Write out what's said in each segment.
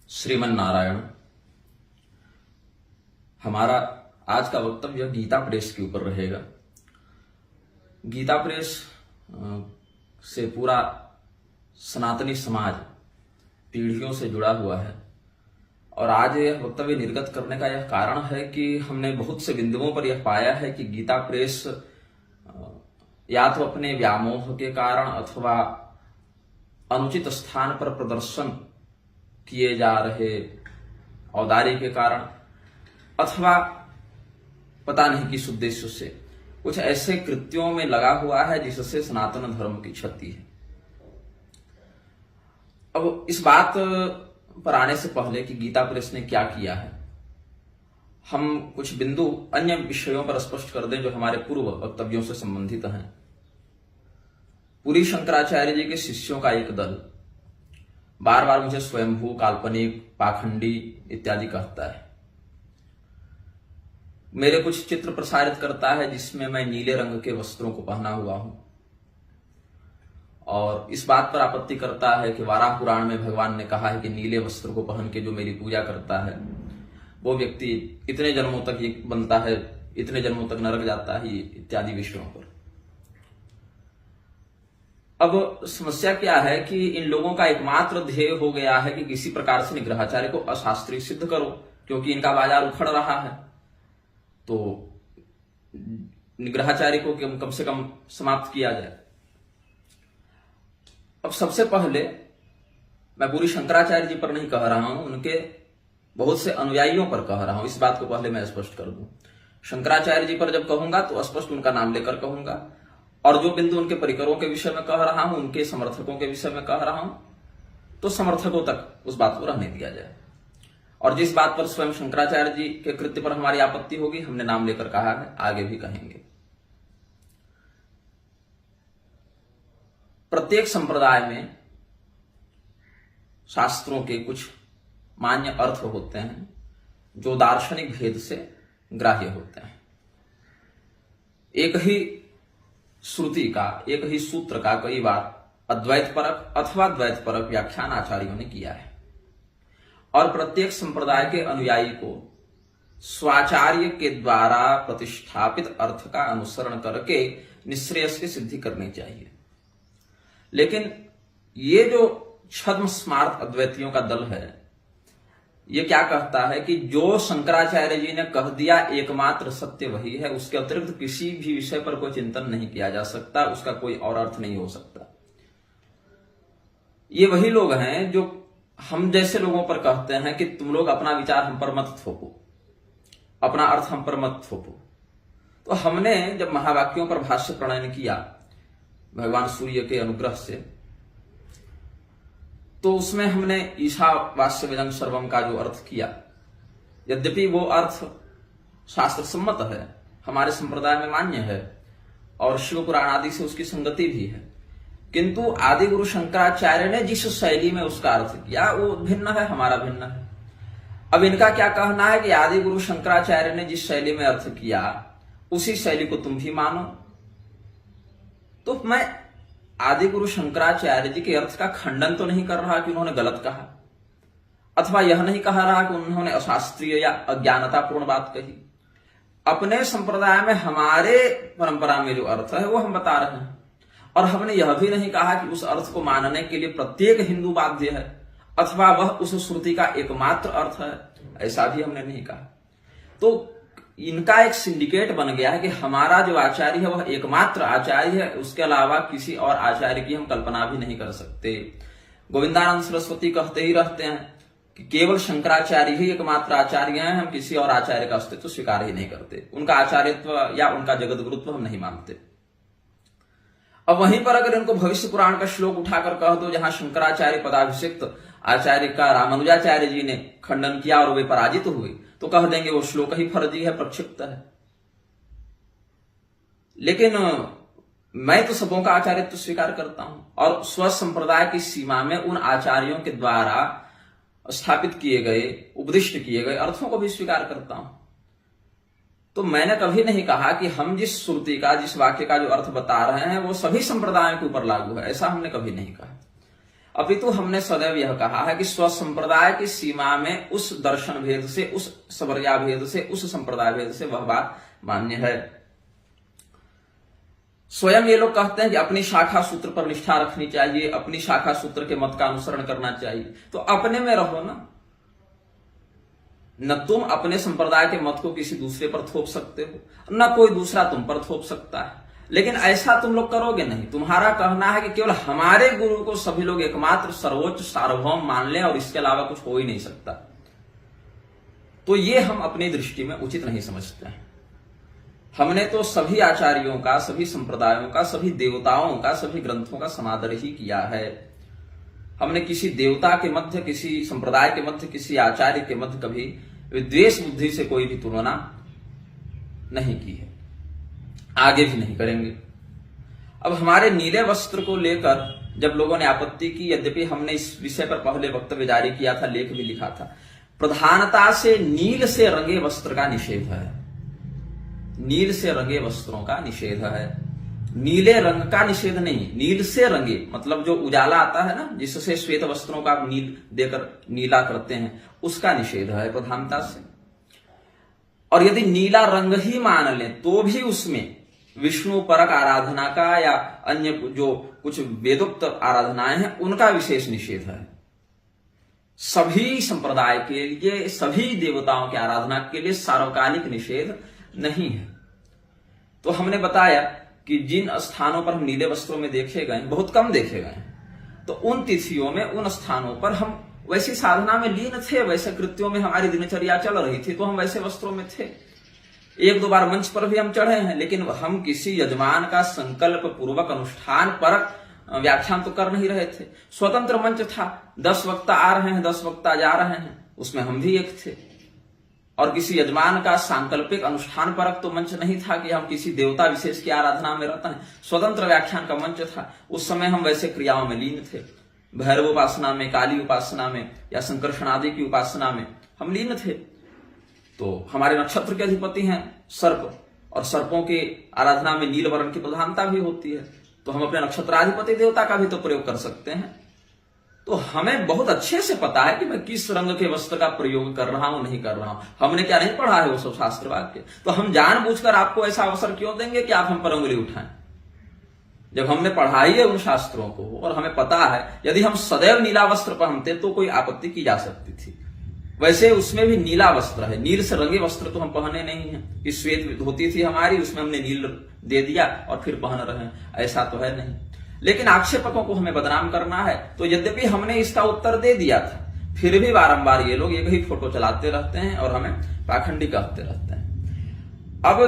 श्रीमन नारायण। हमारा आज का वक्तव्य गीता प्रेस के ऊपर रहेगा। गीता प्रेस से पूरा सनातनी समाज पीढ़ियों से जुड़ा हुआ है और आज यह वक्तव्य निर्गत करने का यह कारण है कि हमने बहुत से बिंदुओं पर यह पाया है कि गीता प्रेस या तो अपने व्यामोह के कारण अथवा अनुचित स्थान पर प्रदर्शन किए जा रहे औदार्य के कारण अथवा पता नहीं किस उद्देश्य से कुछ ऐसे कृत्यों में लगा हुआ है जिससे सनातन धर्म की क्षति है। अब इस बात पर आने से पहले कि गीता प्रेस ने क्या किया है, हम कुछ बिंदु अन्य विषयों पर स्पष्ट कर दें जो हमारे पूर्व वक्तव्यों से संबंधित हैं। पुरी शंकराचार्य जी के शिष्यों का एक दल बार बार मुझे स्वयंभू, काल्पनिक, पाखंडी इत्यादि कहता है। मेरे कुछ चित्र प्रसारित करता है जिसमें मैं नीले रंग के वस्त्रों को पहना हुआ हूं और इस बात पर आपत्ति करता है कि वाराह पुराण में भगवान ने कहा है कि नीले वस्त्र को पहन के जो मेरी पूजा करता है वो व्यक्ति इतने जन्मों तक ये बनता है, इतने जन्मों तक नरक जाता है, इत्यादि विषयों पर। अब समस्या क्या है कि इन लोगों का एकमात्र ध्येय हो गया है कि किसी प्रकार से निग्रहाचार्य को अशास्त्रीय सिद्ध करो, क्योंकि इनका बाजार उखड़ रहा है तो निग्रहाचार्य को कम से कम समाप्त किया जाए। अब सबसे पहले मैं पूरी शंकराचार्य जी पर नहीं कह रहा हूं, उनके बहुत से अनुयायियों पर कह रहा हूं। इस बात को पहले मैं स्पष्ट कर दूं। शंकराचार्य जी पर जब कहूंगा तो स्पष्ट उनका नाम लेकर कहूंगा और जो बिंदु उनके परिकरों के विषय में कह रहा हूं, उनके समर्थकों के विषय में कह रहा हूं, तो समर्थकों तक उस बात को रहने दिया जाए। और जिस बात पर स्वयं शंकराचार्य जी के कृत्य पर हमारी आपत्ति होगी, हमने नाम लेकर कहा है, आगे भी कहेंगे। प्रत्येक संप्रदाय में शास्त्रों के कुछ मान्य अर्थ होते हैं जो दार्शनिक भेद से ग्राह्य होते हैं। एक ही श्रुति का, एक ही सूत्र का कई बार अद्वैत परक अथवा द्वैत परक व्याख्यान आचार्यों ने किया है और प्रत्येक संप्रदाय के अनुयायी को स्वाचार्य के द्वारा प्रतिष्ठापित अर्थ का अनुसरण करके निश्रेयस की सिद्धि करनी चाहिए। लेकिन ये जो छद्म स्मार्त अद्वैतियों का दल है, ये क्या कहता है कि जो शंकराचार्य जी ने कह दिया एकमात्र सत्य वही है, उसके अतिरिक्त किसी भी विषय पर कोई चिंतन नहीं किया जा सकता, उसका कोई और अर्थ नहीं हो सकता। ये वही लोग हैं जो हम जैसे लोगों पर कहते हैं कि तुम लोग अपना विचार हम पर मत थोपो, अपना अर्थ हम पर मत थोपो। तो हमने जब महावाक्यों पर भाष्य प्रणयन किया भगवान सूर्य के अनुग्रह से, तो उसमें हमने ईशावास्य वेदं सर्वम का जो अर्थ किया, यद्यपि वो अर्थ शास्त्र सम्मत है, हमारे संप्रदाय में मान्य है और शिव पुराण आदि से उसकी संगति भी है, किंतु आदि गुरु शंकराचार्य ने जिस शैली में उसका अर्थ किया वो भिन्न है, हमारा भिन्न है। अब इनका क्या कहना है कि आदि गुरु शंकराचार्य ने जिस शैली में अर्थ किया उसी शैली को तुम भी मानो। तो मैं आदि गुरु शंकराचार्य जी के अर्थ का खंडन तो नहीं कर रहा कि उन्होंने गलत कहा, अथवा यह नहीं कह रहा कि उन्होंने अशास्त्रीय या अज्ञानतापूर्ण बात कही। अपने संप्रदाय में हमारे परंपरा में जो अर्थ है वो हम बता रहे हैं और हमने यह भी नहीं कहा कि उस अर्थ को मानने के लिए प्रत्येक हिंदू बाध्य है अथवा वह उस श्रुति का एकमात्र अर्थ है, ऐसा भी हमने नहीं कहा। तो इनका एक सिंडिकेट बन गया है कि हमारा जो आचार्य है वह एकमात्र आचार्य है, उसके अलावा किसी और आचार्य की हम कल्पना भी नहीं कर सकते। गोविंदानंद सरस्वती कहते ही रहते हैं कि केवल शंकराचार्य ही एकमात्र आचार्य हैं, हम किसी और आचार्य का अस्तित्व स्वीकार ही नहीं करते, उनका आचार्यत्व या उनका जगत गुरुत्व हम नहीं मानते। अब वहीं पर अगर इनको भविष्य पुराण का श्लोक उठाकर कह दो जहां शंकराचार्य पदाभिषिक्त आचार्य का रामानुजाचार्य जी ने खंडन किया और वे पराजित हुए, तो कह देंगे वो श्लोक ही फर्जी है, प्रक्षिप्त है। लेकिन मैं तो सबों का आचार्यत्व स्वीकार करता हूं और स्व संप्रदाय की सीमा में उन आचार्यों के द्वारा स्थापित किए गए, उपदिष्ट किए गए अर्थों को भी स्वीकार करता हूं। तो मैंने कभी नहीं कहा कि हम जिस श्रुति का, जिस वाक्य का जो अर्थ बता रहे हैं वो सभी संप्रदायों के ऊपर लागू है, ऐसा हमने कभी नहीं कहा। अपितु हमने सदैव यह कहा है कि स्वसंप्रदाय की सीमा में उस दर्शन भेद से, उस सवर्या भेद से, उस संप्रदाय भेद से वह बात मान्य है। स्वयं ये लोग कहते हैं कि अपनी शाखा सूत्र पर निष्ठा रखनी चाहिए, अपनी शाखा सूत्र के मत का अनुसरण करना चाहिए। तो अपने में रहो ना, न तुम अपने संप्रदाय के मत को किसी दूसरे पर थोप सकते हो, न कोई दूसरा तुम पर थोप सकता है। लेकिन ऐसा तुम लोग करोगे नहीं। तुम्हारा कहना है कि केवल हमारे गुरु को सभी लोग एकमात्र सर्वोच्च सार्वभौम मान लें और इसके अलावा कुछ हो ही नहीं सकता। तो ये हम अपनी दृष्टि में उचित नहीं समझते हैं। हमने तो सभी आचार्यों का, सभी संप्रदायों का, सभी देवताओं का, सभी ग्रंथों का समादर ही किया है। हमने किसी देवता के मध्य, किसी संप्रदाय के मध्य, किसी आचार्य के मध्य कभी विद्वेष बुद्धि से कोई भी तुलना नहीं की है, आगे भी नहीं करेंगे। अब हमारे नीले वस्त्र को लेकर जब लोगों ने आपत्ति की, यद्यपि हमने इस विषय पर पहले वक्तव्य जारी किया था, लेख भी लिखा था, प्रधानता से नील से रंगे वस्त्र का निषेध है। नील से रंगे वस्त्रों का निषेध है, नीले रंग का निषेध नहीं। नील से रंगे मतलब जो उजाला आता है ना, जिससे श्वेत वस्त्रों का नील देकर नीला करते हैं, उसका निषेध है प्रधानता से। और यदि नीला रंग ही मान लें तो भी उसमें विष्णु परक आराधना का या अन्य जो कुछ वेदोक्त आराधनाएं हैं उनका विशेष निषेध है। सभी संप्रदाय के लिए, सभी देवताओं की आराधना के लिए सार्वकालिक निषेध नहीं है। तो हमने बताया कि जिन स्थानों पर हम नीले वस्त्रों में देखे गए, बहुत कम देखे गए, तो उन तिथियों में, उन स्थानों पर हम वैसी साधना में लीन थे, वैसे कृत्यों में हमारी दिनचर्या चल रही थी, तो हम वैसे वस्त्रों में थे। एक दो बार मंच पर भी हम चढ़े हैं, लेकिन हम किसी यजमान का संकल्प पूर्वक अनुष्ठान परक व्याख्यान तो कर नहीं रहे थे। स्वतंत्र मंच था, 10 वक्ता आ रहे हैं, 10 वक्ता जा रहे हैं, उसमें हम भी एक थे। और किसी यजमान का सांकल्पिक अनुष्ठान परक तो मंच नहीं था कि हम किसी देवता विशेष की आराधना में रहते हैं। स्वतंत्र व्याख्यान का मंच था। उस समय हम वैसे क्रियाओं में लीन थे, भैरव उपासना में, काली उपासना में या संकर्षण आदि की उपासना में हम लीन थे। तो हमारे नक्षत्र के अधिपति हैं सर्प, और सर्पों की आराधना में नील वर्ण की प्रधानता भी होती है, तो हम अपने नक्षत्राधिपति देवता का भी तो प्रयोग कर सकते हैं। तो हमें बहुत अच्छे से पता है कि मैं किस रंग के वस्त्र का प्रयोग कर रहा हूं, नहीं कर रहा हूं। हमने क्या नहीं पढ़ा है वो सब शास्त्र वाक्य? तो हम जानबूझकर आपको ऐसा अवसर क्यों देंगे कि आप हम पर उंगली उठाएं, जब हमने पढ़ाई है उन शास्त्रों को और हमें पता है। यदि हम सदैव नीला वस्त्र पहनते तो कोई आपत्ति की जा सकती थी। वैसे उसमें भी नीला वस्त्र है, नील से रंगे वस्त्र तो हम पहने नहीं है कि श्वेत धोती थी हमारी, उसमें हमने नील दे दिया और फिर पहन रहे हैं, ऐसा तो है नहीं। लेकिन आक्षेपकों को हमें बदनाम करना है, तो यद्यपि हमने इसका उत्तर दे दिया था, फिर भी बारंबार ये लोग एक ही फोटो चलाते रहते हैं और हमें पाखंडी कहते रहते हैं। अब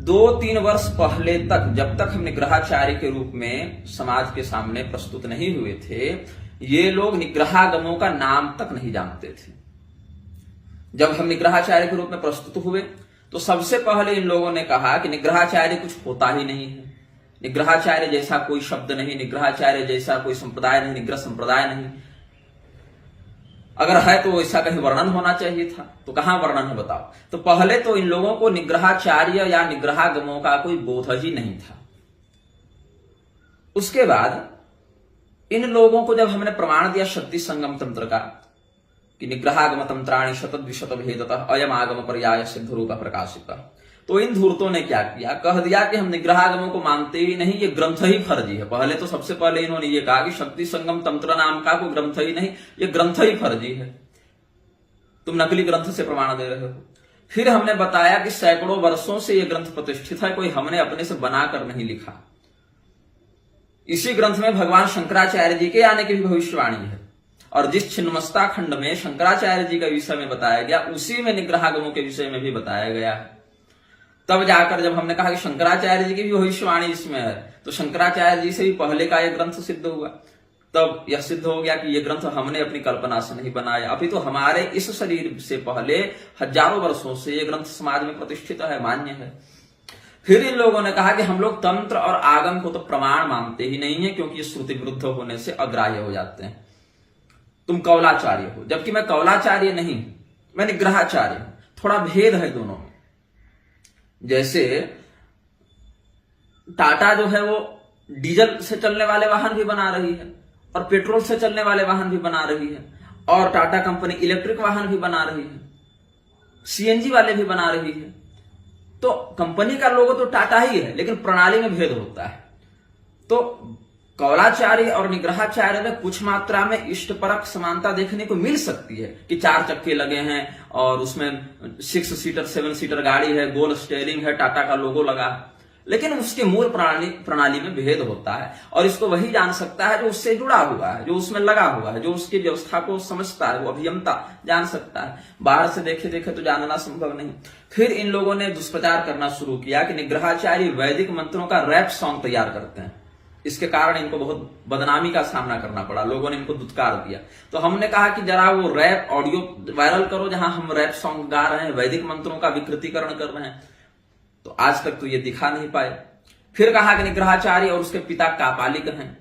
2-3 वर्ष पहले तक, जब तक हम निग्रहाचार्य के रूप में समाज के सामने प्रस्तुत नहीं हुए थे, ये लोग निग्रहागमों का नाम तक नहीं जानते थे। जब हम निग्रहाचार्य के रूप में प्रस्तुत हुए तो सबसे पहले इन लोगों ने कहा कि निग्रहाचार्य कुछ होता ही नहीं है, निग्रहाचार्य जैसा कोई शब्द नहीं, निग्रहाचार्य जैसा कोई संप्रदाय नहीं, निग्रह संप्रदाय नहीं। अगर है तो ऐसा कहीं वर्णन होना चाहिए था, तो कहां वर्णन है बताओ। तो पहले तो इन लोगों को निग्रहाचार्य या निग्रहागमों का कोई बोध ही नहीं था। उसके बाद इन लोगों को जब हमने प्रमाण दिया शक्ति संगम तंत्र का कि निग्रहागम तंत्राणि शतद्विशत भेदतः अयम आगम पर्याय सिद्ध रूप प्रकाशित, तो इन धूर्तों ने क्या किया, कह दिया कि हम निग्रहागमों को मानते ही नहीं, ये ग्रंथ ही फर्जी है। पहले तो सबसे पहले इन्होंने ये कहा कि शक्ति संगम तंत्र नाम का कोई ग्रंथ ही नहीं, ये ग्रंथ ही फर्जी है, तुम नकली ग्रंथ से प्रमाण दे रहे हो। फिर हमने बताया कि सैकड़ों वर्षों से ये ग्रंथ प्रतिष्ठित है, कोई हमने अपने से बनाकर नहीं लिखा। इसी ग्रंथ में भगवान शंकराचार्य जी के आने की भी भविष्यवाणी है, और जिस छिन्नमस्ता खंड में शंकराचार्य जी के विषय में बताया गया, उसी में निग्रहागमों के विषय में भी बताया गया है। तब जाकर जब हमने कहा कि शंकराचार्य जी की भी भविष्यवाणी इसमें है, तो शंकराचार्य जी से भी पहले का यह ग्रंथ सिद्ध हुआ। तब यह सिद्ध हो गया कि यह ग्रंथ हमने अपनी कल्पना से नहीं बनाया, अभी तो हमारे इस शरीर से पहले हजारों वर्षों से यह ग्रंथ समाज में प्रतिष्ठित है, मान्य है। फिर इन लोगों ने कहा कि हम लोग तंत्र और आगम को तो प्रमाण मानते ही नहीं है, क्योंकि ये श्रुति विरुद्ध होने से अग्राह्य हो जाते हैं। तुम कौलाचार्य हो, जबकि मैं कौलाचार्य नहीं, मैं निग्रहाचार्य हूं। थोड़ा भेद है दोनों में। जैसे टाटा जो है वो डीजल से चलने वाले वाहन भी बना रही है, और पेट्रोल से चलने वाले वाहन भी बना रही है, और टाटा कंपनी इलेक्ट्रिक वाहन भी बना रही है, सीएनजी वाले भी बना रही है। तो कंपनी का लोगो तो टाटा ही है, लेकिन प्रणाली में भेद होता है। तो कौलाचार्य और निग्रहाचार्य में कुछ मात्रा में इष्टपरक समानता देखने को मिल सकती है कि 4 चक्के लगे हैं और उसमें 6 सीटर 7 सीटर गाड़ी है, गोल स्टीयरिंग है, टाटा का लोगो लगा है, लेकिन उसके मूल प्रणाली में भेद होता है। और इसको वही जान सकता है जो उससे जुड़ा हुआ है, जो उसमें लगा हुआ है, जो उसकी व्यवस्था को समझता है, वो अभियंता जान सकता है। बाहर से देखे देखे तो जानना संभव नहीं। फिर इन लोगों ने दुष्प्रचार करना शुरू किया कि निग्रहाचार्य वैदिक मंत्रों का रैप सॉन्ग तैयार करते हैं। इसके कारण इनको बहुत बदनामी का सामना करना पड़ा, लोगों ने इनको दुत्कार दिया। तो हमने कहा कि जरा वो रैप ऑडियो वायरल करो जहां हम रैप सॉन्ग गा रहे हैं, वैदिक मंत्रों का विकृतीकरण कर रहे हैं। तो आज तक तो ये दिखा नहीं पाए। फिर कहा कि निग्रहाचार्य और उसके पिता कापालिक हैं,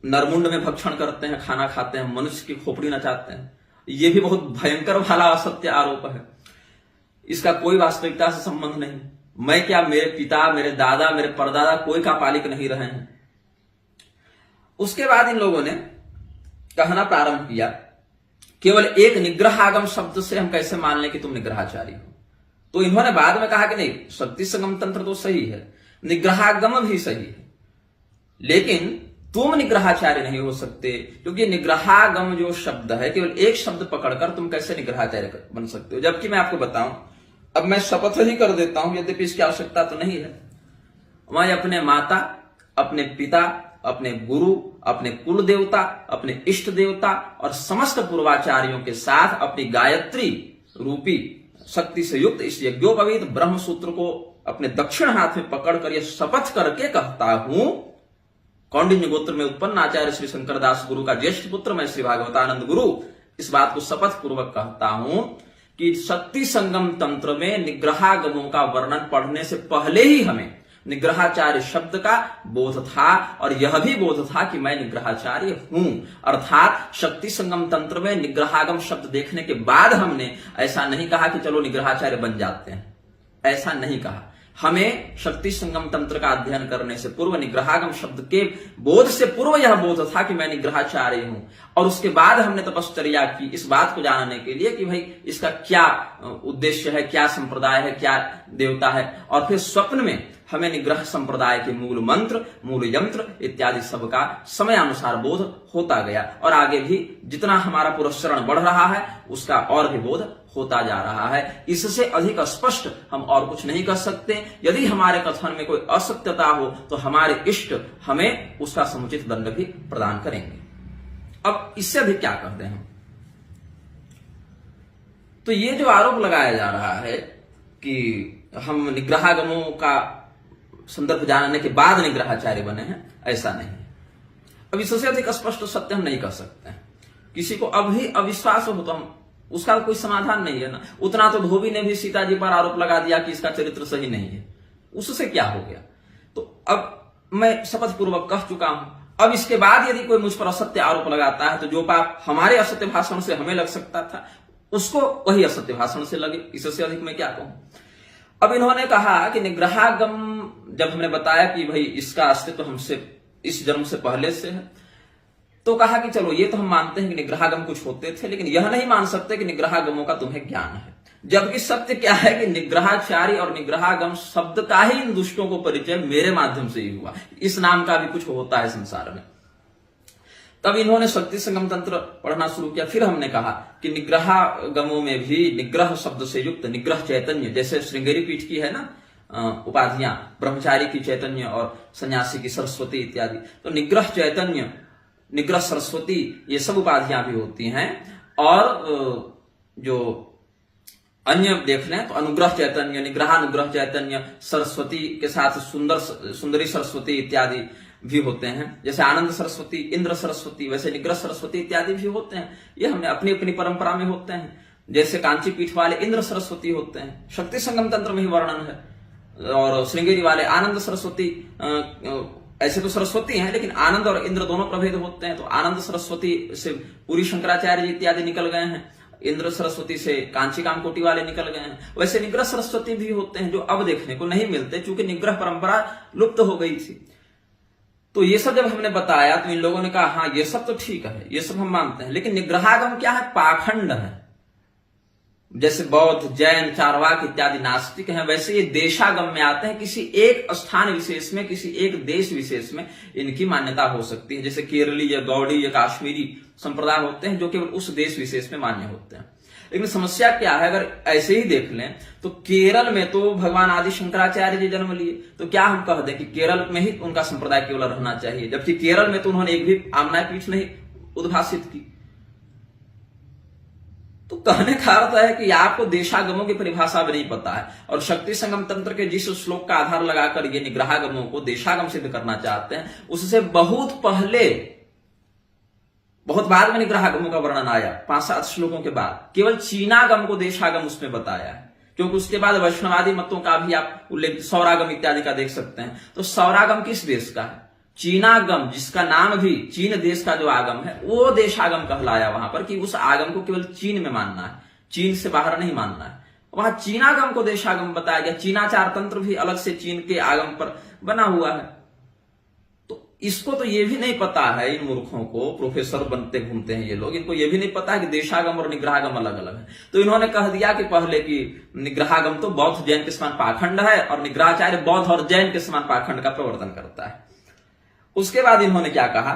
नरमुंड में भक्षण करते हैं, खाना खाते हैं, मनुष्य की खोपड़ी नचाते हैं। ये भी बहुत भयंकर वाला असत्य आरोप है। इसका कोई वास्तविकता से संबंध नहीं। मैं क्या, मेरे पिता, मेरे दादा, मेरे परदादा कोई कापालिक नहीं रहे हैं। उसके बाद इन लोगों ने कहना प्रारंभ किया, केवल एक निग्रहागम शब्द से हम कैसे मान लें कि तुम निग्रहाचारी हो। तो इन्होंने बाद में कहा कि नहीं, शक्ति संगम तंत्र तो सही है, निग्रहागम भी सही है, लेकिन तुम निग्रहाचार्य नहीं हो सकते, क्योंकि निग्रहागम जो शब्द है, केवल एक शब्द पकड़कर तुम कैसे निग्रहाचार्य बन सकते हो। जबकि मैं आपको बताऊं, अब मैं शपथ ही कर देता हूं, यद्यपि इसकी आवश्यकता तो नहीं है। मैं अपने माता, अपने पिता, अपने गुरु, अपने कुल देवता, अपने इष्ट देवता और समस्त पूर्वाचार्यों के साथ अपनी गायत्री रूपी शक्ति से युक्त इस यज्ञोपवीत ब्रह्म सूत्र को अपने दक्षिण हाथ में पकड़कर यह शपथ करके कहता हूं, कौंडिन्य गोत्र में उत्पन्न आचार्य श्री शंकरदास गुरु का ज्येष्ठ पुत्र मैं श्री भागवतानंद गुरु इस बात को शपथ पूर्वक कहता हूं कि शक्ति संगम तंत्र में निग्रहागमों का वर्णन पढ़ने से पहले ही हमें निग्रहाचार्य शब्द का बोध था, और यह भी बोध था कि मैं निग्रहाचार्य हूं। अर्थात शक्ति संगम तंत्र में निग्रहागम शब्द देखने के बाद हमने ऐसा नहीं कहा कि चलो निग्रहाचार्य बन जाते हैं, ऐसा नहीं कहा। हमें शक्ति संगम तंत्र का अध्ययन करने से पूर्व, निग्रहागम शब्द के बोध से पूर्व यह बोध था कि मैं निग्रहाचार्य हूं, और उसके बाद हमने तपश्चर्या की इस बात को जानने के लिए कि भाई इसका क्या उद्देश्य है, क्या संप्रदाय है, क्या देवता है। और फिर स्वप्न में हमें निग्रह संप्रदाय के मूल मंत्र, मूल यंत्र इत्यादि सब का समयानुसार बोध होता गया, और आगे भी जितना हमारा पुरस्चरण बढ़ रहा है उसका और भी बोध होता जा रहा है। इससे अधिक स्पष्ट हम और कुछ नहीं कर सकते। यदि हमारे कथन में कोई असत्यता हो तो हमारे इष्ट हमें उसका समुचित दंड भी प्रदान करेंगे। अब इससे अधिक क्या कहते हैं? तो ये जो आरोप लगाया जा रहा है कि हम निग्रहागमों का संदर्भ जानने के बाद निग्रहाचार्य बने हैं, ऐसा नहीं। अब इससे अधिक स्पष्ट सत्य हम नहीं कर सकते हैं। किसी को अभी अविश्वास हो तो हम उसका कोई समाधान नहीं है ना। उतना तो धोबी ने भी सीता जी पर आरोप लगा दिया कि इसका चरित्र सही नहीं है, उससे क्या हो गया। तो अब मैं शपथ पूर्वक कह चुका हूं, अब इसके बाद यदि कोई मुझ पर असत्य आरोप लगाता है तो जो पाप हमारे असत्य भाषण से हमें लग सकता था उसको वही असत्य भाषण से लगे। इससे अधिक मैं क्या कहूं। अब इन्होंने कहा कि निग्रहागम, जब हमने बताया कि भाई इसका अस्तित्व हमसे इस जन्म से पहले से है, तो कहा कि चलो ये तो हम मानते हैं कि निग्रहागम कुछ होते थे, लेकिन यह नहीं मान सकते कि निग्रहागमों का तुम्हें ज्ञान है। जबकि सत्य क्या है कि निग्रहाचार्य और निग्रहागम शब्द का ही इन दुष्टों को परिचय मेरे माध्यम से ही हुआ। इस नाम का भी कुछ होता है संसार में। तब इन्होंने शक्ति संगम तंत्र पढ़ना शुरू किया। फिर हमने कहा कि निग्रहागमों में भी निग्रह शब्द से युक्त निग्रह चैतन्य, जैसे श्रृंगेरी पीठ की है ना उपाधियां, ब्रह्मचारी की चैतन्य और सन्यासी की सरस्वती इत्यादि, तो निग्रह चैतन्य, निग्रह सरस्वती, ये सब उपाधियां भी होती हैं। और जो अन्य देख लें तो अनुग्रह चैतन्य, निग्रहानुग्रह चैतन्य, सरस्वती के साथ सुंदरी सरस्वती इत्यादि भी होते हैं। जैसे आनंद सरस्वती, इंद्र सरस्वती, वैसे निग्रह सरस्वती इत्यादि भी होते हैं। ये हमने अपनी अपनी परंपरा में होते हैं। जैसे कांची पीठ वाले इंद्र सरस्वती होते हैं, शक्ति संगम तंत्र में ही वर्णन है। और श्रृंगेरी वाले आनंद सरस्वती, ऐसे तो सरस्वती हैं लेकिन आनंद और इंद्र दोनों प्रभेद होते हैं। तो आनंद सरस्वती से पूरी शंकराचार्य जी इत्यादि निकल गए हैं, इंद्र सरस्वती से कांची कामकोटी वाले निकल गए हैं। वैसे निग्रह सरस्वती भी होते हैं जो अब देखने को नहीं मिलते, चूंकि निग्रह परंपरा लुप्त हो गई थी। तो ये सब जब हमने बताया तो इन लोगों ने कहा हाँ ये सब तो ठीक है, ये सब हम मानते हैं, लेकिन निग्रहागम क्या है? पाखंड है। जैसे बौद्ध, जैन, चारवाक इत्यादि नास्तिक हैं, वैसे ये देशागम में आते हैं। किसी एक स्थान विशेष में, किसी एक देश विशेष में इनकी मान्यता हो सकती है। जैसे केरली या गौड़ी या काश्मीरी संप्रदाय होते हैं जो केवल उस देश विशेष में मान्य होते हैं। लेकिन समस्या क्या है, अगर ऐसे ही देख लें तो केरल में तो भगवान आदि शंकराचार्य जी जन्म लिए, तो क्या हम कह दें कि केरल में ही उनका संप्रदाय केवल रहना चाहिए, जबकि केरल में तो उन्होंने एक भी आमना पीठ नहीं उद्भाषित की। तो कहने का अर्थ है कि आपको देशागमों की परिभाषा भी नहीं पता है, और शक्ति संगम तंत्र के जिस श्लोक का आधार लगाकर ये निग्रहागमों को देशागम सिद्ध करना चाहते हैं, उससे बहुत पहले, बहुत बाद में निग्रहागमों का वर्णन आया, 5-7 श्लोकों के बाद। केवल चीनागम को देशागम उसमें बताया है, क्योंकि उसके बाद वैष्णवादी मतों का भी आप उल्लेख सौरागम इत्यादि का देख सकते हैं। तो सौरागम किस देश का है? चीनागम, जिसका नाम भी चीन देश का जो आगम है वो देशागम कहलाया वहां पर, कि उस आगम को केवल चीन में मानना है, चीन से बाहर नहीं मानना है। वहां चीनागम को देशागम बताया गया। चीनाचार तंत्र भी अलग से चीन के आगम पर बना हुआ है। तो इसको तो ये भी नहीं पता है, इन मूर्खों को, प्रोफेसर बनते घूमते हैं ये लोग, इनको ये भी नहीं पता है कि देशागम और निग्रहागम अलग अलग है। तो इन्होंने कह दिया कि पहले कि निग्रहागम तो बौद्ध जैन के समान पाखंड है, और निग्रहाचार्य बौद्ध और जैन के समान पाखंड का प्रवर्तन करता है। उसके बाद इन्होंने क्या कहा,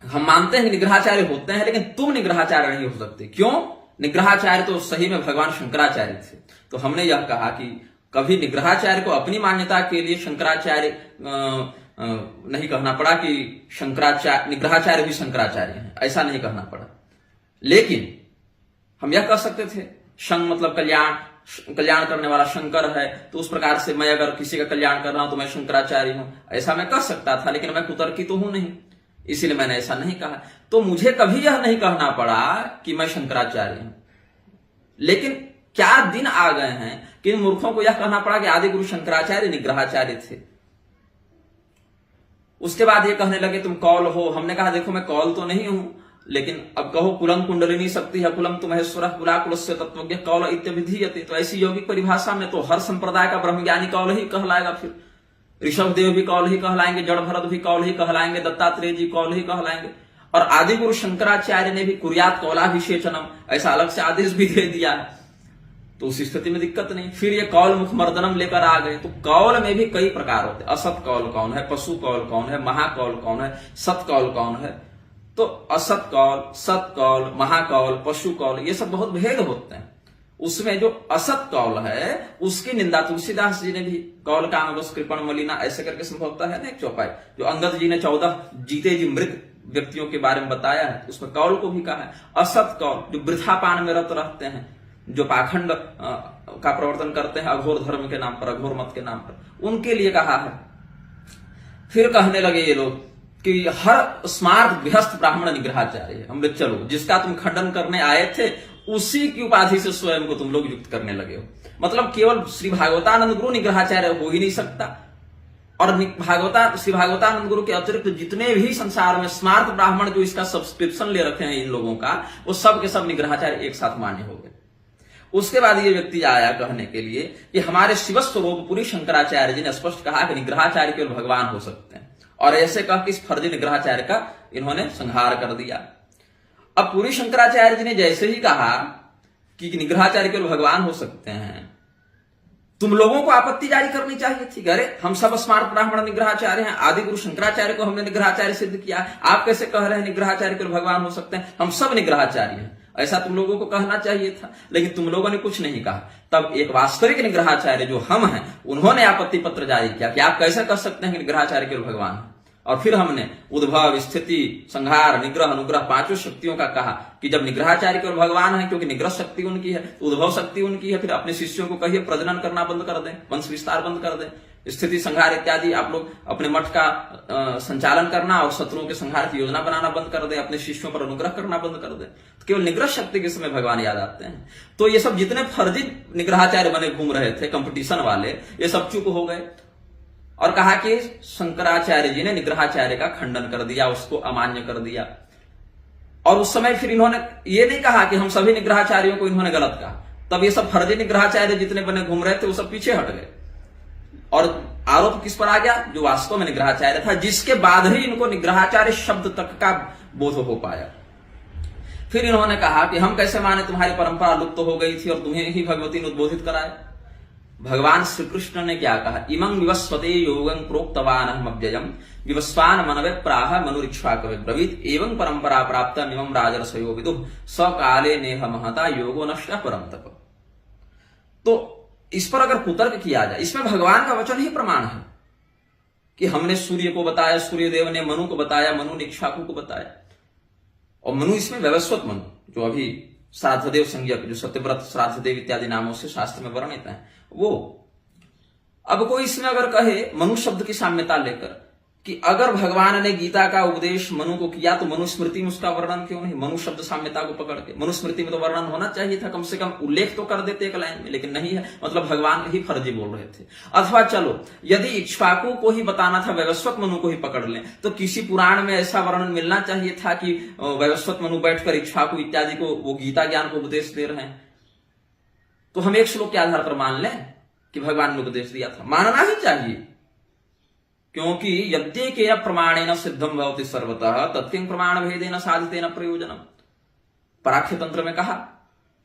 हम मानते हैं कि निग्रहाचार्य होते हैं, लेकिन तुम निग्रहाचार्य नहीं हो सकते। क्यों? निग्रहाचार्य तो सही में भगवान शंकराचार्य थे। तो हमने यह कहा कि कभी निग्रहाचार्य को अपनी मान्यता के लिए शंकराचार्य नहीं कहना पड़ा कि निग्रहाचार्य भी शंकराचार्य हैं, ऐसा नहीं कहना पड़ा। लेकिन हम यह कह सकते थे, शंक मतलब कल्याण करने वाला शंकर है, तो उस प्रकार से मैं अगर किसी का कल्याण कर रहा हूं तो मैं शंकराचार्य हूं, ऐसा मैं कह सकता था। लेकिन मैं कुतर्की तो हूं नहीं, इसीलिए मैंने ऐसा नहीं कहा। तो मुझे कभी यह नहीं कहना पड़ा कि मैं शंकराचार्य हूं। लेकिन क्या दिन आ गए हैं कि इन मूर्खों को यह कहना पड़ा कि आदि गुरु शंकराचार्य निग्रहाचार्य थे। उसके बाद ये कहने लगे तुम कौल हो। हमने कहा देखो मैं कौल तो नहीं हूं, लेकिन अब कहो कुलम कुंडलिनी शक्ति है, कुलम तो महेश्वर, कुलाकुलस्य तत्वज्ञ कौल इत्यभिधीयते। तो ऐसी यौगिक परिभाषा में तो हर संप्रदाय का ब्रह्मज्ञानी कौल ही कहलाएगा। फिर ऋषभ देव भी कौल ही कहलाएंगे, जड़ भरत भी कौल ही कहलाएंगे, दत्तात्रेय जी कौल ही कहलाएंगे, और आदि गुरु शंकराचार्य ने भी कुर्यात कौलाभिषेचनम ऐसा अलग से आदेश भी दे दिया है। तो उस स्थिति में दिक्कत नहीं। फिर ये कौल मुखमर्दनम लेकर आ गए। तो कौल में भी कई प्रकार होते हैं। असत कौल कौन है, पशु कौल कौन है, महाकौल कौन है, सत कौल कौन है। तो असत कौल, सत कौल, महाकौल, पशु कौल, ये सब बहुत भेद होते हैं। उसमें जो असत कौल है उसकी निंदा तुलसीदास जी ने भी, कौल काम बस कृपण मलिना ऐसे करके संभवता है ना एक चौपाई, जो अंगद जी ने 14 जीते जी मृत व्यक्तियों के बारे में बताया है, उसमें कौल को भी कहा है। असत कौल जो वृथापान में रत रहते हैं, जो पाखंड का प्रवर्तन करते हैं अघोर धर्म के नाम पर, अघोर मत के नाम पर, उनके लिए कहा है। फिर कहने लगे ये लोग कि हर स्मार्त गृहस्थ ब्राह्मण निग्रहाचार्य है। हमने चलो जिसका तुम खंडन करने आए थे उसी की उपाधि से स्वयं को तुम लोग युक्त करने लगे हो। मतलब केवल श्री भागवतानंद गुरु निग्रहाचार्य हो ही नहीं सकता, और श्री भागवतानंद गुरु के अतिरिक्त जितने भी संसार में स्मार्त ब्राह्मण जो इसका सब्सक्रिप्शन ले रखे हैं इन लोगों का, वो सब के सब निग्रहाचार्य एक साथ मान्य हो गए। उसके बाद ये व्यक्ति आया कहने के लिए कि हमारे शिवस्वरूपपुरी शंकराचार्य जी ने स्पष्ट कहा कि निग्रहाचार्य केवल भगवान हो सकते हैं, और ऐसे कह कि इस फर्जी निग्रहाचार्य का इन्होंने संहार कर दिया। अब पूरी शंकराचार्य जी ने जैसे ही कहा कि निग्रहाचार्य केवल भगवान हो सकते हैं, तुम लोगों को आपत्ति जारी करनी चाहिए थी। अरे हम सब स्मार्त ब्राह्मण निग्रहाचार्य हैं, आदि गुरु शंकराचार्य को हमने निग्रहाचार्य सिद्ध किया, आप कैसे कह रहे हैं निग्रहाचार्य केवल भगवान हो सकते हैं? हम सब निग्रहाचार्य हैं, ऐसा तुम लोगों को कहना चाहिए था। लेकिन तुम लोगों ने कुछ नहीं कहा। तब एक वास्तविक निग्रहाचार्य जो हम हैं, उन्होंने आपत्ति पत्र जारी किया कि आप कैसे कह सकते हैं कि निग्रहाचार्य केवल भगवान है। और फिर हमने उद्भव, स्थिति, संहार, निग्रह, अनुग्रह 5 शक्तियों का कहा कि जब निग्रहाचार्य केवल भगवान है, क्योंकि निग्रह शक्ति उनकी है, तो उद्भव शक्ति उनकी है। फिर अपने शिष्यों को कहिए प्रजनन करना बंद कर दें, वंश विस्तार बंद कर दें, स्थिति संहार इत्यादि आप लोग अपने मठ का संचालन करना और शत्रुओं के संहार की योजना बनाना बंद कर दें, अपने शिष्यों पर अनुग्रह करना बंद कर दें। तो केवल निग्रह शक्ति के समय भगवान याद आते हैं। तो ये सब जितने फर्जी निग्रहाचार्य बने घूम रहे थे कंपटीशन वाले, ये सब चुप हो गए और कहा कि शंकराचार्य जी ने निग्रहाचार्य का खंडन कर दिया, उसको अमान्य कर दिया। और उस समय फिर इन्होंने ये नहीं कहा कि हम सभी निग्रहाचार्यों को इन्होंने गलत कहा। तब ये सब फर्जी निग्रहाचार्य जितने बने घूम रहे थे वो सब पीछे हट गए। और आरोप किस पर आ गया? जो वास्तव में निग्रहाचार्य था, जिसके बाद ही इनको निग्रहाचार्य शब्द तक का बोध हो पाया। फिर इन्होंने कहा कि हम कैसे माने तुम्हारी परंपरा लुप्त हो गई थी और तुम्हें ही भगवती ने उद्बोधित कराया। भगवान श्री कृष्ण ने क्या कहा? इमं विवस्वते योगं प्रोक्तवानहम अव्ययम् विवस्वान मनवे प्राह मनुरिक्ष्वाकवे ब्रवीत एवं परंपरा प्राप्त इमं राजर्षयो विदुः सकाले नेह महता योगो नष्ट परम तप। तो इस पर अगर कुतर्क किया जाए, इसमें भगवान का वचन ही प्रमाण है कि हमने सूर्य को बताया, सूर्यदेव ने मनु को बताया, मनु ने इक्ष्वाकु को बताया, और मनु इसमें वैवस्वत मनु, जो अभी श्राद्धदेव संज्ञक, जो सत्यव्रत श्राद्धदेव इत्यादि नामों से शास्त्र में वर्णित है, वो। अब कोई इसमें अगर कहे मनु शब्द की साम्यता लेकर कि अगर भगवान ने गीता का उपदेश मनु को किया तो मनुस्मृति में उसका वर्णन क्यों नहीं? मनु शब्द साम्यता को पकड़ के मनुस्मृति में तो वर्णन होना चाहिए था, कम से कम उल्लेख तो कर देते एक लाइन में, लेकिन नहीं है। मतलब भगवान ही फर्जी बोल रहे थे। अथवा चलो यदि इक्ष्वाकु को ही बताना था, वैवस्वत मनु को ही पकड़ लें, तो किसी पुराण में ऐसा वर्णन मिलना चाहिए था कि वैवस्वत मनु बैठकर इक्ष्वाकु इत्यादि को वो गीता ज्ञान को उपदेश दे रहे हैं। तो हम एक श्लोक के आधार पर मान लें कि भगवान ने उपदेश दिया था, मानना ही चाहिए, क्योंकि यद्येकेन प्रमाणेन सिद्धम भवति सर्वतः तत्किं प्रमाण भेदेन साधितेन प्रयोजनम, पराख्य तंत्र में कहा,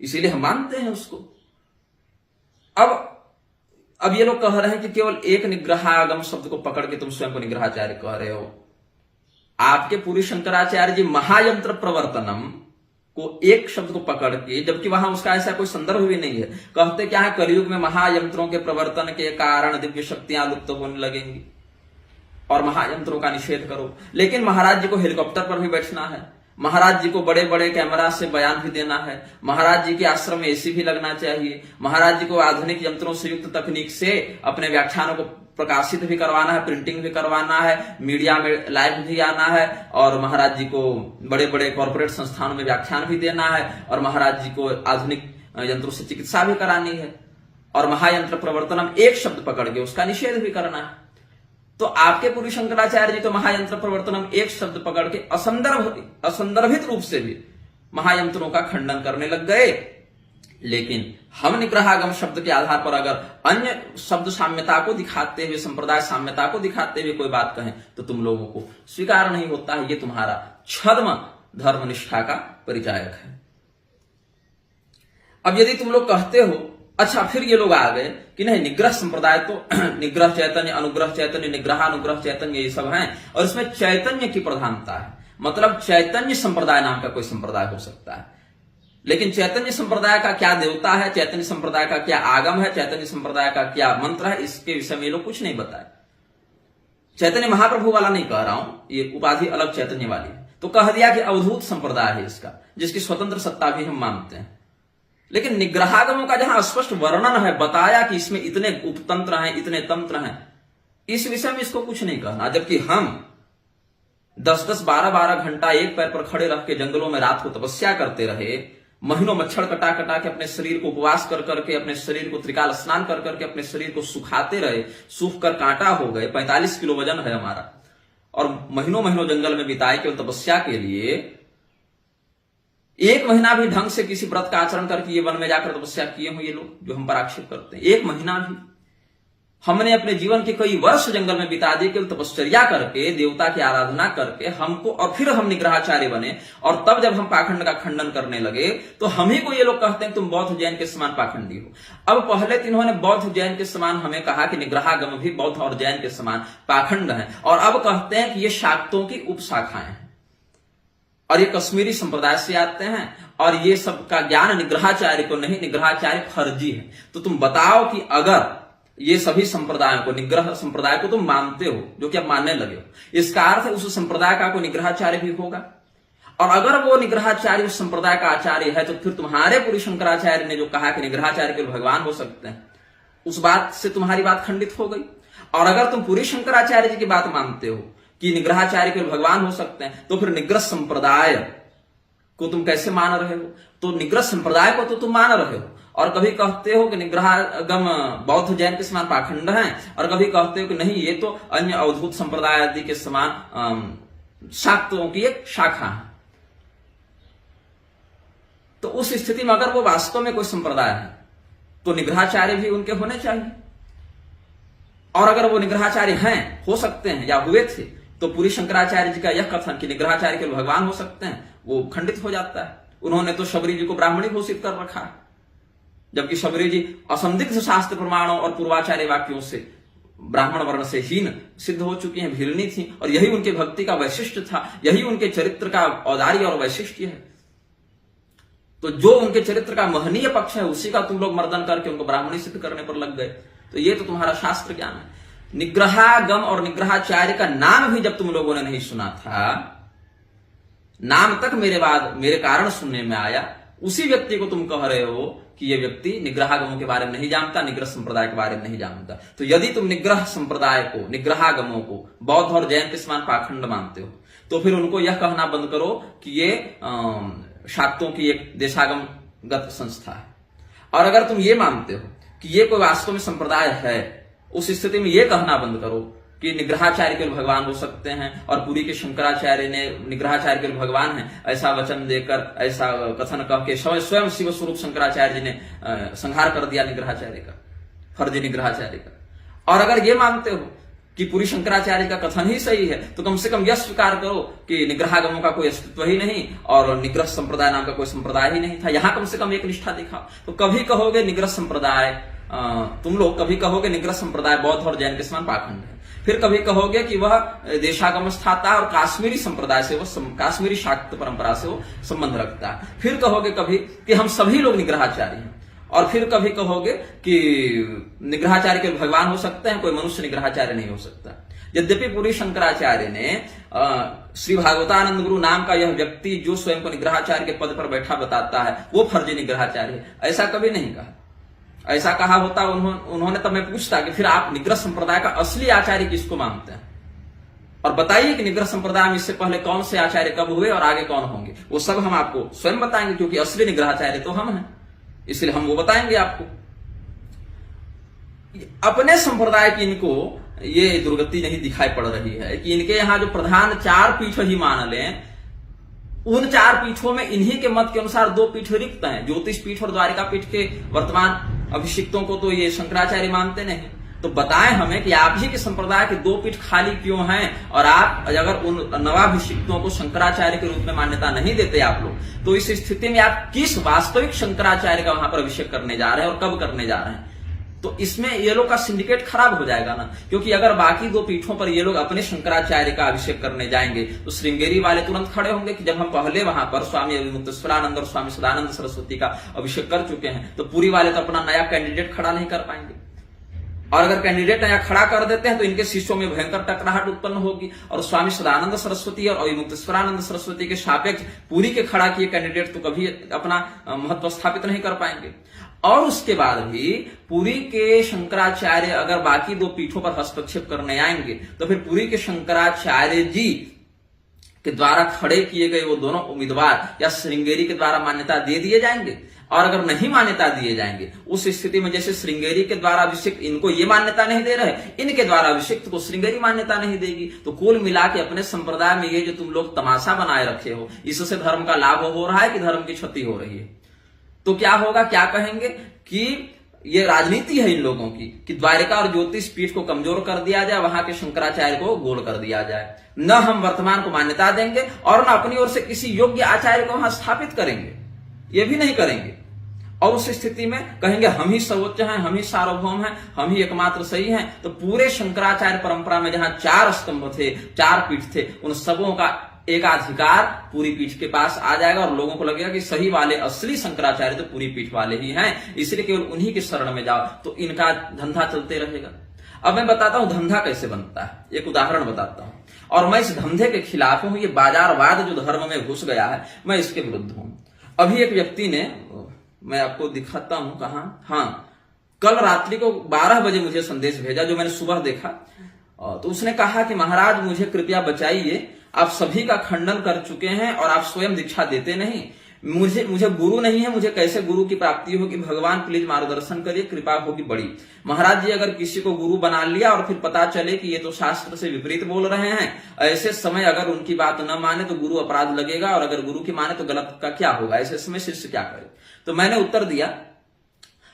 इसीलिए हम मानते हैं उसको। अब ये लोग कह रहे हैं कि केवल एक निग्रहागम शब्द को पकड़ के तुम स्वयं को निग्रहाचार्य कह रहे हो। आपके पूरी शंकराचार्य जी महायंत्र प्रवर्तनम को एक शब्द को पकड़ के, जबकि वहां उसका ऐसा कोई संदर्भ भी नहीं है, कहते क्या है? कलयुग में महायंत्रों के प्रवर्तन के कारण दिव्य शक्तियां लुप्त होने लगेंगी और महायंत्रों का निषेध करो। लेकिन महाराज जी को हेलीकॉप्टर पर भी बैठना है, महाराज जी को बड़े बड़े कैमरा से बयान भी देना है, महाराज जी के आश्रम में एसी भी लगना चाहिए, महाराज जी को आधुनिक यंत्रों से युक्त तकनीक से अपने व्याख्यानों को प्रकाशित भी करवाना है, प्रिंटिंग भी करवाना है, मीडिया में लाइव भी आना है, और महाराज जी को बड़े बड़े कॉर्पोरेट संस्थानों में व्याख्यान भी देना है, और महाराज जी को आधुनिक यंत्रों से चिकित्सा भी करानी है, और महायंत्र प्रवर्तनम एक शब्द पकड़ के उसका निषेध भी करना है। तो आपके पूरी शंकराचार्य जी तो महायंत्र प्रवर्तनम एक शब्द पकड़ के असंदर्भित रूप से भी महायंत्रों का खंडन करने लग गए। लेकिन हम निग्रहागम शब्द के आधार पर अगर अन्य शब्द साम्यता को दिखाते हुए, संप्रदाय साम्यता को दिखाते हुए कोई बात कहें तो तुम लोगों को स्वीकार नहीं होता है। ये तुम्हारा छद्म धर्मनिष्ठा का परिचायक है। अब यदि तुम लोग कहते हो, अच्छा फिर ये लोग आ गए कि नहीं निग्रह संप्रदाय तो निग्रह चैतन्य, अनुग्रह चैतन्य, निग्रहानुग्रह चैतन्य ये सब हैं, और इसमें चैतन्य की प्रधानता है, मतलब चैतन्य संप्रदाय नाम का कोई संप्रदाय हो सकता है। लेकिन चैतन्य संप्रदाय का क्या देवता है, चैतन्य संप्रदाय का क्या आगम है, चैतन्य संप्रदाय का क्या मंत्र है, इसके विषय में ये लोग कुछ नहीं बताए। चैतन्य महाप्रभु वाला नहीं कह रहा हूं, ये उपाधि अलग चैतन्य वाली है। तो कह दिया कि अवधूत संप्रदाय है इसका, जिसकी स्वतंत्र सत्ता भी हम मानते हैं। लेकिन निग्रहागमों का जहां स्पष्ट वर्णन है, बताया कि इसमें इतने उपतंत्र हैं, इतने तंत्र हैं, इस विषय में इसको कुछ नहीं कहना। जबकि हम 10-10, 12-12 घंटा एक पैर पर खड़े रह के जंगलों में रात को तपस्या करते रहे, महीनों मच्छर कटा कटा के अपने शरीर को उपवास कर करके, अपने शरीर को त्रिकाल स्नान कर करके अपने शरीर को सुखाते रहे, सूख कर कांटा हो गए, 45 किलो वजन है हमारा, और महीनों महीनों जंगल में बिताए केवल तपस्या के लिए। एक महीना भी ढंग से किसी व्रत का आचरण करके ये वन में जाकर तपस्या किए हो ये लोग, जो हम पर आक्षेप करते हैं, एक महीना भी हमने अपने जीवन के कई वर्ष जंगल में बिता दिए केवल तपस्या करके, देवता की आराधना करके हमको, और फिर हम निग्रहाचार्य बने। और तब जब हम पाखंड का खंडन करने लगे तो हम ही को ये लोग कहते हैं तुम बौद्ध जैन के समान पाखंडी हो। अब पहले तो इन्होंने बौद्ध जैन के समान हमें कहा कि निग्रहागम भी बौद्ध और जैन के समान पाखंड है, और अब कहते हैं कि ये शाक्तों की उपशाखाएं हैं और ये कश्मीरी संप्रदाय से आते हैं, और ये सब का ज्ञान निग्रहाचार्य को नहीं, निग्रहाचार्य फर्जी है। तो तुम बताओ कि अगर ये सभी संप्रदायों को, निग्रह संप्रदाय को तुम मानते हो, जो कि अब मानने लगे हो, इसका अर्थ उस संप्रदाय का कोई निग्रहाचार्य भी होगा। और अगर वो निग्रहाचार्य उस संप्रदाय का आचार्य है, तो फिर तुम्हारे पूरी शंकराचार्य ने जो कहा कि निग्रहाचार्य केवल भगवान हो सकते हैं, उस बात से तुम्हारी बात खंडित हो गई। और अगर तुम पूरी शंकराचार्य जी की बात मानते हो कि निग्रहाचार्य केवल भगवान हो सकते हैं, तो फिर निग्रह संप्रदाय को तुम कैसे मान रहे हो? तो निग्रह संप्रदाय को तो तुम मान रहे हो, और कभी कहते हो कि निग्रहागम बौद्ध जैन के समान पाखंड हैं, और कभी कहते हो कि नहीं ये तो अन्य अवधूत संप्रदाय आदि के समान शाक्तों की एक शाखा है। तो उस स्थिति में अगर वो वास्तव में कोई संप्रदाय है तो निग्रहाचार्य भी उनके होने चाहिए। और अगर वो निग्रहाचार्य हैं, हो सकते हैं या हुए थे, तो पूरी शंकराचार्य जी का यह कथन कि निग्रहाचार्य के भगवान हो सकते हैं वो खंडित हो जाता है। उन्होंने तो शबरी जी को ब्राह्मणी घोषित कर रखा है, जबकि शबरी जी असंदिग्ध शास्त्र प्रमाणों और पूर्वाचार्य वाक्यों से ब्राह्मण वर्ण से हीन सिद्ध हो चुकी हैं, भिलनी थी, और यही उनके भक्ति का वैशिष्ट था, यही उनके चरित्र का औदार्य और वैशिष्ट्य है। तो जो उनके चरित्र का महनीय पक्ष है उसी का तुम लोग मर्दन करके उनको ब्राह्मणी सिद्ध करने पर लग गए। तो ये तो तुम्हारा शास्त्र ज्ञान है। निग्रहागम और निग्रहाचार्य का नाम भी जब तुम लोगों ने नहीं सुना था, नाम तक मेरे कारण सुनने में आया, उसी व्यक्ति को तुम कह रहे हो कि ये व्यक्ति निग्रहागमों के बारे में नहीं जानता, निग्रह संप्रदाय के बारे में नहीं जानता। तो यदि तुम निग्रह संप्रदाय को, निग्रहागमों को बौद्ध और जैन के समान पाखंड मानते हो, तो फिर उनको यह कहना बंद करो कि ये शाक्तों की एक देशागमगत संस्था है। और अगर तुम ये मानते हो कि ये कोई वास्तव में संप्रदाय है, उस स्थिति में यह कहना बंद करो कि निग्रहाचार्य के भगवान हो सकते हैं और पुरी के शंकराचार्य ने निग्रहाचार्य के भगवान हैं ऐसा वचन देकर, ऐसा कथन कह के स्वयं शिव स्वरूप शंकराचार्य जी ने संहार कर दिया निग्रहाचार्य का, फर्जी निग्रहाचार्य का। और अगर ये मानते हो कि पूरी शंकराचार्य का कथन ही सही है, तो कम से कम यह स्वीकार करो कि निग्रहागमों का कोई अस्तित्व ही नहीं और निग्रह संप्रदाय नाम का कोई संप्रदाय ही नहीं था। यहां कम से कम एक निष्ठा दिखाओ। तो कभी कहोगे निग्रह संप्रदाय, तुम लोग कभी कहोगे निग्रह संप्रदाय बौद्ध और जैन के समान पाखंड है, फिर कभी कहोगे कि वह देशागम स्थाता और काश्मीरी संप्रदाय से, वो काश्मीरी शाक्त परंपरा से वो संबंध रखता है, फिर कहोगे कभी कि हम सभी लोग निग्रहाचार्य हैं, और फिर कभी कहोगे कि निग्रहाचार्य के भगवान हो सकते हैं, कोई मनुष्य निग्रहाचार्य नहीं हो सकता। यद्यपि पूरी शंकराचार्य ने श्री भागवतानंद गुरु नाम का यह व्यक्ति जो स्वयं को निग्रहाचार्य के पद पर बैठा बताता है वो फर्जी निग्रहाचार्य है, ऐसा कभी नहीं कहा। ऐसा कहा होता उन्होंने तब मैं पूछता कि फिर आप निग्रह संप्रदाय का असली आचार्य किसको मानते हैं, और बताइए कि निग्रह संप्रदाय में इससे पहले कौन से आचार्य कब हुए और आगे कौन होंगे। वो सब हम आपको स्वयं बताएंगे, क्योंकि असली निग्रहाचार्य तो हम हैं, इसलिए हम वो बताएंगे आपको। अपने संप्रदाय की इनको ये दुर्गति नहीं दिखाई पड़ रही है कि इनके यहां जो प्रधान 4 पीठ ही मान लें, उन 4 पीठों में इन्हीं के मत के अनुसार 2 पीठ रिक्त हैं। ज्योतिष पीठ और द्वारिका पीठ के वर्तमान अभिषिक्तों को तो ये शंकराचार्य मानते नहीं। तो बताएं हमें कि आप ही के संप्रदाय के 2 पीठ खाली क्यों हैं, और आप अगर उन नवाभिषिक्तों को शंकराचार्य के रूप में मान्यता नहीं देते आप लोग, तो इस स्थिति में आप किस वास्तविक शंकराचार्य का वहां पर अभिषेक करने जा रहे हैं और कब करने जा रहे हैं। तो इसमें ये लोग का सिंडिकेट खराब हो जाएगा ना, क्योंकि अगर बाकी 2 पीठों पर ये लोग अपने शंकराचार्य का अभिषेक करने जाएंगे तो श्रृंगेरी वाले तुरंत खड़े होंगे कि जब हम पहले वहां पर स्वामी अविमुक्तेश्वरानंद और स्वामी सदानंद सरस्वती का अभिषेक कर चुके हैं, तो पूरी वाले तो अपना नया कैंडिडेट खड़ा नहीं कर पाएंगे। और अगर कैंडिडेट नया खड़ा कर देते हैं तो इनके शिष्यों में भयंकर टकराहट उत्पन्न होगी, और स्वामी सदानंद सरस्वती और अविमुक्तेश्वरानंद सरस्वती के सापेक्ष पूरी के खड़ा किए कैंडिडेट तो कभी अपना महत्व स्थापित नहीं कर पाएंगे। और उसके बाद भी पुरी के शंकराचार्य अगर बाकी 2 पीठों पर हस्तक्षेप करने आएंगे तो फिर पुरी के शंकराचार्य जी के द्वारा खड़े किए गए वो दोनों उम्मीदवार या श्रृंगेरी के द्वारा मान्यता दे दिए जाएंगे। और अगर नहीं मान्यता दिए जाएंगे, उस स्थिति में जैसे श्रृंगेरी के द्वारा अभिषिक्त इनको ये मान्यता नहीं दे रहे, इनके द्वारा अभिषिक्त को श्रृंगेरी मान्यता नहीं देगी। तो कुल मिला के अपने संप्रदाय में ये जो तुम लोग तमाशा बनाए रखे हो, इससे धर्म का लाभ हो रहा है कि धर्म की क्षति हो रही है। तो क्या होगा, क्या कहेंगे कि ये राजनीति है इन लोगों की कि द्वारिका और ज्योतिष पीठ को कमजोर कर दिया जाए, वहां के शंकराचार्य को गोल कर दिया जाए। न हम वर्तमान को मान्यता देंगे और न अपनी ओर से किसी योग्य आचार्य को वहां स्थापित करेंगे, ये भी नहीं करेंगे। और उस स्थिति में कहेंगे हम ही सर्वोच्च हैं, हम ही सार्वभौम हैं, हम ही एकमात्र सही हैं। तो पूरे शंकराचार्य परंपरा में जहां 4 स्तंभ थे, 4 पीठ थे, उन सबों का एकाधिकार पूरी पीठ के पास आ जाएगा और लोगों को लगेगा कि सही वाले असली शंकराचार्य तो पूरी पीठ वाले ही हैं, इसलिए केवल उन्हीं के शरण में जाओ, तो इनका धंधा चलते रहेगा। अब मैं बताता हूं धंधा कैसे बनता है, एक उदाहरण बताता हूं, और मैं इस धंधे के खिलाफ हूं। ये बाजारवाद जो धर्म में घुस गया है, मैं इसके विरुद्ध हूं। अभी एक व्यक्ति ने, मैं आपको दिखाता हूं कहां, हाँ, कल रात्रि को 12 बजे मुझे संदेश भेजा जो मैंने सुबह देखा। तो उसने कहा कि महाराज मुझे कृपया बचाइए, आप सभी का खंडन कर चुके हैं और आप स्वयं दीक्षा देते नहीं, मुझे गुरु नहीं है, मुझे कैसे गुरु की प्राप्ति होगी, भगवान प्लीज मार्गदर्शन करिए, कृपा होगी बड़ी। महाराज जी अगर किसी को गुरु बना लिया और फिर पता चले कि ये तो शास्त्र से विपरीत बोल रहे हैं, ऐसे समय अगर उनकी बात न माने तो गुरु अपराध लगेगा, और अगर गुरु की माने तो गलत का क्या होगा, ऐसे समय शिष्य क्या करे। तो मैंने उत्तर दिया,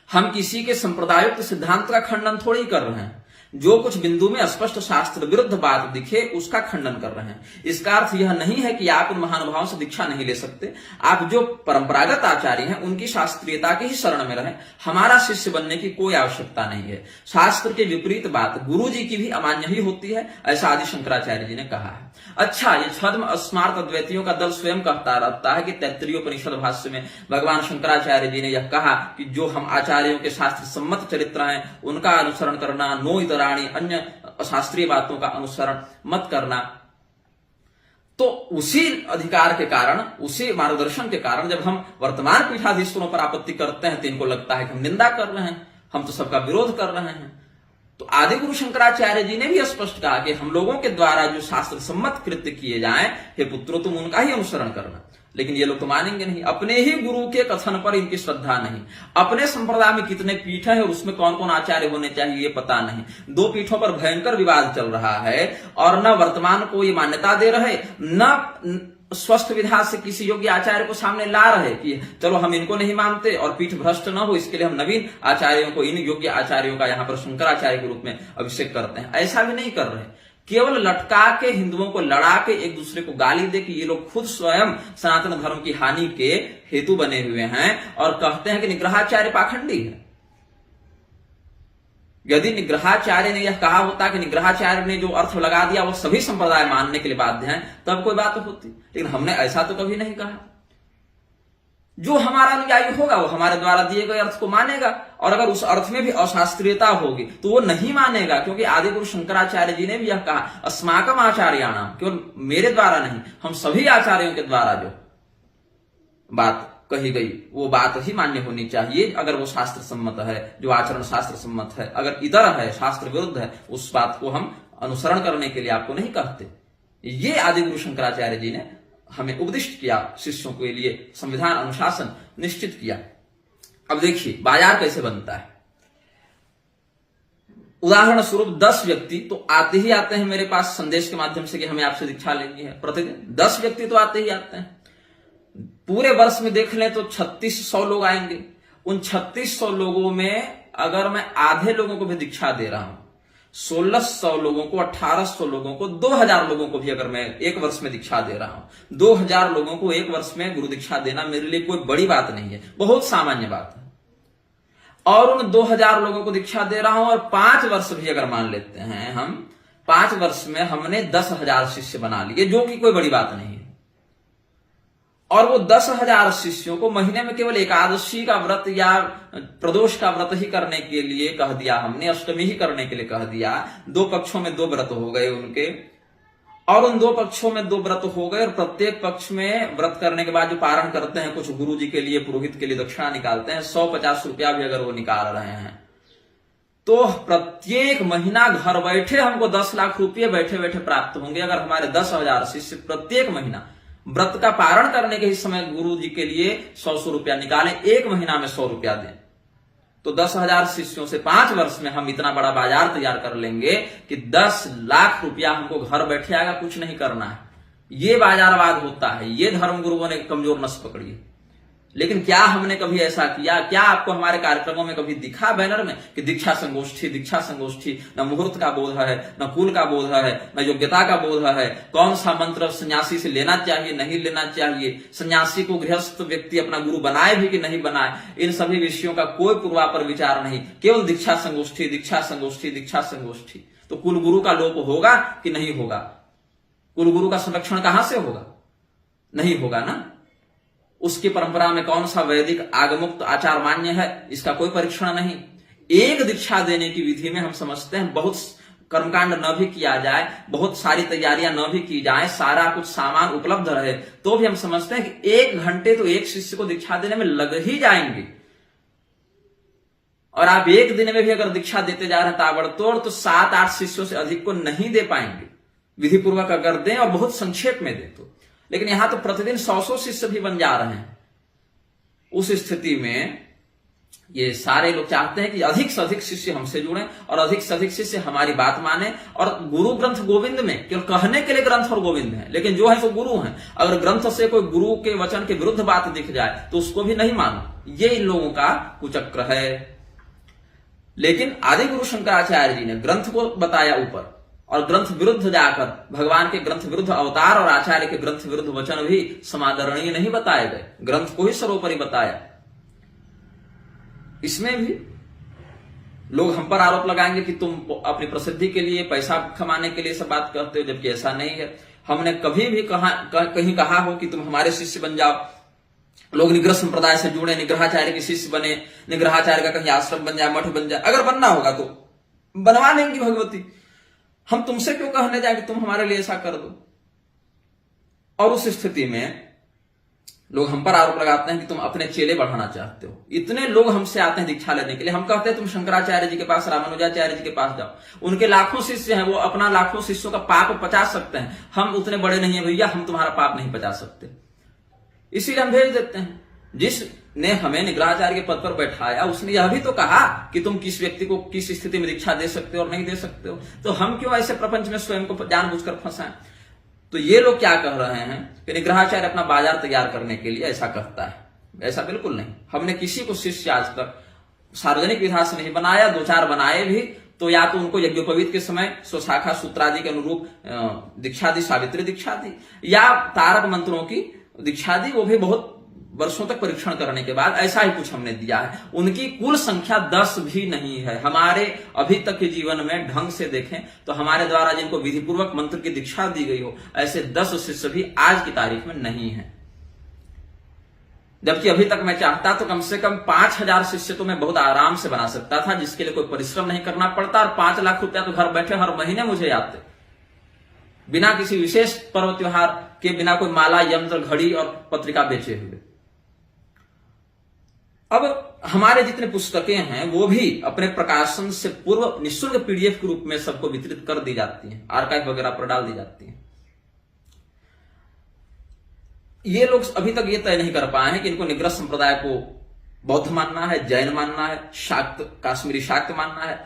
हम किसी के संप्रदायोक्त सिद्धांत का खंडन थोड़ी कर रहे हैं, जो कुछ बिंदु में स्पष्ट शास्त्र विरुद्ध बात दिखे उसका खंडन कर रहे हैं। इसका अर्थ यह नहीं है कि आप उन महानुभावों से दीक्षा नहीं ले सकते। आप जो परंपरागत आचार्य हैं उनकी शास्त्रीयता की ही शरण में रहें। हमारा शिष्य बनने की कोई आवश्यकता नहीं है। शास्त्र के विपरीत बात गुरु जी की भी अमान्य ही होती है, ऐसा आदि शंकराचार्य जी ने कहा है। अच्छा, ये छद्म स्मार्त अद्वैतियों का दल स्वयं कहता रहता है कि तैत्तरीयोपनिषद भाष्य में भगवान शंकराचार्य जी ने यह कहा कि जो हम आचार्यों के शास्त्र सम्मत चरित्र हैं उनका अनुसरण करना, नो इतराणी, अन्य शास्त्रीय बातों का अनुसरण मत करना। तो उसी अधिकार के कारण, उसी मार्गदर्शन के कारण जब हम वर्तमान पीठाधीश्वरों पर आपत्ति करते हैं तो इनको लगता है कि हम निंदा कर रहे हैं, हम तो सबका विरोध कर रहे हैं। तो आदि गुरु शंकराचार्य जी ने भी स्पष्ट कहा कि हम लोगों के द्वारा जो शास्त्र सम्मत कृत्य किए जाएं, हे पुत्रों तुम उनका ही अनुसरण करना। लेकिन ये लोग तो मानेंगे नहीं। अपने ही गुरु के कथन पर इनकी श्रद्धा नहीं। अपने संप्रदाय में कितने पीठ है और उसमें कौन कौन आचार्य होने चाहिए ये पता नहीं। 2 पीठों पर भयंकर विवाद चल रहा है और न वर्तमान को ये मान्यता दे रहे, न स्वस्थ विधा से किसी योग्य आचार्य को सामने ला रहे कि चलो हम इनको नहीं मानते और पीठ भ्रष्ट न हो, इसके लिए हम नवीन आचार्यों को, इन योग्य आचार्यों का यहाँ पर शंकराचार्य के रूप में अभिषेक करते हैं। ऐसा भी नहीं कर रहे। केवल लटका के हिंदुओं को लड़ा के एक दूसरे को गाली दे कि ये लोग खुद स्वयं सनातन धर्म की हानि के हेतु बने हुए हैं और कहते हैं कि निग्रहाचार्य पाखंडी है। यदि निग्रहाचार्य ने यह कहा होता कि निग्रहाचार्य ने जो अर्थ लगा दिया वो सभी संप्रदाय मानने के लिए बाध्य हैं, तब कोई बात होती। लेकिन हमने ऐसा तो कभी नहीं कहा। जो हमारा अनुयायी होगा वो हमारे द्वारा दिए गए अर्थ को मानेगा और अगर उस अर्थ में भी अशास्त्रीयता होगी तो वो नहीं मानेगा, क्योंकि आदि गुरु शंकराचार्य जी ने भी यह कहा, अस्माकम आचार्याणाम, केवल मेरे द्वारा नहीं, हम सभी आचार्यों के द्वारा जो बात कही गई वो बात ही मान्य होनी चाहिए। अगर वो शास्त्र सम्मत है, जो आचरण शास्त्र सम्मत है, अगर इतर है, शास्त्र विरुद्ध है, उस बात को हम अनुसरण करने के लिए आपको नहीं कहते। ये आदि गुरु शंकराचार्य जी ने हमें उपदिष्ट किया, शिष्यों के लिए संविधान अनुशासन निश्चित किया। अब देखिए बाजार कैसे बनता है। उदाहरण स्वरूप 10 व्यक्ति तो आते ही आते हैं मेरे पास संदेश के माध्यम से कि हमें आपसे दीक्षा लेनी है। प्रतिदिन 10 व्यक्ति तो आते ही आते हैं। पूरे वर्ष में देख लें तो 3600 लोग आएंगे। उन 3600 लोगों में अगर मैं आधे लोगों को भी दीक्षा दे रहा हूं, 1600 लोगों को, 1800 लोगों को, 2000 लोगों को भी अगर मैं एक वर्ष में दीक्षा दे रहा हूं, 2000 लोगों को एक वर्ष में गुरु दीक्षा देना मेरे लिए कोई बड़ी बात नहीं है, बहुत सामान्य बात है। और उन 2000 लोगों को दीक्षा दे रहा हूं और 5 वर्ष भी अगर मान लेते हैं हम, 5 वर्ष में हमने 10,000 शिष्य बना लिए, जो कि कोई बड़ी बात नहीं है। और वो 10,000 शिष्यों को महीने में केवल एकादशी का व्रत या प्रदोष का व्रत ही करने के लिए कह दिया हमने, अष्टमी ही करने के लिए कह दिया। 2 पक्षों में 2 व्रत हो गए उनके, और उन 2 पक्षों में 2 व्रत हो गए। और प्रत्येक पक्ष में व्रत करने के बाद जो पारण करते हैं, कुछ गुरु जी के लिए, पुरोहित के लिए दक्षिणा निकालते हैं, 150 रुपया भी अगर वो निकाल रहे हैं, तो प्रत्येक महीना घर बैठे हमको 10 लाख रुपये बैठे बैठे प्राप्त होंगे। अगर हमारे 10,000 शिष्य प्रत्येक महीना व्रत का पारण करने के ही समय गुरु जी के लिए 100 रुपया निकालें, एक महीना में 100 रुपया दें, तो 10,000 शिष्यों से 5 वर्ष में हम इतना बड़ा बाजार तैयार कर लेंगे कि 10 लाख रुपया हमको घर बैठे आएगा, कुछ नहीं करना है। ये बाजारवाद होता है, ये धर्म गुरुओं ने कमजोर नस पकड़ी है। लेकिन क्या हमने कभी ऐसा किया? क्या आपको हमारे कार्यक्रमों में कभी दिखा बैनर में कि दीक्षा संगोष्ठी, दीक्षा संगोष्ठी? न मुहूर्त का बोध है, न कुल का बोध है, न योग्यता का बोध है, कौन सा मंत्र सन्यासी से लेना चाहिए, नहीं लेना चाहिए, सन्यासी को गृहस्थ व्यक्ति अपना गुरु बनाए भी कि नहीं बनाए, इन सभी विषयों का कोई पूर्वापर विचार नहीं, केवल दीक्षा संगोष्ठी, दीक्षा संगोष्ठी, दीक्षा संगोष्ठी। तो कुल गुरु का लोप होगा कि नहीं होगा? कुल गुरु का संरक्षण कहां से होगा? नहीं होगा ना। उसकी परंपरा में कौन सा वैदिक आगमुक्त आचार मान्य है, इसका कोई परीक्षण नहीं। एक दीक्षा देने की विधि में हम समझते हैं बहुत कर्मकांड न भी किया जाए, बहुत सारी तैयारियां न भी की जाए, सारा कुछ सामान उपलब्ध रहे, तो भी हम समझते हैं कि 1 घंटे तो एक शिष्य को दीक्षा देने में लग ही जाएंगे। और आप एक दिन में भी अगर दीक्षा देते जा रहे हैं ताबड़तोड़, तो 7-8 शिष्यों से अधिक को नहीं दे पाएंगे। विधि पूर्वक अगर दें और बहुत संक्षेप में दें तो। लेकिन यहां तो प्रतिदिन 100 शिष्य भी बन जा रहे हैं। उस स्थिति में ये सारे लोग चाहते हैं कि अधिक से अधिक शिष्य हमसे जुड़ें और अधिक से अधिक शिष्य हमारी बात माने। और गुरु ग्रंथ गोविंद में केवल कहने के लिए ग्रंथ और गोविंद है, लेकिन जो है सो गुरु हैं। अगर ग्रंथ से कोई गुरु के वचन के विरुद्ध बात दिख जाए तो उसको भी नहीं मानो। ये इन लोगों का कुचक्र है। लेकिन आदि गुरु शंकराचार्य जी ने ग्रंथ को बताया ऊपर, और ग्रंथ विरुद्ध जाकर भगवान के ग्रंथ विरुद्ध अवतार और आचार्य के ग्रंथ विरुद्ध वचन भी समादरणीय नहीं बताए गए, ग्रंथ को ही सर्वोपरि बताया। इसमें भी लोग हम पर आरोप लगाएंगे कि तुम अपनी प्रसिद्धि के लिए, पैसा कमाने के लिए सब बात करते हो, जबकि ऐसा नहीं है। हमने कभी भी कहीं कहा हो कि तुम हमारे शिष्य बन जाओ, लोग निग्रह संप्रदाय से जुड़े, निग्रहाचार्य के शिष्य बने, निग्रहाचार्य का कहीं आश्रम बन जाए, मठ बन जाए। अगर बनना होगा तो बनवा लेंगी भगवती, हम तुमसे क्यों कहने जाए कि तुम हमारे लिए ऐसा कर दो। और उस स्थिति में लोग हम पर आरोप लगाते हैं कि तुम अपने चेले बढ़ाना चाहते हो। इतने लोग हमसे आते हैं दीक्षा लेने के लिए, हम कहते हैं तुम शंकराचार्य जी के पास, रामानुजाचार्य जी के पास जाओ, उनके लाखों शिष्य हैं, वो अपना लाखों शिष्यों का पाप पचा सकते हैं, हम उतने बड़े नहीं है भैया, हम तुम्हारा पाप नहीं पचा सकते, इसीलिए हम भेज देते हैं। जिसने हमें निग्रहाचार्य के पद पर बैठाया उसने यह भी तो कहा कि तुम किस व्यक्ति को किस स्थिति में दीक्षा दे सकते हो और नहीं दे सकते हो, तो हम क्यों ऐसे प्रपंच में स्वयं को जानबूझकर फंसाएं। तो ये लोग क्या कह रहे हैं कि निग्रहाचार्य अपना बाजार तैयार करने के लिए ऐसा कहता है, ऐसा बिल्कुल नहीं। हमने किसी को शिष्य आज तक सार्वजनिक विधा से नहीं बनाया, दो चार बनाए भी तो या तो उनको यज्ञोपवीत के समय स्वशाखा सूत्रादि के अनुरूप दीक्षा दी, सावित्री दीक्षा दी, या तारक मंत्रों की दीक्षा दी, वो भी बहुत वर्षों तक परीक्षण करने के बाद ऐसा ही कुछ हमने दिया है। उनकी कुल संख्या 10 भी नहीं है। हमारे अभी तक के जीवन में ढंग से देखें तो हमारे द्वारा जिनको विधिपूर्वक मंत्र की दीक्षा दी गई हो ऐसे 10 शिष्य भी आज की तारीख में नहीं है। जबकि अभी तक मैं चाहता तो कम से कम 5000 शिष्य तो मैं बहुत आराम से बना सकता था, जिसके लिए कोई परिश्रम नहीं करना पड़ता, और 5 लाख रुपया तो घर बैठे हर महीने मुझे आते, बिना किसी विशेष पर्व त्योहार के, बिना कोई माला, यंत्र, घड़ी और पत्रिका बेचे हुए। अब हमारे जितने पुस्तकें हैं वो भी अपने प्रकाशन से पूर्व निःशुल्क पीडीएफ के रूप में सबको वितरित कर दी जाती हैं, आर्काइव वगैरह पर डाल दी जाती हैं। ये लोग अभी तक ये तय नहीं कर पाए हैं कि इनको निग्रह संप्रदाय को बौद्ध मानना है, जैन मानना है, शाक्त, काश्मीरी शाक्त मानना है,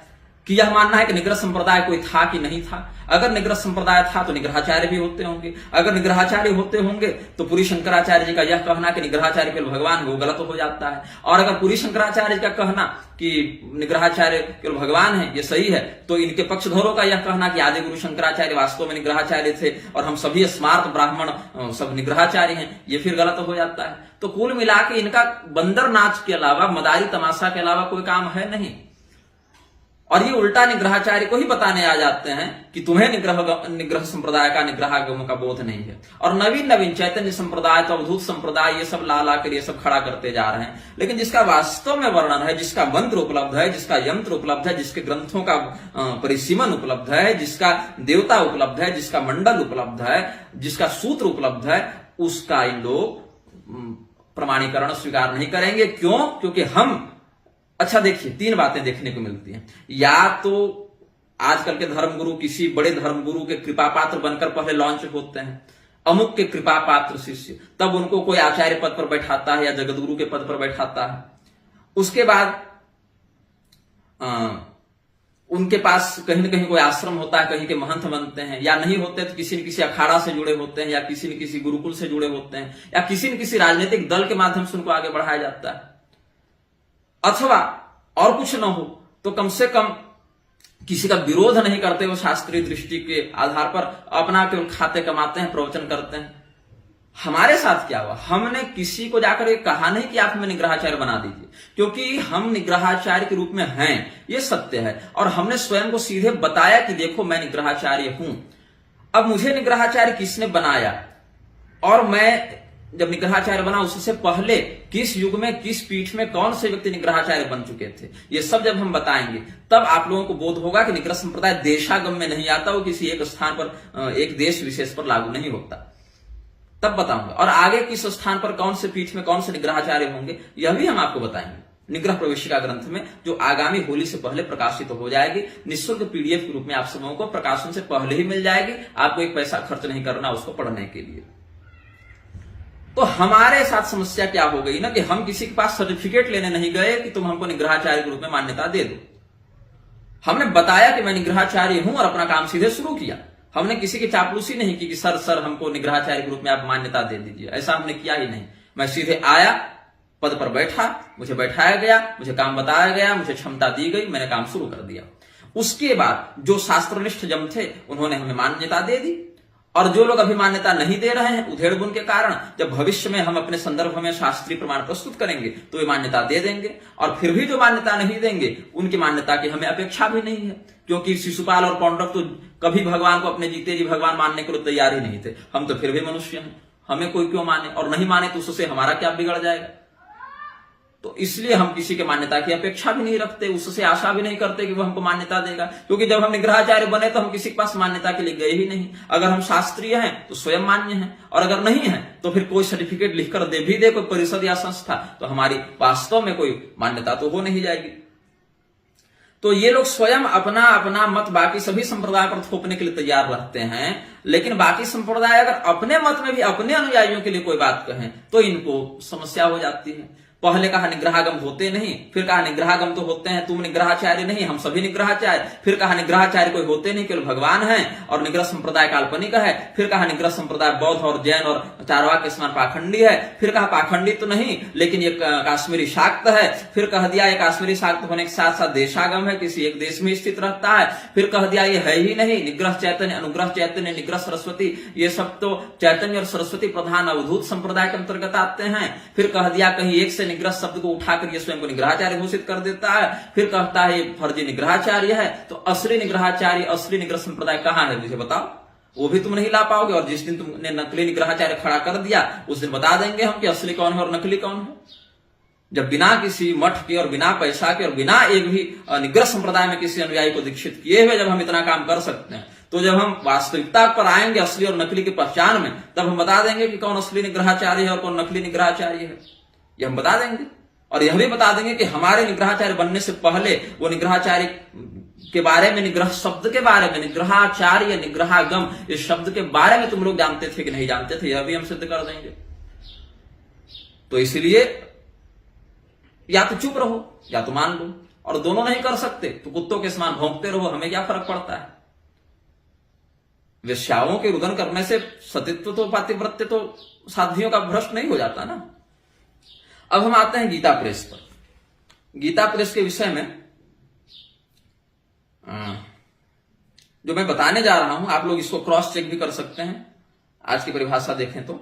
कि यह मानना है कि निग्रह संप्रदाय कोई था कि नहीं था। अगर निग्रह संप्रदाय था तो निग्रहाचार्य भी होते होंगे, अगर निग्रहाचार्य होते होंगे तो पूरी शंकराचार्य जी का यह कहना कि निग्रहाचार्य केवल भगवान है वो गलत हो जाता है, और अगर पूरी शंकराचार्य जी का कहना कि निग्रहाचार्य केवल भगवान है ये सही है, तो इनके पक्षधरों का यह कहना कि आदि गुरु शंकराचार्य वास्तव में निग्रहाचार्य थे और हम सभी स्मार्त ब्राह्मण सब निग्रहाचार्य हैं, ये फिर गलत हो जाता है। तो कुल मिला के इनका बंदर नाच के अलावा, मदारी तमाशा के अलावा कोई काम है नहीं, और ये उल्टा निग्रहाचार्य को ही बताने आ जाते हैं कि तुम्हें निग्रह संप्रदाय का, निग्रहागम का बोध नहीं है। और नवीन नवीन चैतन्य संप्रदाय, तो अवधूत संप्रदाय, ये सब ला कर ये सब खड़ा करते जा रहे हैं। लेकिन जिसका वास्तव में वर्णन है, जिसका मंत्र उपलब्ध है, जिसका यंत्र उपलब्ध है, जिसके ग्रंथों का परिसीमन उपलब्ध है, जिसका देवता उपलब्ध है, जिसका मंडल उपलब्ध है, जिसका सूत्र उपलब्ध है, उसका इन लोग प्रमाणीकरण स्वीकार नहीं करेंगे। क्यों? क्योंकि हम, अच्छा देखिए, 3 बातें देखने को मिलती हैं। या तो आजकल के धर्मगुरु किसी बड़े धर्मगुरु के कृपा पात्र बनकर पहले लॉन्च होते हैं, अमुक के कृपा पात्र शिष्य, तब उनको कोई आचार्य पद पर बैठाता है या जगतगुरु के पद पर बैठाता है। उसके बाद उनके पास कहीं न कहीं कोई आश्रम होता है, कहीं के महंत बनते हैं, या नहीं होते तो किसी न किसी अखाड़ा से जुड़े होते हैं, या किसी न किसी गुरुकुल से जुड़े होते हैं, या किसी न किसी राजनीतिक दल के माध्यम से उनको आगे बढ़ाया जाता है। अथवा और कुछ न हो तो कम से कम किसी का विरोध नहीं करते वो शास्त्रीय दृष्टि के आधार पर, अपना केवल खाते कमाते हैं, प्रवचन करते हैं। हमारे साथ क्या हुआ, हमने किसी को जाकर ये कहा नहीं कि आप हमें निग्रहाचार्य बना दीजिए, क्योंकि हम निग्रहाचार्य के रूप में हैं, ये सत्य है, और हमने स्वयं को सीधे बताया कि देखो मैं निग्रहाचार्य हूं। अब मुझे निग्रहाचार्य किसने बनाया, और मैं जब निग्रहाचार्य बना उससे पहले किस युग में, किस पीठ में कौन से व्यक्ति निग्रहाचार्य बन चुके थे, ये सब जब हम बताएंगे तब आप लोगों को बोध होगा कि निग्रह संप्रदाय देशागम में नहीं आता, वो किसी एक स्थान पर, एक देश विशेष पर लागू नहीं होता, तब बताऊंगा। और आगे किस स्थान पर, कौन से पीठ में कौन से निग्रहाचार्य होंगे, यह भी हम आपको बताएंगे निग्रह प्रवेशिका ग्रंथ में, जो आगामी होली से पहले प्रकाशित हो जाएगी। निःशुल्क पीडीएफ के रूप में आप सबों को प्रकाशन से पहले ही मिल जाएगी, आपको एक पैसा खर्च नहीं करना उसको पढ़ने के लिए। तो हमारे साथ समस्या क्या हो गई ना, कि हम किसी के पास सर्टिफिकेट लेने नहीं गए कि तुम हमको निग्रहाचार्य के रूप में मान्यता दे दो। हमने बताया कि मैं निग्रहाचार्य हूं और अपना काम सीधे शुरू किया। हमने किसी की चापलूसी नहीं की कि सर हमको निग्रहाचार्य के रूप में आप मान्यता दे दीजिए, ऐसा हमने किया ही नहीं। मैं सीधे आया, पद पर बैठा, मुझे बैठाया गया, मुझे काम बताया गया, मुझे क्षमता दी गई, मैंने काम शुरू कर दिया। उसके बाद जो शास्त्रनिष्ठ जन थे उन्होंने हमें मान्यता दे दी, और जो लोग अभी मान्यता नहीं दे रहे हैं उधेड़ बुन के कारण, जब भविष्य में हम अपने संदर्भ में शास्त्रीय प्रमाण प्रस्तुत करेंगे तो वे मान्यता दे देंगे। और फिर भी जो मान्यता नहीं देंगे उनकी मान्यता की हमें अपेक्षा भी नहीं है, क्योंकि शिशुपाल और पौंड्रक तो कभी भगवान को अपने जीते जी भगवान मानने के लिए तैयार ही नहीं थे। हम तो फिर भी मनुष्य हैं, हमें कोई क्यों माने, और नहीं माने तो उससे हमारा क्या बिगड़ जाएगा। तो इसलिए हम किसी के मान्यता की अपेक्षा भी नहीं रखते, उससे आशा भी नहीं करते कि वो हमको मान्यता देगा, क्योंकि जब हम निग्रहाचार्य बने तो हम किसी के पास मान्यता के लिए गए ही नहीं। अगर हम शास्त्रीय हैं तो स्वयं मान्य हैं, और अगर नहीं है तो फिर कोई सर्टिफिकेट लिखकर दे भी दे कोई परिषद या संस्था, तो हमारी वास्तव में कोई मान्यता तो हो नहीं जाएगी। तो ये लोग स्वयं अपना अपना मत बाकी सभी संप्रदाय पर थोपने के लिए तैयार रहते हैं, लेकिन बाकी संप्रदाय अगर अपने मत में भी अपने अनुयायियों के लिए कोई बात कहें तो इनको समस्या हो जाती है। पहले कहा निग्रहागम होते नहीं, फिर कहा निग्रहागम तो होते हैं, तुम निग्रहाचार्य नहीं, हम सभी निग्रहाचार्य, फिर कहा निग्रहाचार्य कोई होते नहीं, केवल भगवान है, और निग्रह संप्रदाय काल्पनिक है, फिर कहा निग्रह संप्रदाय बौद्ध और जैन और चारवाक के समान पाखंडी है, फिर कहा पाखंडी तो नहीं लेकिन ये काश्मीरी शाक्त है, फिर कह दिया ये काश्मीरी शाक्त होने के साथ साथ देशागम है, किसी एक देश में स्थित रहता है, फिर कह दिया ये है ही नहीं, निग्रह चैतन्य, अनुग्रह चैतन्य, निग्रह सरस्वती, ये सब तो चैतन्य और सरस्वती प्रधान अवधूत संप्रदाय के अंतर्गत आते हैं। फिर कह दिया कहीं एक से निग्रह शब्द को उठाकर ये स्वयं को निग्रहाचार्य घोषित कर देता है, फिर कहता है ये फर्जी निग्रहाचार्य है। तो असली निग्रहाचार्य, असली निग्रह संप्रदाय कहां है मुझे बताओ, वो भी तुम नहीं ला पाओगे। और जिस दिन तुमने नकली निग्रहाचार्य खड़ा कर दिया उस दिन बता देंगे हम कि असली कौन है और नकली कौन है। जब बिना किसी मठ के और बिना पैसा के और बिना एक भी निग्रह संप्रदाय में किसी अनुयायी को दीक्षित किए हुए जब हम इतना काम कर सकते हैं, तो जब हम वास्तविकता पर आएंगे असली और नकली की पहचान में, तब हम बता देंगे कि कौन असली निग्रहाचार्य है और कौन नकली निग्रहाचार्य है, ये हम बता देंगे। और यह भी बता देंगे कि हमारे निग्रहाचार्य बनने से पहले वो निग्रहाचार्य के बारे में, निग्रह शब्द के बारे में, निग्रहाचार्य, निग्रहागम इस शब्द के बारे में तुम लोग जानते थे कि नहीं जानते थे, यह भी हम सिद्ध कर देंगे। तो इसलिए या तो चुप रहो या तो मान लो, और दोनों नहीं कर सकते तो कुत्तों के समान भौंकते रहो, हमें क्या फर्क पड़ता है। वेश्याओं के रुदन करने से सतित्व तो पातिव्रत्य तो साध्वियों का भ्रष्ट नहीं हो जाता ना। अब हम आते हैं गीता प्रेस पर। गीता प्रेस के विषय में जो मैं बताने जा रहा हूं, आप लोग इसको क्रॉस चेक भी कर सकते हैं, आज की परिभाषा देखें तो।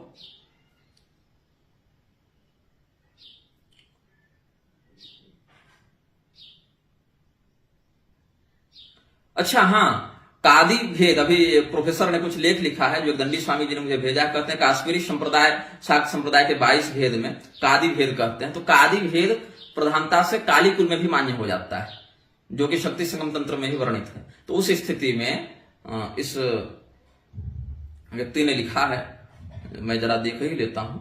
अच्छा हाँ, कादी भेद, अभी प्रोफेसर ने कुछ लेख लिखा है जो दंडी स्वामी जी ने मुझे भेजा, कहते हैं काश्मीरी संप्रदाय शाक्त संप्रदाय के 22 भेद में कादी भेद कहते हैं। तो कादी भेद प्रधानता से काली कुल में भी मान्य हो जाता है, जो कि शक्ति संगम तंत्र में ही वर्णित है। तो उस स्थिति में इस व्यक्ति ने लिखा है, मैं जरा देख ही लेता हूं,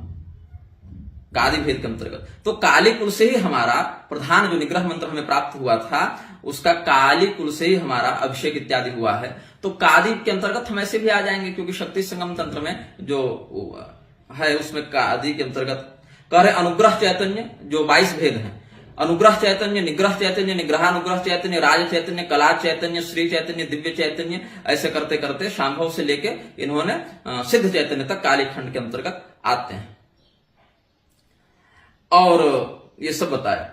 कादी भेद के अंतर्गत तो काली कुल से ही हमारा प्रधान जो निग्रह मंत्र हमें प्राप्त हुआ था, उसका काली कुल से ही हमारा अभिषेक इत्यादि हुआ है। तो कादी के अंतर्गत हम ऐसे भी आ जाएंगे, क्योंकि शक्ति संगम तंत्र में जो है उसमें कादी के अंतर्गत कह रहे अनुग्रह चैतन्य जो 22 भेद हैं, अनुग्रह चैतन्य, निग्रह चैतन्य, निग्रहानुग्रह चैतन्य, राज चैतन्य, कला चैतन्य, श्री चैतन्य, दिव्य चैतन्य, ऐसे करते करते शांभव से लेके इन्होंने सिद्ध चैतन्य तक काली खंड के अंतर्गत आते हैं। और ये सब बताया।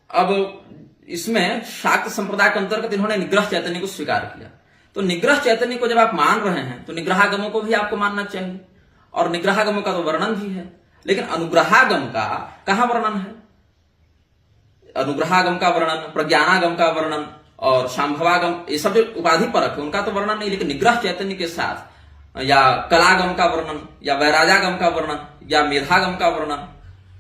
अब इसमें शाक्त संप्रदाय के अंतर्गत इन्होंने निग्रह चैतन्य को स्वीकार किया। तो निग्रह चैतन्य को जब आप मान रहे हैं तो निग्रहागमों को भी आपको मानना चाहिए, और निग्रहागमों का तो वर्णन भी है, लेकिन अनुग्रहागम का कहां वर्णन है? अनुग्रहागम का वर्णन, प्रज्ञानागम का वर्णन और शांभवागम, ये सब जो उपाधि परक है उनका तो वर्णन नहीं, लेकिन निग्रह चैतन्य के साथ या कलागम का वर्णन या वैराजागम का वर्णन या मेधागम का वर्णन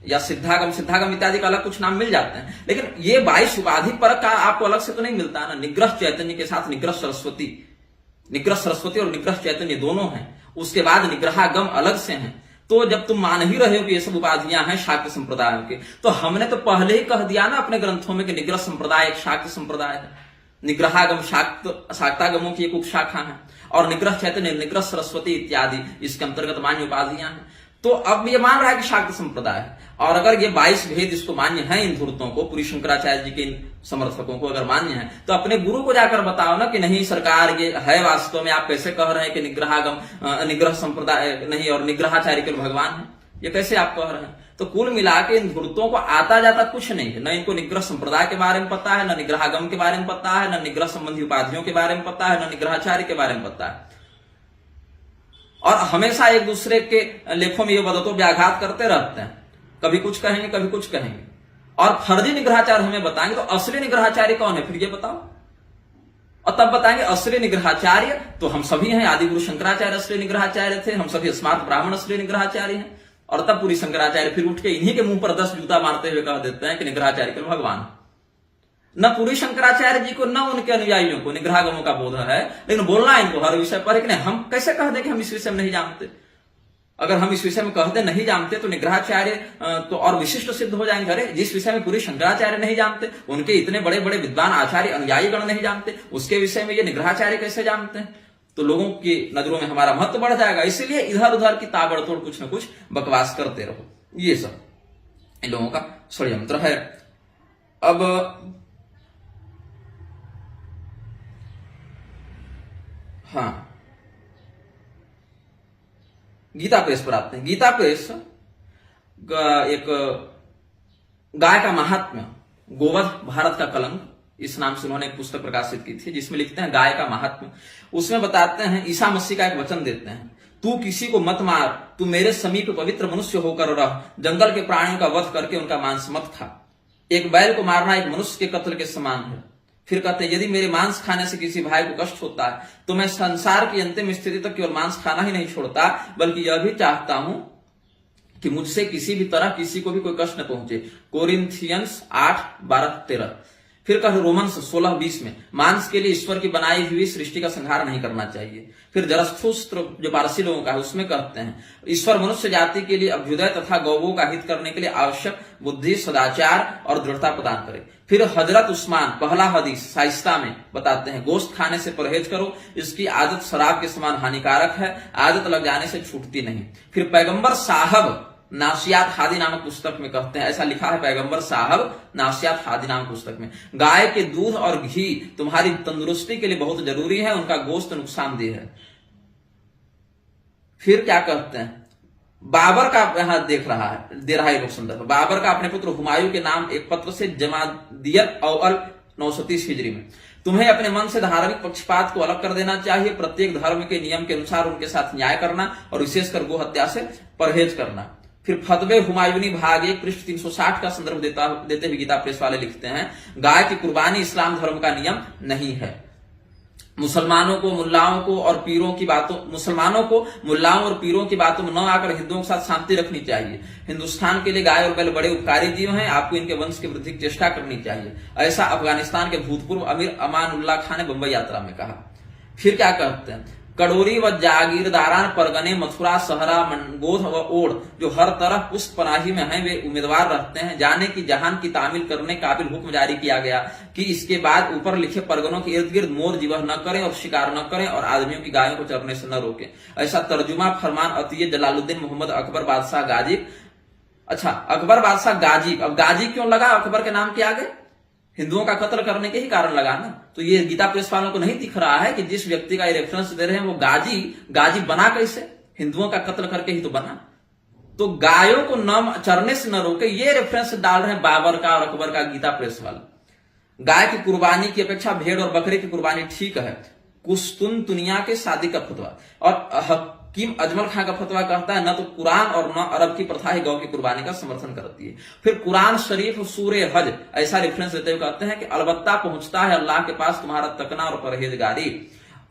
या सिद्धागम इत्यादि का अलग कुछ नाम मिल जाते हैं, लेकिन ये 22 उपाधि परक का आपको अलग से तो नहीं मिलता ना। निग्रह चैतन्य के साथ निग्रह सरस्वती और निग्रह चैतन्य दोनों हैं, उसके बाद निग्रहागम अलग से हैं। तो जब तुम मान ही रहे हो कि ये सब उपाधियां हैं शाक्त संप्रदाय के, तो हमने तो पहले ही कह दिया ना अपने ग्रंथों में कि निग्रह संप्रदाय एक शाक्त संप्रदाय है, निग्रहागम शाक्तागमों की एक उपशाखा है, और निग्रह चैतन्य, निग्रह सरस्वती इत्यादि इसके अंतर्गत मान्य उपाधियां हैं। तो अब ये मान रहा है कि शाक्त संप्रदाय है, और अगर ये 22 भेद इसको मान्य है, इन धूर्तों को, पूरी शंकराचार्य जी के इन समर्थकों को अगर मान्य है, तो अपने गुरु को जाकर बताओ ना कि नहीं सरकार ये है वास्तव में, आप कैसे कह रहे हैं कि निग्रहागम निग्रह संप्रदाय नहीं और निग्रहाचार्य केवल भगवान है, ये कैसे आप कह रहे हैं? तो कुल मिला के इन धूर्तों को आता जाता कुछ नहीं है। न इनको निग्रह संप्रदाय के बारे में पता है, न निग्रहागम के बारे में पता है, न निग्रह संबंधी उपाधियों के बारे में पता है, न निग्रहाचार्य के बारे में पता है। और हमेशा एक दूसरे के लेखों में ये बदतो व्याघात करते रहते हैं, कभी कुछ कहेंगे कभी कुछ कहेंगे, और फर्जी निग्रहाचार्य हमें बताएंगे। तो असली निग्रहाचार्य कौन है फिर ये बताओ, और तब बताएंगे असली निग्रहाचार्य तो हम सभी हैं। आदि गुरु शंकराचार्य असली निग्रहाचार्य थे, हम सभी स्मार्त ब्राह्मण असली निग्रहाचार्य हैं। और तब पूरी शंकराचार्य फिर उठ के इन्हीं के मुंह पर 10 जूता मारते हुए कह देते हैं कि निग्रहाचार्य केवल भगवान। न पूरी शंकराचार्य जी को न उनके अनुयायियों को निग्रहागमों का बोध है, लेकिन बोलना इनको हर विषय पर है कि नहीं। हम कैसे कह दें कि हम इस विषय में नहीं जानते? अगर हम इस विषय में कहते नहीं जानते तो निग्रहाचार्य तो और विशिष्ट सिद्ध हो जाएंगे। अरे जिस विषय में पूरी शंकराचार्य नहीं जानते, उनके इतने बड़े बड़े विद्वान आचार्य अनुयायी गण नहीं जानते, उसके विषय में ये निग्रहाचार्य कैसे जानते हैं? तो लोगों की नजरों में हमारा महत्व बढ़ जाएगा। इसलिए इधर उधर की ताबड़तोड़ कुछ न कुछ बकवास करते रहो। ये सब इन लोगों का षड्यंत्र है। अब हाँ, गीता प्रेस पर आते हैं। गीता प्रेस एक गाय का महात्म्य, गोवध भारत का कलंक, इस नाम से उन्होंने एक पुस्तक प्रकाशित की थी जिसमें लिखते हैं गाय का महात्म्य। उसमें बताते हैं, ईसा मसीह का एक वचन देते हैं, तू किसी को मत मार, तू मेरे समीप पवित्र मनुष्य होकर रह, जंगल के प्राणियों का वध करके उनका मांस मत खा। एक बैल को मारना एक मनुष्य के कत्ल के समान है। फिर कहते हैं, यदि मेरे मांस खाने से किसी भाई को कष्ट होता है तो मैं संसार की अंतिम स्थिति तक केवल मांस खाना ही नहीं छोड़ता, बल्कि यह भी चाहता हूं कि मुझसे किसी भी तरह किसी को भी कोई कष्ट न पहुंचे। कोरिन्थियंस 8:12-13। फिर कहा रोमन्स 16:20 में, मांस के लिए ईश्वर की बनाई हुई सृष्टि का संहार नहीं करना चाहिए। फिर जरस्थुस्त्र जो पारसी लोगों का है उसमें कहते हैं, ईश्वर मनुष्य जाति के लिए अभ्युदय तथा गौवों का हित करने के लिए आवश्यक बुद्धि, सदाचार और दृढ़ता प्रदान करे। फिर हजरत उस्मान पहला हदीस साइस्ता में बताते हैं, गोश्त खाने से परहेज करो, इसकी आदत शराब के समान हानिकारक है, आदत लग जाने से छूटती नहीं। फिर पैगंबर साहब नासियात हादी नामक पुस्तक में कहते हैं, ऐसा लिखा है पैगंबर साहब नासियात हादी नामक पुस्तक में, गाय के दूध और घी तुम्हारी तंदुरुस्ती के लिए बहुत जरूरी है, उनका गोश्त नुकसानदेह है। फिर क्या कहते हैं, बाबर का यहां दे रहा है संदर्भ, बाबर का अपने पुत्र हुमायूं के नाम एक पत्र से जमादियत अव्वल 930 हिजरी में, तुम्हें अपने मन से धार्मिक पक्षपात को अलग कर देना चाहिए, प्रत्येक धर्म के नियम के अनुसार उनके साथ न्याय करना और विशेषकर गो हत्या से परहेज करना। फिर फतवे हुमायूनी भाग 1 पृष्ठ 360 का संदर्भ देते हुए गीता प्रेस वाले लिखते हैं, गाय की कुर्बानी इस्लाम धर्म का नियम नहीं है। मुसलमानों को मुल्लाओं और पीरों की बातों में न आकर हिंदुओं के साथ शांति रखनी चाहिए। हिंदुस्तान के लिए गाय और बैल बड़े उपकारी जीव हैं, आपको इनके वंश की वृद्धि की चेष्टा करनी चाहिए। ऐसा अफगानिस्तान के भूतपूर्व अमीर अमानुल्लाह खान ने बंबई यात्रा में कहा। फिर क्या कहते हैं, कड़ोरी व जागीरदारान परगने मथुरा सहरा मनगोध व ओढ़ जो हर तरह पुष्प पनाही में हैं, वे उम्मीदवार रहते हैं जाने की जहान की तामील करने काबिल हुक्म जारी किया गया कि इसके बाद ऊपर लिखे परगनों के इर्द गिर्द मोर जीवह न करें और शिकार न करें और आदमियों की गायों को चरने से न रोकें। ऐसा तर्जुमा फरमान अतीय जलालुद्दीन मोहम्मद अकबर बादशाह गाजी। अच्छा, अकबर बादशाह गाजी, अब गाजी क्यों लगा अकबर के नाम के आगे? हिंदुओं का कत्ल करने के ही कारण लगा ना। तो ये गीता प्रेस वालों को नहीं दिख रहा है कि जिस व्यक्ति का ये रेफरेंस दे रहे हैं वो गाजी बना कैसे? हिंदुओं का कत्ल करके ही तो बना। तो गायों को न चरने से न रोके, ये रेफरेंस डाल रहे हैं बाबर का और अकबर का गीता प्रेस वाला। गाय की कुर्बानी की अपेक्षा भेड़ और बकरे की कुर्बानी ठीक है, कुस्तुनतुनिया के शादी का फतवा। और हकीम अजमल खां का फतवा कहता है, न तो कुरान और न अरब की प्रथा ही गौ की कुर्बानी का समर्थन करती है। फिर कुरान शरीफ सूरे हज ऐसा रेफरेंस देते हुए कहते हैं कि अलबत्ता पहुंचता है अल्लाह के पास तुम्हारा तकना और परहेजगारी।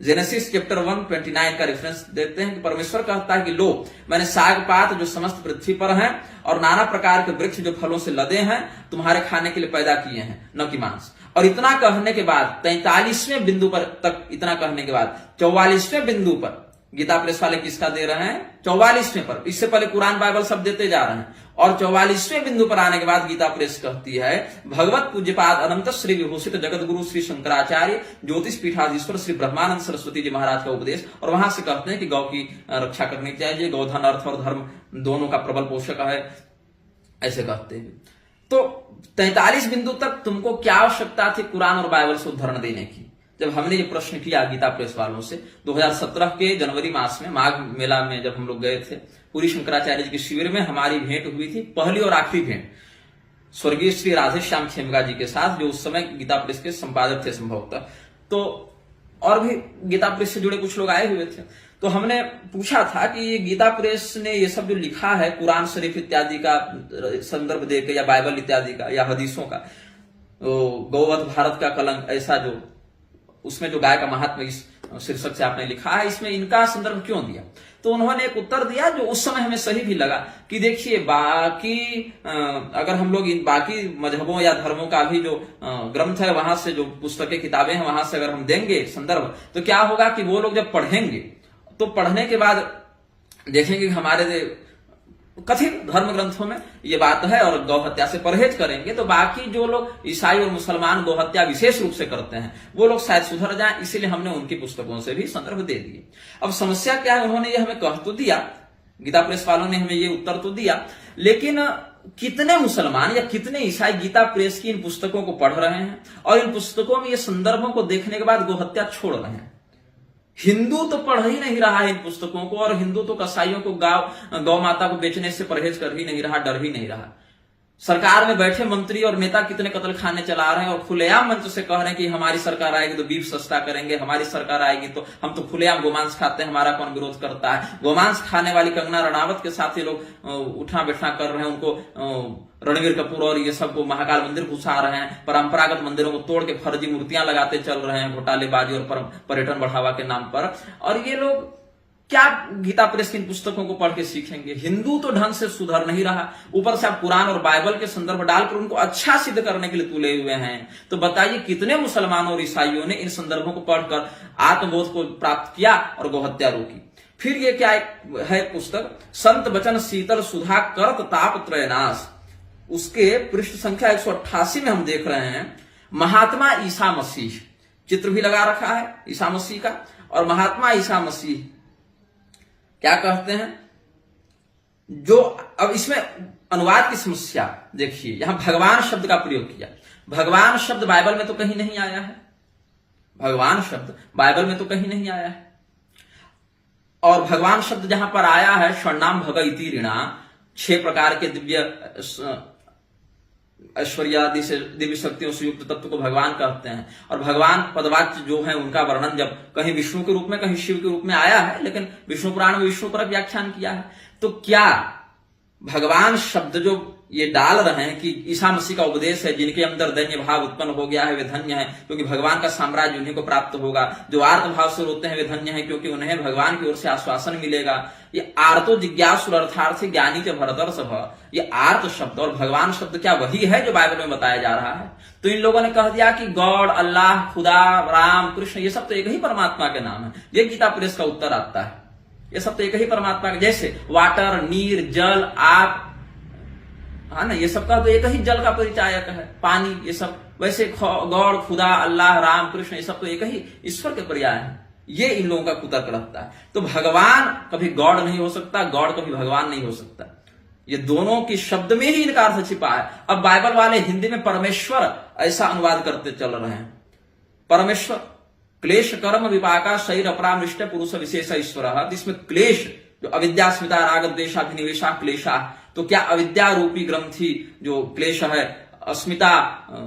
जेनेसिस चैप्टर 1:29 का रेफरेंस देते हैं कि परमेश्वर कहता है कि लो, मैंने साग पात जो समस्त पृथ्वी पर हैं और नाना प्रकार के वृक्ष जो फलों से लदे हैं तुम्हारे खाने के लिए पैदा किए हैं, न कि मांस। और इतना कहने के बाद 43वें बिंदु पर तक, इतना कहने के बाद 44वें बिंदु पर गीता प्रेस वाले किसका दे रहे हैं? 44वें पर। इससे पहले कुरान बाइबल सब देते जा रहे हैं और 44वें बिंदु पर आने के बाद गीता प्रेस कहती है, भगवत पूज्यपाद अनंत श्री विभूषित जगत गुरु श्री शंकराचार्य ज्योतिष पीठाधीश्वर श्री ब्रह्मानंद सरस्वती जी महाराज का उपदेश। और वहां से कहते हैं कि गौ की रक्षा करनी चाहिए, गौधन अर्थ और धर्म दोनों का प्रबल पोषक है, ऐसे कहते हैं। तो 43 बिंदु तक तुमको क्या आवश्यकता थी कुरान और बाइबल से उद्धरण देने की? जब हमने ये प्रश्न किया गीता प्रेस वालों से 2017 के जनवरी मास में माघ मेला में जब हम लोग गए थे, पूरी शंकराचार्य जी के शिविर में हमारी भेंट हुई थी, पहली और आखिरी भेंट स्वर्गीय श्री राधेश्याम खेमगा जी के साथ, जो उस समय गीता प्रेस के संपादक थे संभवतः। तो और भी गीता प्रेस से जुड़े कुछ लोग आए हुए थे। तो हमने पूछा था कि ये गीता प्रेस ने ये सब जो लिखा है कुरान शरीफ इत्यादि का संदर्भ देकर, या बाइबल इत्यादि का, या हदीसों का, गौवध भारत का कलंक, ऐसा जो उसमें जो गाय का महात्मा इस शीर्षक से आपने लिखा है, इसमें इनका संदर्भ क्यों दिया? तो उन्होंने एक उत्तर दिया जो उस समय हमें सही भी लगा कि देखिए, बाकी अगर हम लोग इन बाकी मजहबों या धर्मों का भी जो ग्रंथ है, वहां से जो पुस्तकें किताबें हैं, वहां से अगर हम देंगे संदर्भ, तो क्या होगा कि वो लोग जब पढ़ेंगे तो पढ़ने के बाद देखेंगे कि हमारे कथित धर्म ग्रंथों में ये बात है और गौहत्या से परहेज करेंगे, तो बाकी जो लोग ईसाई और मुसलमान गौहत्या विशेष रूप से करते हैं वो लोग शायद सुधर जाएं, इसीलिए हमने उनकी पुस्तकों से भी संदर्भ दे दिए। अब समस्या क्या है, उन्होंने ये हमें कह तो दिया, गीता प्रेस वालों ने हमें ये उत्तर तो दिया, लेकिन कितने मुसलमान या कितने ईसाई गीता प्रेस की इन पुस्तकों को पढ़ रहे हैं और इन पुस्तकों में ये संदर्भों को देखने के बाद गौहत्या छोड़ रहे हैं? हिंदू तो पढ़ ही नहीं रहा है इन पुस्तकों को, और हिंदू तो कसाईयों को गौ माता को बेचने से परहेज कर ही नहीं रहा, डर ही नहीं रहा। सरकार में बैठे मंत्री और नेता कितने कत्ल खाने चला रहे हैं और खुलेआम मंच से कह रहे हैं कि हमारी सरकार आएगी तो बीफ सस्ता करेंगे, हमारी सरकार आएगी तो हम तो खुलेआम गोमांस खाते हैं, हमारा कौन विरोध करता है। गोमांस खाने वाली कंगना रणावत के साथ ये लोग उठा बैठा कर रहे हैं, उनको रणवीर कपूर और ये सबको महाकाल मंदिर घुसा रहे हैं, परंपरागत मंदिरों को तोड़ के फर्जी मूर्तियां लगाते चल रहे हैं घोटालेबाजी और पर्यटन बढ़ावा के नाम पर। और ये लोग क्या गीता प्रेस की इन पुस्तकों को पढ़ के सीखेंगे? हिंदू तो ढंग से सुधर नहीं रहा, ऊपर से आप कुरान और बाइबल के संदर्भ डालकर उनको अच्छा सिद्ध करने के लिए तुले हुए हैं। तो बताइए कितने मुसलमानों और ईसाइयों ने इन संदर्भों को पढ़कर आत्मबोध को प्राप्त किया और गौहत्या रोकी? फिर ये क्या है पुस्तक, संत वचन शीतल सुधा करत ताप त्रयनाश, उसके पृष्ठ संख्या 188 में हम देख रहे हैं महात्मा ईसा मसीह, चित्र भी लगा रखा है ईसा मसीह का। और महात्मा ईसा मसीह क्या कहते हैं, जो अब इसमें अनुवाद की समस्या देखिए, यहां भगवान शब्द का प्रयोग किया। भगवान शब्द बाइबल में तो कहीं नहीं आया है, भगवान शब्द बाइबल में तो कहीं नहीं आया है। और भगवान शब्द जहां पर आया है, षण्णाम भग इति ऋणा, 6 प्रकार के दिव्य ऐश्वर्यादि से दिव्य शक्तियों से युक्त तत्व को भगवान कहते हैं। और भगवान पदवाच्य जो है उनका वर्णन जब कहीं विष्णु के रूप में कहीं शिव के रूप में आया है, लेकिन विष्णु पुराण में विष्णु पर व्याख्यान किया है। तो क्या भगवान शब्द जो ये डाल रहे हैं कि ईसा मसीह का उपदेश है, जिनके अंदर दैन्य भाव उत्पन्न हो गया है वे धन्य है क्योंकि भगवान का साम्राज्य उन्हीं को प्राप्त होगा, जो आर्त भाव से रोते हैं वे धन्य है क्योंकि उन्हें भगवान की ओर से आश्वासन मिलेगा। ये आर्तो जिज्ञासु अर्थार्थी ज्ञानी के भरतर्ष भ, ये आर्त शब्द और भगवान शब्द क्या वही है जो बाइबल में बताया जा रहा है? तो इन लोगों ने कह दिया कि गॉड, अल्लाह, खुदा, राम, कृष्ण, ये सब तो एक ही परमात्मा के नाम है। ये गीता प्रेस का उत्तर आता है, ये सब तो एक ही परमात्मा के, जैसे वाटर, नीर, जल, आग, हाँ ना, ये सब का तो एक ही जल का परिचायक है, पानी, ये सब। वैसे गॉड, खुदा, अल्लाह, राम, कृष्ण, ये सब तो एक ही ईश्वर के पर्याय है। ये इन लोगों का कुतर्क रहता है। तो भगवान कभी गॉड नहीं हो सकता, गॉड कभी भगवान नहीं हो सकता। ये दोनों की शब्द में ही इनका अर्थ छिपा है। अब बाइबल वाले हिंदी में परमेश्वर ऐसा अनुवाद करते चल रहे हैं, परमेश्वर, क्लेश कर्म विपाका शरीर अपरामृष्ट पुरुष विशेष ईश्वर। इसमें क्लेश जो अविद्या स्मिता राग द्वेषाभिनिवेशा क्लेशा, तो क्या अविद्या रूपी ग्रंथि जो क्लेश है, अस्मिता,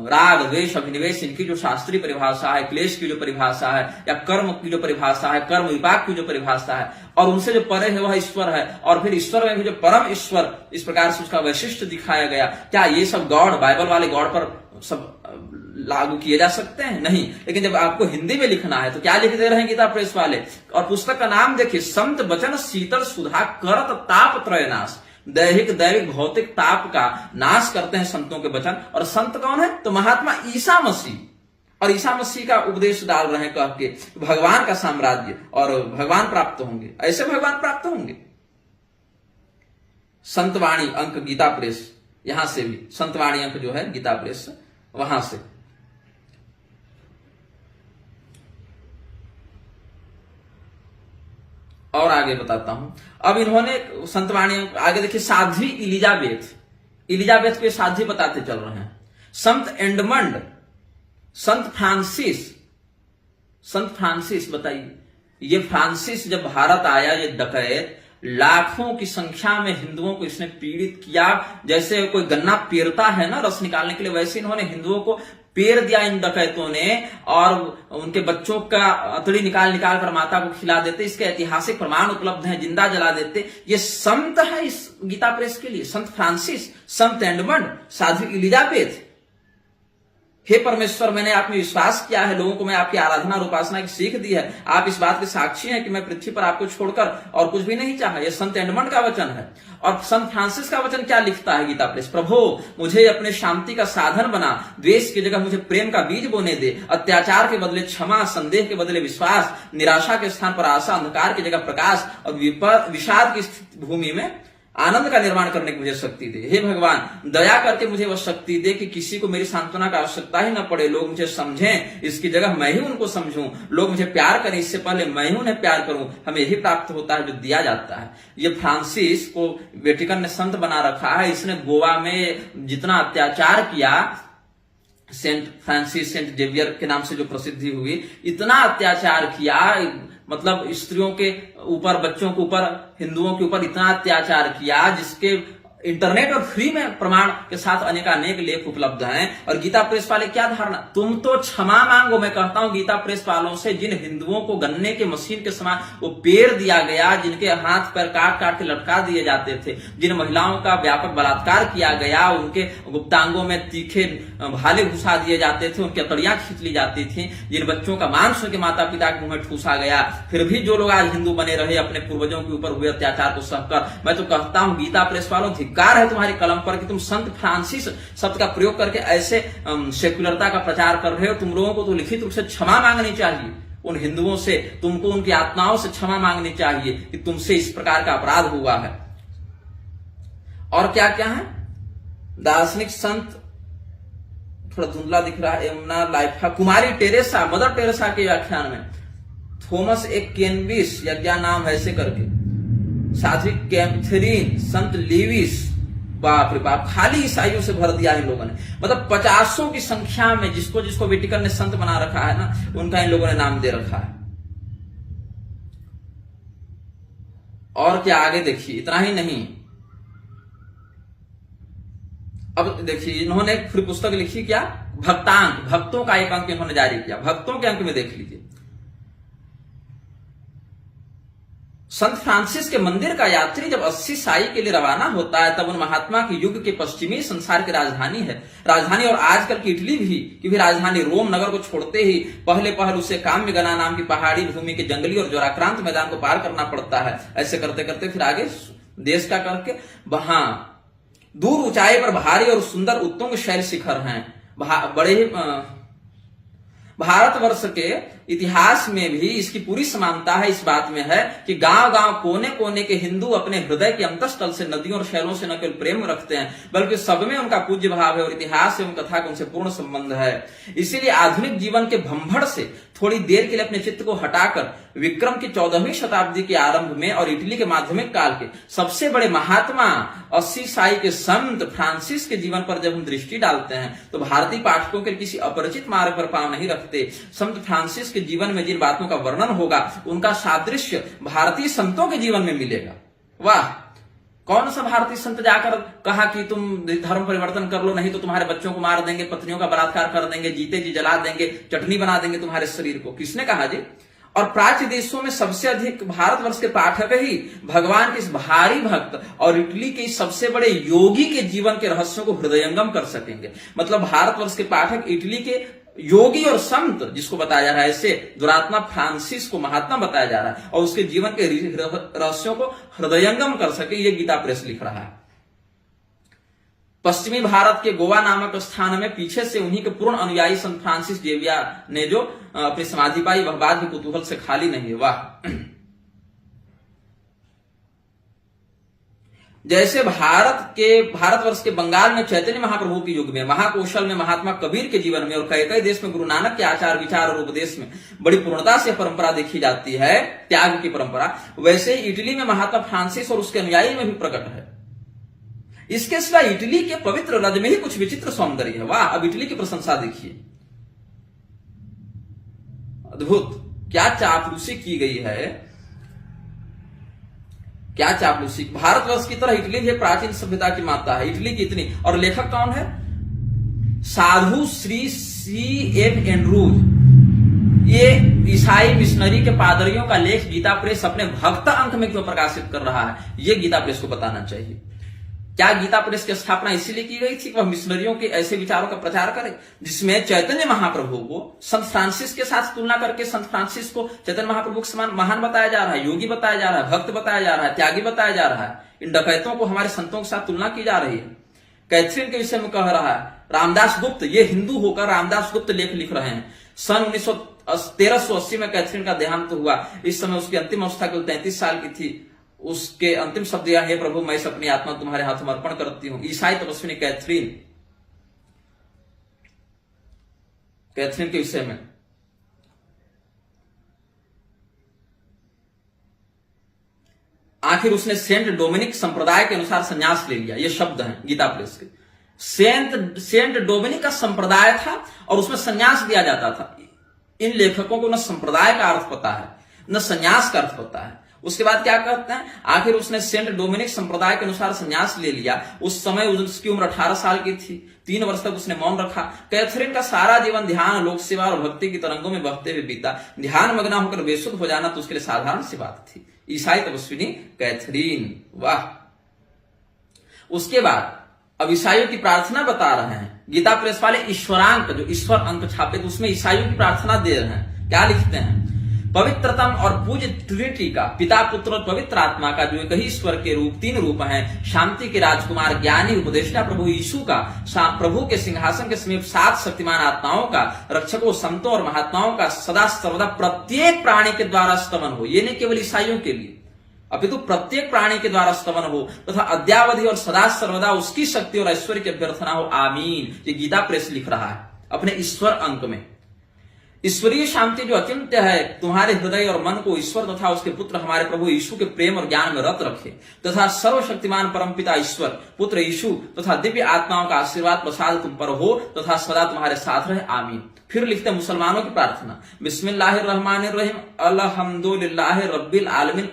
राग, द्वेष, अभिनिवेश, इनकी जो शास्त्रीय परिभाषा है, क्लेश की जो परिभाषा है, या कर्म की जो परिभाषा है, कर्म विपाक की जो परिभाषा है, और उनसे जो परे है वह ईश्वर है, और फिर ईश्वर में भी जो परम ईश्वर, इस प्रकार से उसका वैशिष्ट दिखाया गया। क्या ये सब गॉड, बाइबल वाले गॉड पर सब लागू किए जा सकते हैं? नहीं। लेकिन जब आपको हिंदी में लिखना है तो क्या लिख दे रहे हैं गीता प्रेस वाले? और पुस्तक का नाम देखिए, संत वचन शीतल सुधा करत ताप त्रयनाश, दैविक भौतिक ताप का नाश करते हैं संतों के वचन। और संत कौन है? तो महात्मा ईसा मसीह, और ईसा मसीह का उपदेश डाल रहे हैं कह के भगवान का साम्राज्य और भगवान प्राप्त होंगे, ऐसे भगवान प्राप्त होंगे। संतवाणी अंक गीता प्रेस, यहां से भी संतवाणी अंक जो है गीता प्रेस, वहां से और आगे बताता हूं। अब इन्होंने संतवाणी आगे देखिए, साध्वी इलिजाबेथ के साध्वी बताते चल रहे हैं। संत एंडमंड, संत फ्रांसिस, संत फ्रांसिस, बताइए, ये फ्रांसिस जब भारत आया, ये डकैत, लाखों की संख्या में हिंदुओं को इसने पीड़ित किया। जैसे कोई गन्ना पेरता है ना रस निकालने के लिए, वैसे इन्होंने हिंदुओं को पेर दिया इन डकैतों ने, और उनके बच्चों का अतड़ी निकाल निकाल कर माता को खिला देते। इसके ऐतिहासिक प्रमाण उपलब्ध हैं, जिंदा जला देते। ये संत है इस गीता प्रेस के लिए, संत फ्रांसिस, संत एडमंड, साध्वी एलिजाबेथ। हे परमेश्वर, मैंने आप में विश्वास किया है, लोगों को मैं आपकी आराधना और उपासना की सीख दी है। आप इस बात के साक्षी हैं कि मैं पृथ्वी पर आपको छोड़कर और कुछ भी नहीं चाहा। यह संत एडमंड का वचन है। और संत फ्रांसिस का वचन क्या लिखता है गीता प्रेस? प्रभु, मुझे अपने शांति का साधन बना, द्वेष की जगह मुझे प्रेम का बीज बोने दे, अत्याचार के बदले क्षमा, संदेह के बदले विश्वास, निराशा के स्थान पर आशा, अंधकार की जगह प्रकाश और विषाद की भूमि में आनंद का निर्माण करने की मुझे शक्ति दे। हे भगवान, दया करके मुझे वह शक्ति दे कि किसी को मेरी सांत्वना का आवश्यकता ही न पड़े। लोग मुझे समझें, इसकी जगह मैं ही उनको समझूं। लोग मुझे प्यार करें, इससे पहले मैं ही उन्हें प्यार करूं। हमें यही प्राप्त होता है जो दिया जाता है। ये फ्रांसिस को वेटिकन ने संत बना रखा है। इसने गोवा में जितना अत्याचार किया, सेंट फ्रांसिस सेंट जेवियर के नाम से जो प्रसिद्धि हुई, इतना अत्याचार किया, मतलब स्त्रियों के ऊपर, बच्चों के ऊपर, हिंदुओं के ऊपर इतना अत्याचार किया, जिसके इंटरनेट और फ्री में प्रमाण के साथ अनेक लेख उपलब्ध हैं। और गीता प्रेस वाले क्या धारणा, तुम तो क्षमा मांगो। मैं कहता हूं गीता प्रेस वालों से, जिन हिंदुओं को गन्ने के मशीन के समान वो पेड़ दिया गया, जिनके हाथ पैर काट काट के लटका दिए जाते थे, जिन महिलाओं का व्यापक बलात्कार किया गया, उनके गुप्तांगों में तीखे भाले घुसा दिए जाते थे, उनकी अतड़ियां खींच ली जाती थी, जिन बच्चों का मांस उनके माता पिता के मुंह में ठूसा गया, फिर भी जो लोग आज हिंदू बने रहे अपने पूर्वजों के ऊपर हुए अत्याचार को सहकर, मैं तो कहता हूं गीता प्रेस वालों, धिक्कार है तुम्हारी कलम पर कि तुम संत फ्रांसिस शब्द का प्रयोग करके ऐसे सेक्युलरता का प्रचार कर रहे हो। तुम लोगों को तो लिखित रूप से क्षमा मांगनी चाहिए उन हिंदुओं से, तुमको उनकी आत्माओं से क्षमा मांगनी चाहिए कि तुमसे इस प्रकार का अपराध हुआ है। और क्या क्या है? दार्शनिक संत, थोड़ा धुंधला दिख रहा है, यमुना लाइफा, कुमारी टेरेसा, मदर टेरेसा के व्याख्यान में, थॉमस ए केनबिस या क्या नाम है ऐसे करके, साध्वी कैथरीन, संत लेविस, बाप रे बाप, खाली ईसाइयों से भर दिया इन लोगों ने। मतलब 50 की संख्या में जिसको जिसको वेटिकन ने संत बना रखा है ना, उनका इन लोगों ने नाम दे रखा है। और क्या आगे देखिए, इतना ही नहीं, अब देखिए इन्होंने फिर पुस्तक लिखी क्या, भक्तांक, भक्तों का एक अंक इन्होंने जारी किया। भक्तों के अंक में देख लीजिए, संत फ्रांसिस के मंदिर का यात्री जब 80 साई के लिए रवाना होता है, तब उन महात्मा के युग के पश्चिमी संसार की राजधानी है, राजधानी और आजकल की इटली भी की भी राजधानी रोम नगर को छोड़ते ही पहले पहल उसे काम्यगना नाम की पहाड़ी भूमि के जंगली और ज्वाराक्रांत मैदान को पार करना पड़ता है। ऐसे करते करते फिर आगे देश का करके, वहां दूर ऊंचाई पर भारी और सुंदर उत्तुंग शैल शिखर हैं। बड़े ही भारतवर्ष के इतिहास में भी इसकी पूरी समानता है, इस बात में है कि गांव गांव कोने कोने के हिंदू अपने हृदय के अंतस्थल से नदियों और शैलों से न केवल प्रेम रखते हैं, बल्कि सब में उनका पूज्य भाव है और इतिहास एवं कथा का उनसे पूर्ण संबंध है। इसीलिए आधुनिक जीवन के भंभड़ से थोड़ी देर के लिए अपने चित्त को हटाकर विक्रम की 14वीं शताब्दी के आरंभ में और इटली के माध्यमिक काल के सबसे बड़े महात्मा 80 साई के संत फ्रांसिस के जीवन पर जब हम दृष्टि डालते हैं, तो भारतीय पाठकों के किसी अपरिचित मार्ग पर पांव नहीं रखते। संत फ्रांसिस के जीवन में जिन बातों का वर्णन होगा, उनका सादृश्य भारतीय संतों के जीवन में मिलेगा। वाह, कौन सा भारतीय संत जाकर कहा कि तुम धर्म परिवर्तन कर लो, नहीं तो तुम्हारे बच्चों को मार देंगे, पत्नियों का बलात्कार कर देंगे, जीते जी जला देंगे, चटनी बना देंगे तुम्हारे शरीर को? किसने कहा जी? और प्राच्य देशों में सबसे अधिक भारतवर्ष के पाठक ही भगवान के इस भारी भक्त और इटली के सबसे बड़े योगी के जीवन के रहस्यों को हृदयंगम कर सकेंगे। मतलब भारतवर्ष के पाठक इटली के योगी और संत जिसको बताया जा रहा है, ऐसे दुरात्मा फ्रांसिस को महात्मा बताया जा रहा है, और उसके जीवन के रहस्यों को हृदयंगम कर सके, ये गीता प्रेस लिख रहा है। पश्चिमी भारत के गोवा नामक स्थान में पीछे से उन्हीं के पूर्ण अनुयायी संत फ्रांसिस जेवियर ने जो अपनी समाधि पाई, वह बात भी कुतूहल से खाली नहीं है। वाह, जैसे भारतवर्ष के बंगाल में चैतन्य महाप्रभु के युग में, महाकौशल में महात्मा कबीर के जीवन में और कई देश में गुरु नानक के आचार विचार और उपदेश में बड़ी पूर्णता से परंपरा देखी जाती है, त्याग की परंपरा, वैसे ही इटली में महात्मा फ्रांसिस और उसके अनुयायी में भी प्रकट है। इसके सिवा इटली के पवित्र रज में ही कुछ विचित्र सौंदर्य है। वाह, अब इटली की प्रशंसा देखिए। अद्भुत, क्या चापलूसी की गई है, क्या चापलूसी। भारतवर्ष की तरह इटली भी प्राचीन सभ्यता की माता है, इटली की इतनी। और लेखक कौन है? साधु श्री C.M. एंड्रूज। ये ईसाई मिशनरी के पादरियों का लेख गीता प्रेस अपने भक्त अंक में क्यों प्रकाशित कर रहा है, ये गीता प्रेस को बताना चाहिए। क्या गीता प्रेस की स्थापना इसीलिए की गई थी कि वह मिशनरियों के ऐसे विचारों का प्रचार करे जिसमें चैतन्य महाप्रभु को संत फ्रांसिस के साथ तुलना करके संत फ्रांसिस को चैतन्य महाप्रभु के समान महान बताया जा रहा है, योगी बताया जा रहा है, भक्त बताया जा रहा है, त्यागी बताया जा रहा है। इन डकैतों को हमारे संतों के साथ तुलना की जा रही है। कैथरीन के विषय में कह रहा है रामदास गुप्त, ये हिंदू होकर रामदास गुप्त लेख लिख रहे हैं। सन 1380 में कैथरीन का देहांत हुआ। इस समय उसकी अंतिम अवस्था केवल 33 साल की थी। उसके अंतिम शब्द यह है, प्रभु मैं अपनी आत्मा तुम्हारे हाथ में अर्पण करती हूं। ईसाई तपस्विनी कैथरीन के विषय में आखिर उसने सेंट डोमिनिक संप्रदाय के अनुसार संन्यास ले लिया। ये शब्द हैं गीता प्रेस के। सेंट डोमिनिक का संप्रदाय था और उसमें संन्यास दिया जाता था। इन लेखकों को न संप्रदाय का अर्थ पता है न संन्यास का अर्थ पता है। उसके बाद क्या कहते हैं, आखिर उसने सेंट डोमिनिक संप्रदाय के अनुसार संन्यास ले लिया। उस समय उसकी उम्र 18 साल की थी। 3 वर्ष तक उसने मौन रखा। कैथरीन का सारा जीवन ध्यान, लोक सेवा और भक्ति की तरंगों में बहते हुए बीता। ध्यान मग्न होकर बेसुध हो जाना तो उसके लिए साधारण सी बात थी। ईसाई तपस्विनी कैथरीन, वाह। उसके बाद अब ईसाइयों की प्रार्थना बता रहे हैं। गीता प्रेस वाले ईश्वरांक, जो ईश्वर अंक छापे, तो उसमें ईसाइयों की प्रार्थना दे रहे हैं। क्या लिखते हैं, पवित्रतम और पूज्य ट्रिनिटी का, पिता पुत्र और पवित्र आत्मा का, जो एक ही ईश्वर के रूप 3 रूप हैं, शांति के राजकुमार ज्ञानी उपदेष्टा प्रभु यीशु का, प्रभु के सिंहासन के समीप 7 शक्तिमान आत्माओं का, रक्षकों संतों और महात्माओं का सदा सर्वदा प्रत्येक प्राणी के द्वारा स्तवन हो। ये नहीं केवल ईसाइयों के लिए, अपितु प्रत्येक प्राणी के द्वारा स्तवन हो तथा अद्यावधि और सदा सर्वदा उसकी शक्ति और ऐश्वर्य की अभ्यर्थना हो, आमीन। ये गीता प्रेस लिख रहा है अपने ईश्वर अंक में। ईश्वरीय शांति जो अचिंत्य है, तुम्हारे हृदय और मन को ईश्वर तथा उसके पुत्र हमारे प्रभु यीशु के प्रेम और ज्ञान में रत रखे, तथा सर्वशक्तिमान परमपिता ईश्वर, पुत्र यीशु तथा दिव्य आत्माओं का आशीर्वाद प्रसाद तुम पर हो तथा सदा तुम्हारे साथ रहे, आमीन। फिर लिखते हैं मुसलमानों की प्रार्थना, बिस्मिल्लाहिर्रहमानिर्रहीम, अल्हम्दुलिल्लाहि रब्बिल आलमीन,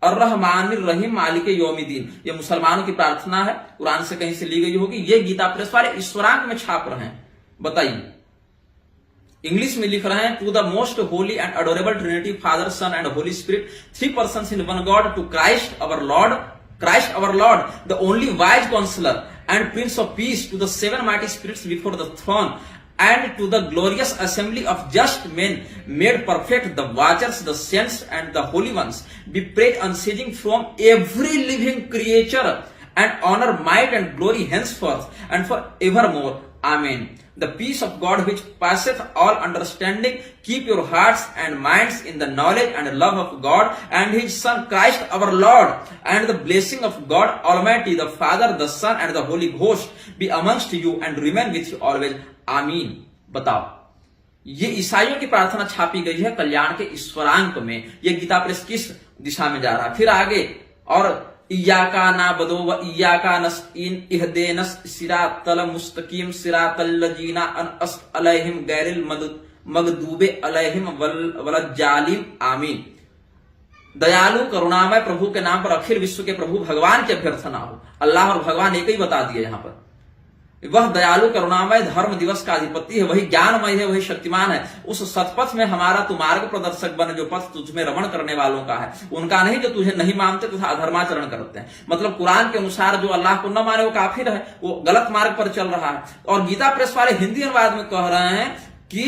अर्रहमानिर रहीम, मालिक यौमिद्दीन। ये मुसलमानों की प्रार्थना है, कुरान से कहीं से ली गई होगी। ये गीता प्रेस वाले ईश्वरांक में छाप रहे हैं। बताइए, इंग्लिश में लिख रहे हैं, to the most holy and adorable Trinity Father Son and Holy Spirit, 3 persons in one God, to Christ our Lord the only wise counsellor and prince of peace, to the 7 mighty spirits before the throne and to the glorious assembly of just men made perfect, the watchers, the saints and the holy ones, be praised unceasing from every living creature, and honor, might and glory henceforth and for evermore, amen. The peace of God which passeth all understanding keep your hearts and minds in the knowledge and love of God and his son Christ our Lord, and the blessing of God Almighty, the Father, the Son and the Holy Ghost be amongst you and remain with you always, आमीन। बताओ, ये ईसाइयों की प्रार्थना छापी गई है कल्याण के ईश्वरांक में। ये गीता प्रेस किस दिशा में जा रहा है? फिर आगे, और इय्याका नाबदो व इय्याका नस्तईन इहदिनस सिरातल मुस्तकीम सिरातल लजीना अनअस अलैहिम गैरिल मगदूबे अलैहिम वलज्जालिम, आमीन। दयालु करुणामय प्रभु के नाम पर अखिल विश्व के प्रभु भगवान की अभ्यर्थना हो। अल्लाह और भगवान एक ही बता दिए यहाँ पर। वह दयालु करुणामय धर्म दिवस का अधिपति है, वही ज्ञानमय है, वही शक्तिमान है। उस सतपथ में हमारा तू मार्ग प्रदर्शक बन, जो पथ तुझमें रमण करने वालों का है, उनका नहीं जो तुझे नहीं मानते तथा अधर्माचरण करते हैं। मतलब कुरान के अनुसार जो अल्लाह को न माने वो काफिर है, वो गलत मार्ग पर चल रहा है। और गीता प्रेस वाले हिंदी अनुवाद में कह रहे हैं कि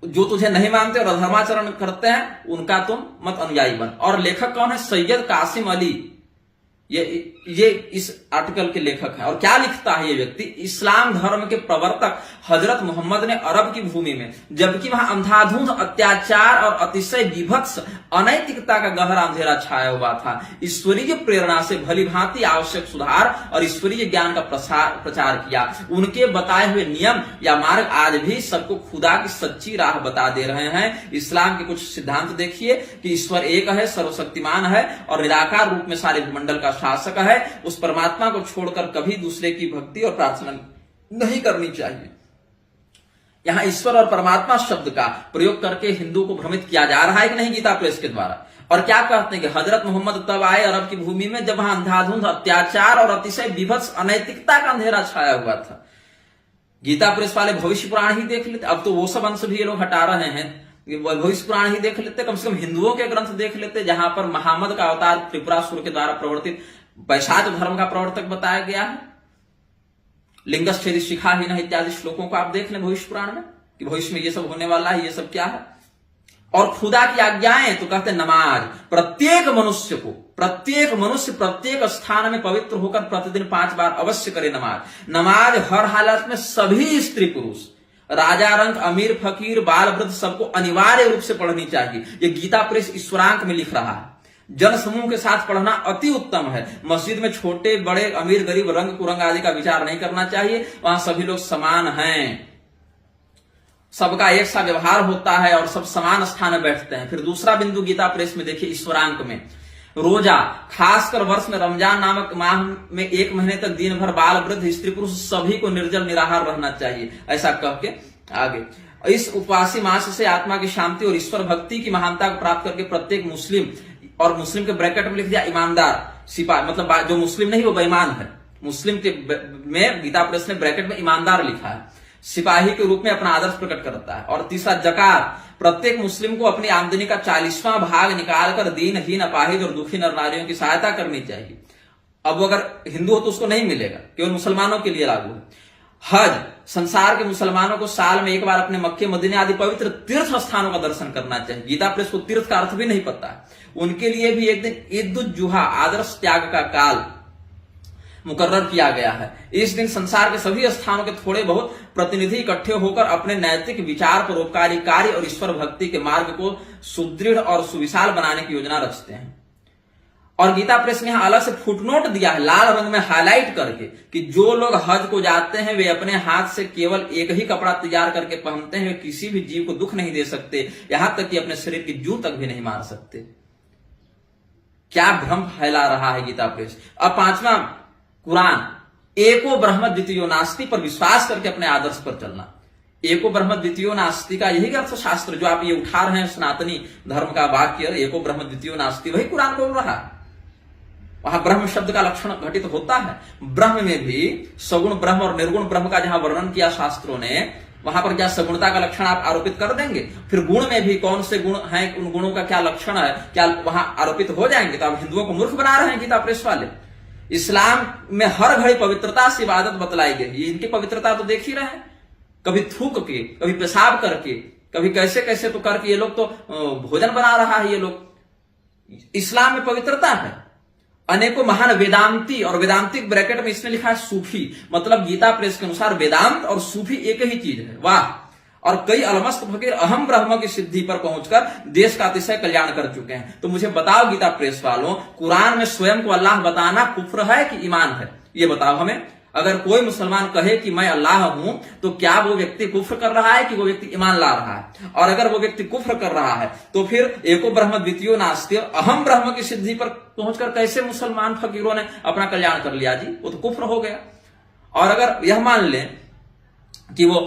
जो तुझे नहीं मानते और अधर्माचरण करते हैं उनका तुम मत अनुयायी बन। और लेखक कौन है? सैयद कासिम अली। ये इस आर्टिकल के लेखक हैं। और क्या लिखता है ये व्यक्ति? इस्लाम धर्म के प्रवर्तक हजरत मोहम्मद ने अरब की भूमि में, जबकि वहां अंधाधुंध अत्याचार और अतिशय विभत्स अनैतिकता का गहरा अंधेरा छाया हुआ था, ईश्वरीय प्रेरणा से भली भांति आवश्यक सुधार और ईश्वरीय ज्ञान का प्रचार किया। उनके बताए हुए नियम या मार्ग आज भी सबको खुदा की सच्ची राह बता दे रहे हैं। इस्लाम के कुछ सिद्धांत देखिए कि ईश्वर एक है, सर्वशक्तिमान है और निराकार रूप में सारे भूमंडल का शासक है। उस परमात्मा को छोड़कर कभी दूसरे की भक्ति और प्रार्थना नहीं करनी चाहिए। यहाँ ईश्वर और परमात्मा शब्द का प्रयोग करके हिंदू को भ्रमित किया जा रहा है कि नहीं गीता प्रेस के द्वारा। और क्या कहते हैं कि हजरत मोहम्मद तब आए अरब की भूमि में जब वहां अंधाधुंध अत्याचार और अतिशय विभत्स अनैतिकता का अंधेरा छाया हुआ था। गीता प्रेस वाले भविष्य पुराण ही देख लेते, अब तो वो सब अंश भी ये लोग हटा रहे हैं, भविष्य पुराण ही देख लेते, कम से कम हिंदुओं के ग्रंथ देख लेते जहां पर महामद का अवतार त्रिपुरासुर के द्वारा प्रवर्तित वैशाख धर्म का प्रवर्तक बताया गया है। लिंगच्छेदी शिखाहीन इत्यादि श्लोकों को आप देख लें भविष्य पुराण में कि भविष्य में ये सब होने वाला है, ये सब क्या है। और खुदा की आज्ञाएं तो कहते हैं नमाज, प्रत्येक मनुष्य प्रत्येक स्थान में पवित्र होकर प्रतिदिन 5 बार अवश्य करे नमाज। नमाज हर हालत में सभी स्त्री पुरुष, राजा रंग, अमीर फकीर, बाल वृद्ध सबको अनिवार्य रूप से पढ़नी चाहिए। ये गीता प्रेस ईश्वरांक में लिख रहा है। जन समूह के साथ पढ़ना अति उत्तम है। मस्जिद में छोटे बड़े, अमीर गरीब, रंग कुरंग आदि का विचार नहीं करना चाहिए। वहां सभी लोग समान हैं, सबका एक सा व्यवहार होता है और सब समान स्थान में बैठते हैं। फिर दूसरा बिंदु गीता प्रेस में देखिए ईश्वरांक में, रोजा, खासकर वर्ष में रमजान नामक माह में 1 महीने तक दिन भर बाल वृद्ध स्त्री पुरुष सभी को निर्जल निराहार रहना चाहिए, ऐसा कह के आगे। इस उपवासी मास से आत्मा की शांति और ईश्वर भक्ति की महानता को प्राप्त करके प्रत्येक मुस्लिम, और मुस्लिम के ब्रैकेट में लिख दिया ईमानदार सिपाही, मतलब जो मुस्लिम नहीं वो बेईमान है। मुस्लिम के में गीता प्रेस ने ब्रैकेट में ईमानदार लिखा है, सिपाही के रूप में अपना आदर्श प्रकट करता है। और तीसरा जकात, प्रत्येक मुस्लिम को अपनी आमदनी का 40वां भाग निकालकर दीनहीन, अपाहिज और दुखी नर नारियों की सहायता करनी चाहिए। अब अगर हिंदू हो तो उसको नहीं मिलेगा, केवल मुसलमानों के लिए लागू है। हज, संसार के मुसलमानों को साल में 1 बार अपने मक्के मदीने आदि पवित्र तीर्थ स्थानों का दर्शन करना चाहिए। गीता प्रेस को तीर्थ का अर्थ भी नहीं पता है। उनके लिए भी एक दिन ईद उल जुहा, आदर्श त्याग का काल मुकर्रर किया गया है। इस दिन संसार के सभी स्थानों के थोड़े बहुत प्रतिनिधि इकट्ठे होकर अपने नैतिक विचार, परोपकारी कार्य और ईश्वर भक्ति के मार्ग को सुदृढ़ और सुविशाल बनाने की योजना रचते हैं। और गीता प्रेस ने यहां अलग से फुटनोट दिया है लाल रंग में हाईलाइट करके कि जो लोग हज को जाते हैं वे अपने हाथ से केवल एक ही कपड़ा तैयार करके पहनते हैं, वे किसी भी जीव को दुख नहीं दे सकते, यहां तक कि अपने शरीर की जू तक भी नहीं मार सकते। क्या भ्रम फैला रहा है गीता प्रेस। अब 5वां कुरान, एको ब्रह्म द्वितीयो नास्ति पर विश्वास करके अपने आदर्श पर चलना। एको ब्रह्म द्वितीयो नास्ति का यही अर्थशास्त्र जो आप ये उठा रहे हैं सनातनी धर्म का वाक्य, एको ब्रह्म द्वितीयो नास्ति, वही कुरान बोल रहा है। वहां ब्रह्म शब्द का लक्षण घटित होता है। ब्रह्म में भी सगुण ब्रह्म और निर्गुण ब्रह्म का जहां वर्णन किया शास्त्रों ने, वहां पर क्या सगुणता का लक्षण आप आरोपित कर देंगे? फिर गुण में भी कौन से गुण हैं, उन गुणों का क्या लक्षण है, क्या वहां आरोपित हो जाएंगे? तो आप हिंदुओं को मूर्ख बना रहे हैं गीता प्रेस वाले। इस्लाम में हर घड़ी पवित्रता से इबादत बतलाई गई। इनकी पवित्रता तो देख ही रहे हैं, कभी थूक के, कभी पेशाब करके, कभी कैसे कैसे तो करके ये लोग तो भोजन बना रहा है। ये लोग, इस्लाम में पवित्रता है। अनेकों महान वेदांती, और वेदांतिक ब्रैकेट में इसने लिखा है सूफी, मतलब गीता प्रेस के अनुसार वेदांत और सूफी एक ही चीज है। वाह। और कई अलमस्त फकीर अहम ब्रह्म की सिद्धि पर पहुंचकर देश का अतिशय कल्याण कर चुके हैं। तो मुझे बताओ गीता प्रेस वालों, कुरान में स्वयं को अल्लाह बताना कुफ्र है कि ईमान है? ये बताओ हमें। अगर कोई मुसलमान कहे कि मैं अल्लाह हूं, तो क्या वो व्यक्ति कुफ्र कर रहा है कि वो व्यक्ति ईमान ला रहा है? और अगर वो व्यक्ति कुफ्र कर रहा है तो फिर एको ब्रह्म द्वितीयो नास्ति, अहम ब्रह्म की सिद्धि पर पहुंचकर कैसे मुसलमान फकीरों ने अपना कल्याण कर लिया? जी, वो तो कुफ्र हो गया। और अगर यह मान लें कि वो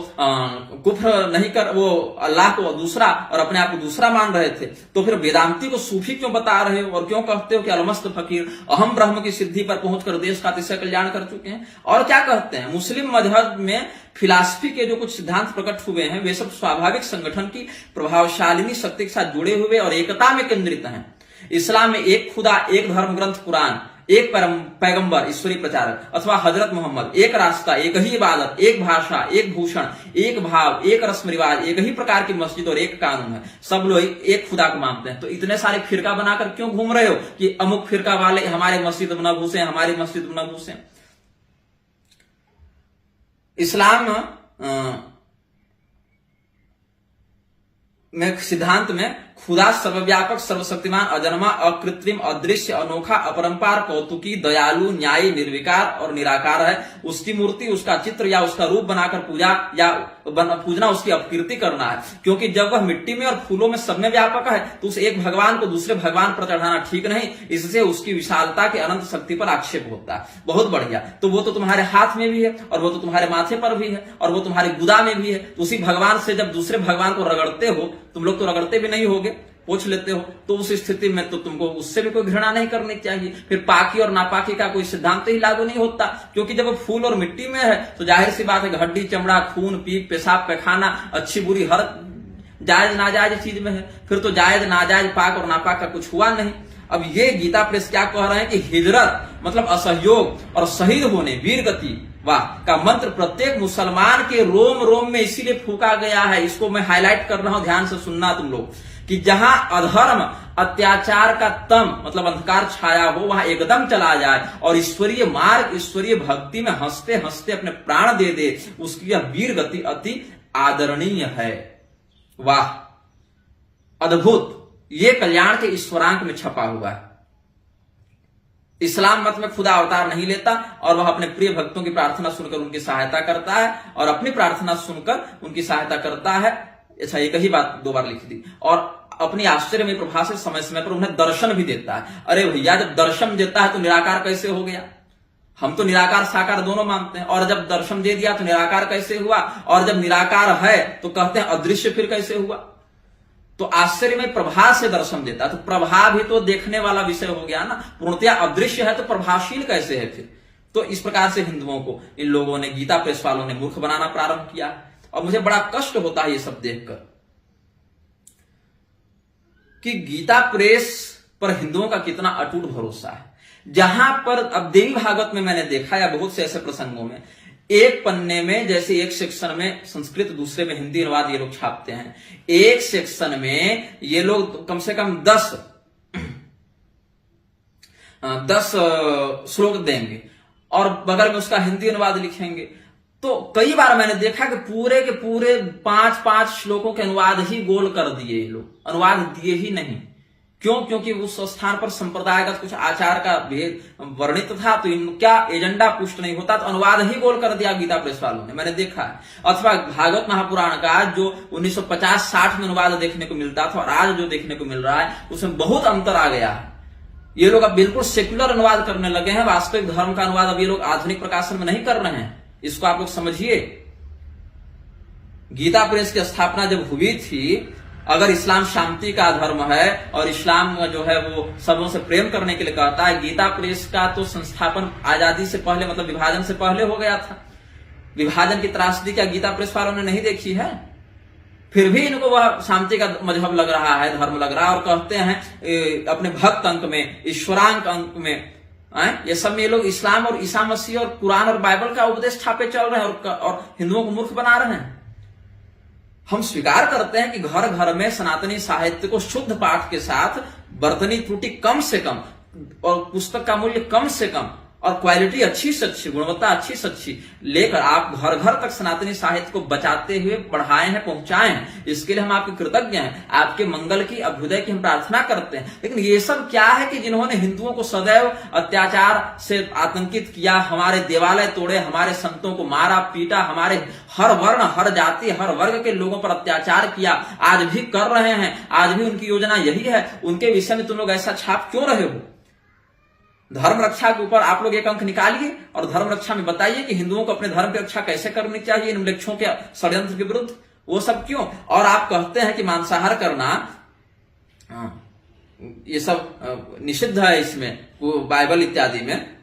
कुफ्र नहीं कर, वो अल्लाह को दूसरा और अपने आप को दूसरा मान रहे थे, तो फिर वेदांती को सूफी क्यों बता रहे हो और क्यों कहते हो कि अलमस्त फकीर अहम ब्रह्म की सिद्धि पर पहुंचकर देश का अतिशय कल्याण कर चुके हैं? और क्या कहते हैं, मुस्लिम मजहब में फिलॉसफी के जो कुछ सिद्धांत प्रकट हुए हैं वे सब स्वाभाविक संगठन की प्रभावशालिनी शक्ति के साथ जुड़े हुए और एकता में केंद्रित हैं। इस्लाम में एक खुदा, एक धर्म ग्रंथ कुरान, एक पैगंबर ईश्वरीय प्रचारक अथवा हजरत मोहम्मद, एक रास्ता, एक ही इबादत, एक भाषा, एक भूषण, एक भाव, एक रस्म रिवाज, एक ही प्रकार की मस्जिद और एक कानून है। सब लोग एक खुदा को मानते हैं। तो इतने सारे फिरका बनाकर क्यों घूम रहे हो कि अमुक फिरका वाले हमारे मस्जिद में न घुसे, हमारी मस्जिद में न घुसे? इस्लाम में सिद्धांत में खुदा सर्वव्यापक, सर्वशक्तिमान, अजन्मा, अकृत्रिम, अदृश्य, अनोखा, अपरंपार, कौतुकी, दयालु, न्यायी, निर्विकार और निराकार है। उसकी मूर्ति, उसका चित्र या उसका रूप बनाकर पूजा या पूजना उसकी अपकीर्ति करना है, क्योंकि जब वह मिट्टी में और फूलों में सब में व्यापक है तो उस एक भगवान को दूसरे भगवान पर चढ़ाना ठीक नहीं। इससे उसकी विशालता के अनंत शक्ति पर आक्षेप होता है। बहुत बढ़िया, तो वो तो तुम्हारे हाथ में भी है और वो तो तुम्हारे माथे पर भी है और वो तुम्हारी गुदा में भी है। तो उसी भगवान से जब दूसरे भगवान को रगड़ते हो, तुम लोग तो रगड़ते भी नहीं होगे, पोछ लेते हो, तो उस स्थिति में तो तुमको उससे भी कोई घृणा नहीं करनी चाहिए। फिर पाकी और नापाकी का कोई सिद्धांत ही लागू नहीं होता, क्योंकि जब वो फूल और मिट्टी में है तो जाहिर सी बात है हड्डी, चमड़ा, खून, पीप, पेशाब, पैखाना, अच्छी बुरी हर जायज नाजायज चीज में है। फिर तो जायज नाजायज, पाक और नापाक का कुछ हुआ नहीं। अब ये गीता प्रेस क्या कह रहे हैं कि हिजरत मतलब असहयोग और शहीद होने, वीर गति वाह का मंत्र प्रत्येक मुसलमान के रोम रोम में इसीलिए फूका गया है। इसको मैं हाईलाइट कर रहा हूं, ध्यान से सुनना तुम लोग, कि जहां अधर्म, अत्याचार का तम मतलब अंधकार छाया हो, वहां एकदम चला जाए और ईश्वरीय मार्ग, ईश्वरीय भक्ति में हंसते हंसते अपने प्राण दे दे, उसकी यह वीर गति अति आदरणीय है। वाह, अद्भुत, ये कल्याण के ईश्वरांक में छपा हुआ है। इस्लाम मत में खुदा अवतार नहीं लेता और वह अपने प्रिय भक्तों की प्रार्थना सुनकर उनकी सहायता करता है और अपनी प्रार्थना सुनकर उनकी सहायता करता है। अच्छा, एक ही बात 2 बार लिख दी। और अपनी आश्चर्य में प्रभा से समय समय पर उन्हें दर्शन भी देता है। अरे भैया, जब दर्शन देता है तो निराकार कैसे हो गया? हम तो निराकार साकार दोनों मानते हैं, और जब दर्शन दे दिया तो निराकार कैसे हुआ? और जब निराकार है तो कहते हैं अदृश्य फिर कैसे हुआ? तो आश्चर्य में प्रभा से दर्शन देता है, तो प्रभा भी तो देखने वाला विषय हो गया ना। पूर्णतया अदृश्य है तो प्रभाशील कैसे है फिर? तो इस प्रकार से हिंदुओं को इन लोगों ने, गीता प्रेस वालों ने मूर्ख बनाना प्रारंभ किया। और मुझे बड़ा कष्ट होता है ये सब देखकर कि गीता प्रेस पर हिंदुओं का कितना अटूट भरोसा है। जहां पर अब देवी भागवत में मैंने देखा या बहुत से ऐसे प्रसंगों में, एक पन्ने में जैसे एक सेक्शन में संस्कृत, दूसरे में हिंदी अनुवाद ये लोग छापते हैं। एक सेक्शन में ये लोग कम से कम 10 श्लोक देंगे और बगल में उसका हिंदी अनुवाद लिखेंगे। तो कई बार मैंने देखा कि पूरे के पूरे 5-5 श्लोकों के अनुवाद ही गोल कर दिए ये लोग, अनुवाद दिए ही नहीं। क्यों? क्योंकि उस स्थान पर संप्रदायगत कुछ आचार का भेद वर्णित था, तो इनका एजेंडा पुष्ट नहीं होता, तो अनुवाद ही गोल कर दिया गीता प्रेस वालों ने, मैंने देखा है। अथवा भागवत महापुराण का जो 1950-60 में अनुवाद देखने को मिलता था और आज जो देखने को मिल रहा है उसमें बहुत अंतर आ गया है। ये लोग अब बिल्कुल सेक्युलर अनुवाद करने लगे हैं, वास्तविक धर्म का अनुवाद अब ये लोग आधुनिक प्रकाशन में नहीं कर रहे हैं। इसको आप लोग समझिए। गीता प्रेस की स्थापना जब हुई थी, अगर इस्लाम शांति का धर्म है और इस्लाम जो है वो सबों से प्रेम करने के लिए कहता है, गीता प्रेस का तो संस्थापन आजादी से पहले मतलब विभाजन से पहले हो गया था। विभाजन की त्रासदी क्या गीता प्रेस वालों ने नहीं देखी है? फिर भी इनको वह शांति का मजहब लग रहा है, धर्म लग रहा है, और कहते हैं अपने भक्त अंक में, ईश्वरांक अंक में, ये सब में ये लोग इस्लाम और ईसा मसीह और कुरान और बाइबल का उपदेश छापे चल रहे हैं और हिंदुओं को मूर्ख बना रहे हैं। हम स्वीकार करते हैं कि घर घर में सनातनी साहित्य को शुद्ध पाठ के साथ वर्तनी त्रुटि कम से कम और पुस्तक का मूल्य कम से कम और क्वालिटी अच्छी से अच्छी, गुणवत्ता अच्छी से अच्छी लेकर आप घर घर तक सनातनी साहित्य को बचाते हुए बढ़ाए हैं, पहुंचाए हैं। इसके लिए हम आपके कृतज्ञ हैं, आपके मंगल की, अभ्युदय की हम प्रार्थना करते हैं। लेकिन ये सब क्या है कि जिन्होंने हिंदुओं को सदैव अत्याचार से आतंकित किया, हमारे देवालय तोड़े, हमारे संतों को मारा पीटा, हमारे हर वर्ण, हर जाति, हर वर्ग के लोगों पर अत्याचार किया, आज भी कर रहे हैं, आज भी उनकी योजना यही है। उनके विषय में तुम लोग ऐसा छाप क्यों रहे हो? धर्म रक्षा के ऊपर आप लोग एक अंक निकालिए और धर्म रक्षा में बताइए कि हिंदुओं को अपने धर्म की रक्षा कैसे करनी चाहिए इन मृक्षों के षड्यंत्र के विरुद्ध। वो सब क्यों? और आप कहते हैं कि मांसाहार करना ये सब निषिद्ध है, इसमें वो बाइबल इत्यादि में,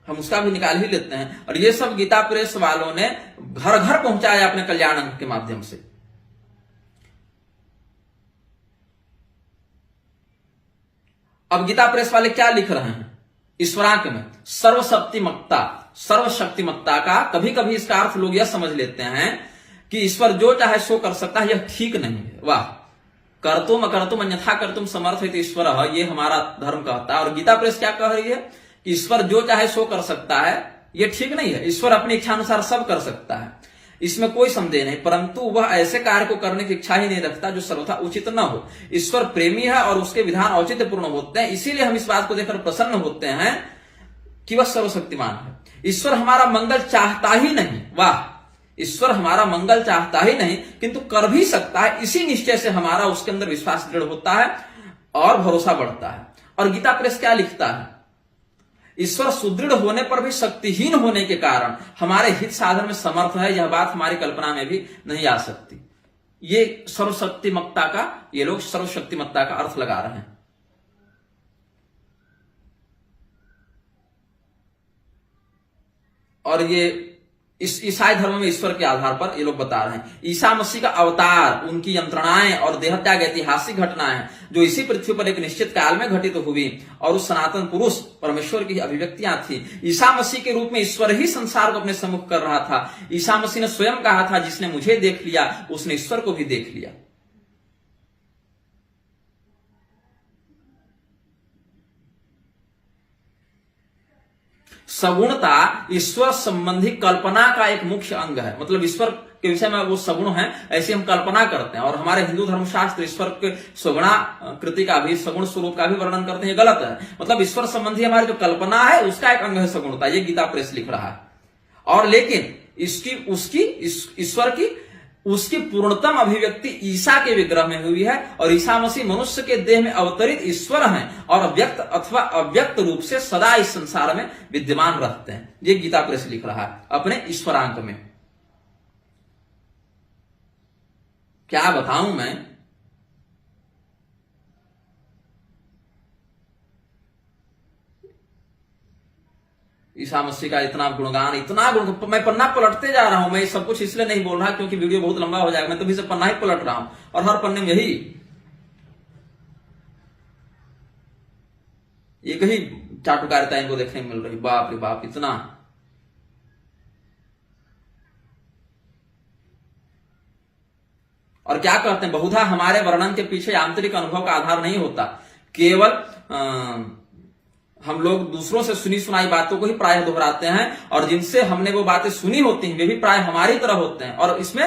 हम उसका भी निकाल ही लेते हैं। और ये सब गीता प्रेस वालों ने घर घर पहुंचाया अपने कल्याण अंक के माध्यम से। अब गीता प्रेस वाले क्या लिख रहे हैं ईश्वरांक में? सर्वशक्तिमत्ता, सर्वशक्तिमत्ता का कभी कभी इसका अर्थ लोग यह समझ लेते हैं कि ईश्वर जो चाहे सो कर सकता है, यह ठीक नहीं है। वाह, कर्तुम अकर्तुम अन्यथा कर्तुम समर्थ है ईश्वर, ये हमारा धर्म कहता है। और गीता प्रेस क्या कह रही है कि ईश्वर जो चाहे सो कर सकता है, यह ठीक नहीं है। ईश्वर अपनी इच्छा अनुसार सब कर सकता है। इसमें कोई संदेह नहीं, परंतु वह ऐसे कार्य को करने की इच्छा ही नहीं रखता जो सर्वथा उचित न हो। ईश्वर प्रेमी है और उसके विधान औचित्यपूर्ण होते हैं, इसीलिए हम इस बात को देखकर प्रसन्न होते हैं कि वह सर्वशक्तिमान है। ईश्वर हमारा मंगल चाहता ही नहीं, वाह, ईश्वर हमारा मंगल चाहता ही नहीं किंतु कर भी सकता है। इसी निश्चय से हमारा उसके अंदर विश्वास दृढ़ होता है और भरोसा बढ़ता है। और गीता प्रेस क्या लिखता है, ईश्वर सुदृढ़ होने पर भी शक्तिहीन होने के कारण हमारे हित साधन में समर्थ है, यह बात हमारी कल्पना में भी नहीं आ सकती। ये सर्वशक्तिमत्ता का, ये लोग सर्वशक्तिमत्ता का अर्थ लगा रहे हैं। और ये इस ईसाई धर्म में ईश्वर के आधार पर ये लोग बता रहे हैं। ईसा मसीह का अवतार, उनकी यंत्रणाएं और देहत्याग ऐतिहासिक घटनाएं जो इसी पृथ्वी पर एक निश्चित काल में घटित हुई और उस सनातन पुरुष परमेश्वर की अभिव्यक्तियां थी। ईसा मसीह के रूप में ईश्वर ही संसार को अपने सम्मुख कर रहा था। ईसा मसीह ने स्वयं कहा था, जिसने मुझे देख लिया उसने ईश्वर को भी देख लिया। सगुणता ईश्वर संबंधी कल्पना का एक मुख्य अंग है। मतलब ईश्वर के विषय में वो सगुण है, ऐसी हम कल्पना करते हैं। और हमारे हिंदू धर्मशास्त्र ईश्वर के सगुणाकृति का भी, सगुण स्वरूप का भी वर्णन करते हैं, ये गलत है। मतलब ईश्वर संबंधी हमारी जो कल्पना है उसका एक अंग है सगुणता, ये गीता प्रेस लिख रहा है। और लेकिन ईश्वर की उसकी पूर्णतम अभिव्यक्ति ईसा के विग्रह में हुई है। और ईसा मसीह मनुष्य के देह में अवतरित ईश्वर हैं और व्यक्त अथवा अव्यक्त रूप से सदा इस संसार में विद्यमान रहते हैं। ये गीता प्रेस लिख रहा है अपने ईश्वरांक में। क्या बताऊं मैं, ईसा मसीह का इतना गुणगान, इतना गुण, मैं पन्ना पलटते जा रहा हूं। मैं सब कुछ इसलिए नहीं बोल रहा क्योंकि वीडियो बहुत लंबा हो जाएगा, मैं तो भी से पन्ना ही पलट रहा हूं और हर पन्ने में एक ही चाटुकारिता इनको देखने में मिल रही। बाप रे बाप, इतना। और क्या कहते हैं, बहुधा हमारे वर्णन के पीछे आंतरिक अनुभव का आधार नहीं होता, केवल हम लोग दूसरों से सुनी सुनाई बातों को ही प्राय दोहराते हैं और जिनसे हमने वो बातें सुनी होती हैं वे भी प्राय हमारी तरह होते हैं। और इसमें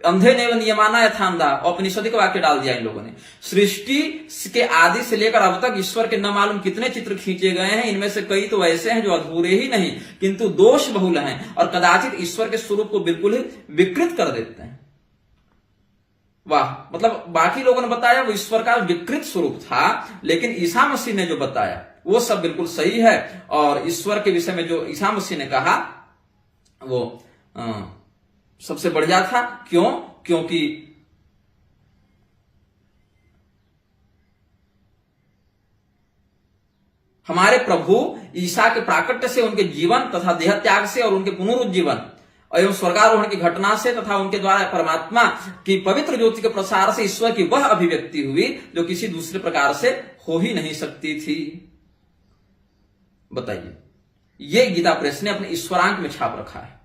अंधे ने नियमाना यथांधा औपनिषदिक वाक्य डाल दिया इन लोगों ने। सृष्टि के आदि से लेकर अब तक ईश्वर के न मालूम कितने चित्र खींचे गए हैं, इनमें से कई तो ऐसे हैं जो अधूरे ही नहीं किंतु दोष बहुल हैं और कदाचित ईश्वर के स्वरूप को बिल्कुल ही विकृत कर देते हैं। वाह, मतलब बाकी लोगों ने बताया वो ईश्वर का विकृत स्वरूप था, लेकिन ईसा मसीह ने जो बताया वो सब बिल्कुल सही है। और ईश्वर के विषय में जो ईसा मसीह ने कहा वो सबसे बढ़िया था। क्यों? क्योंकि हमारे प्रभु ईसा के प्राकट्य से, उनके जीवन तथा देह त्याग से और उनके पुनरुज्जीवन एवं स्वर्गारोहण की घटना से तथा उनके द्वारा परमात्मा की पवित्र ज्योति के प्रसार से ईश्वर की वह अभिव्यक्ति हुई जो किसी दूसरे प्रकार से हो ही नहीं सकती थी। बताइए, ये गीता प्रेस ने अपने ईश्वरांक में छाप रखा है।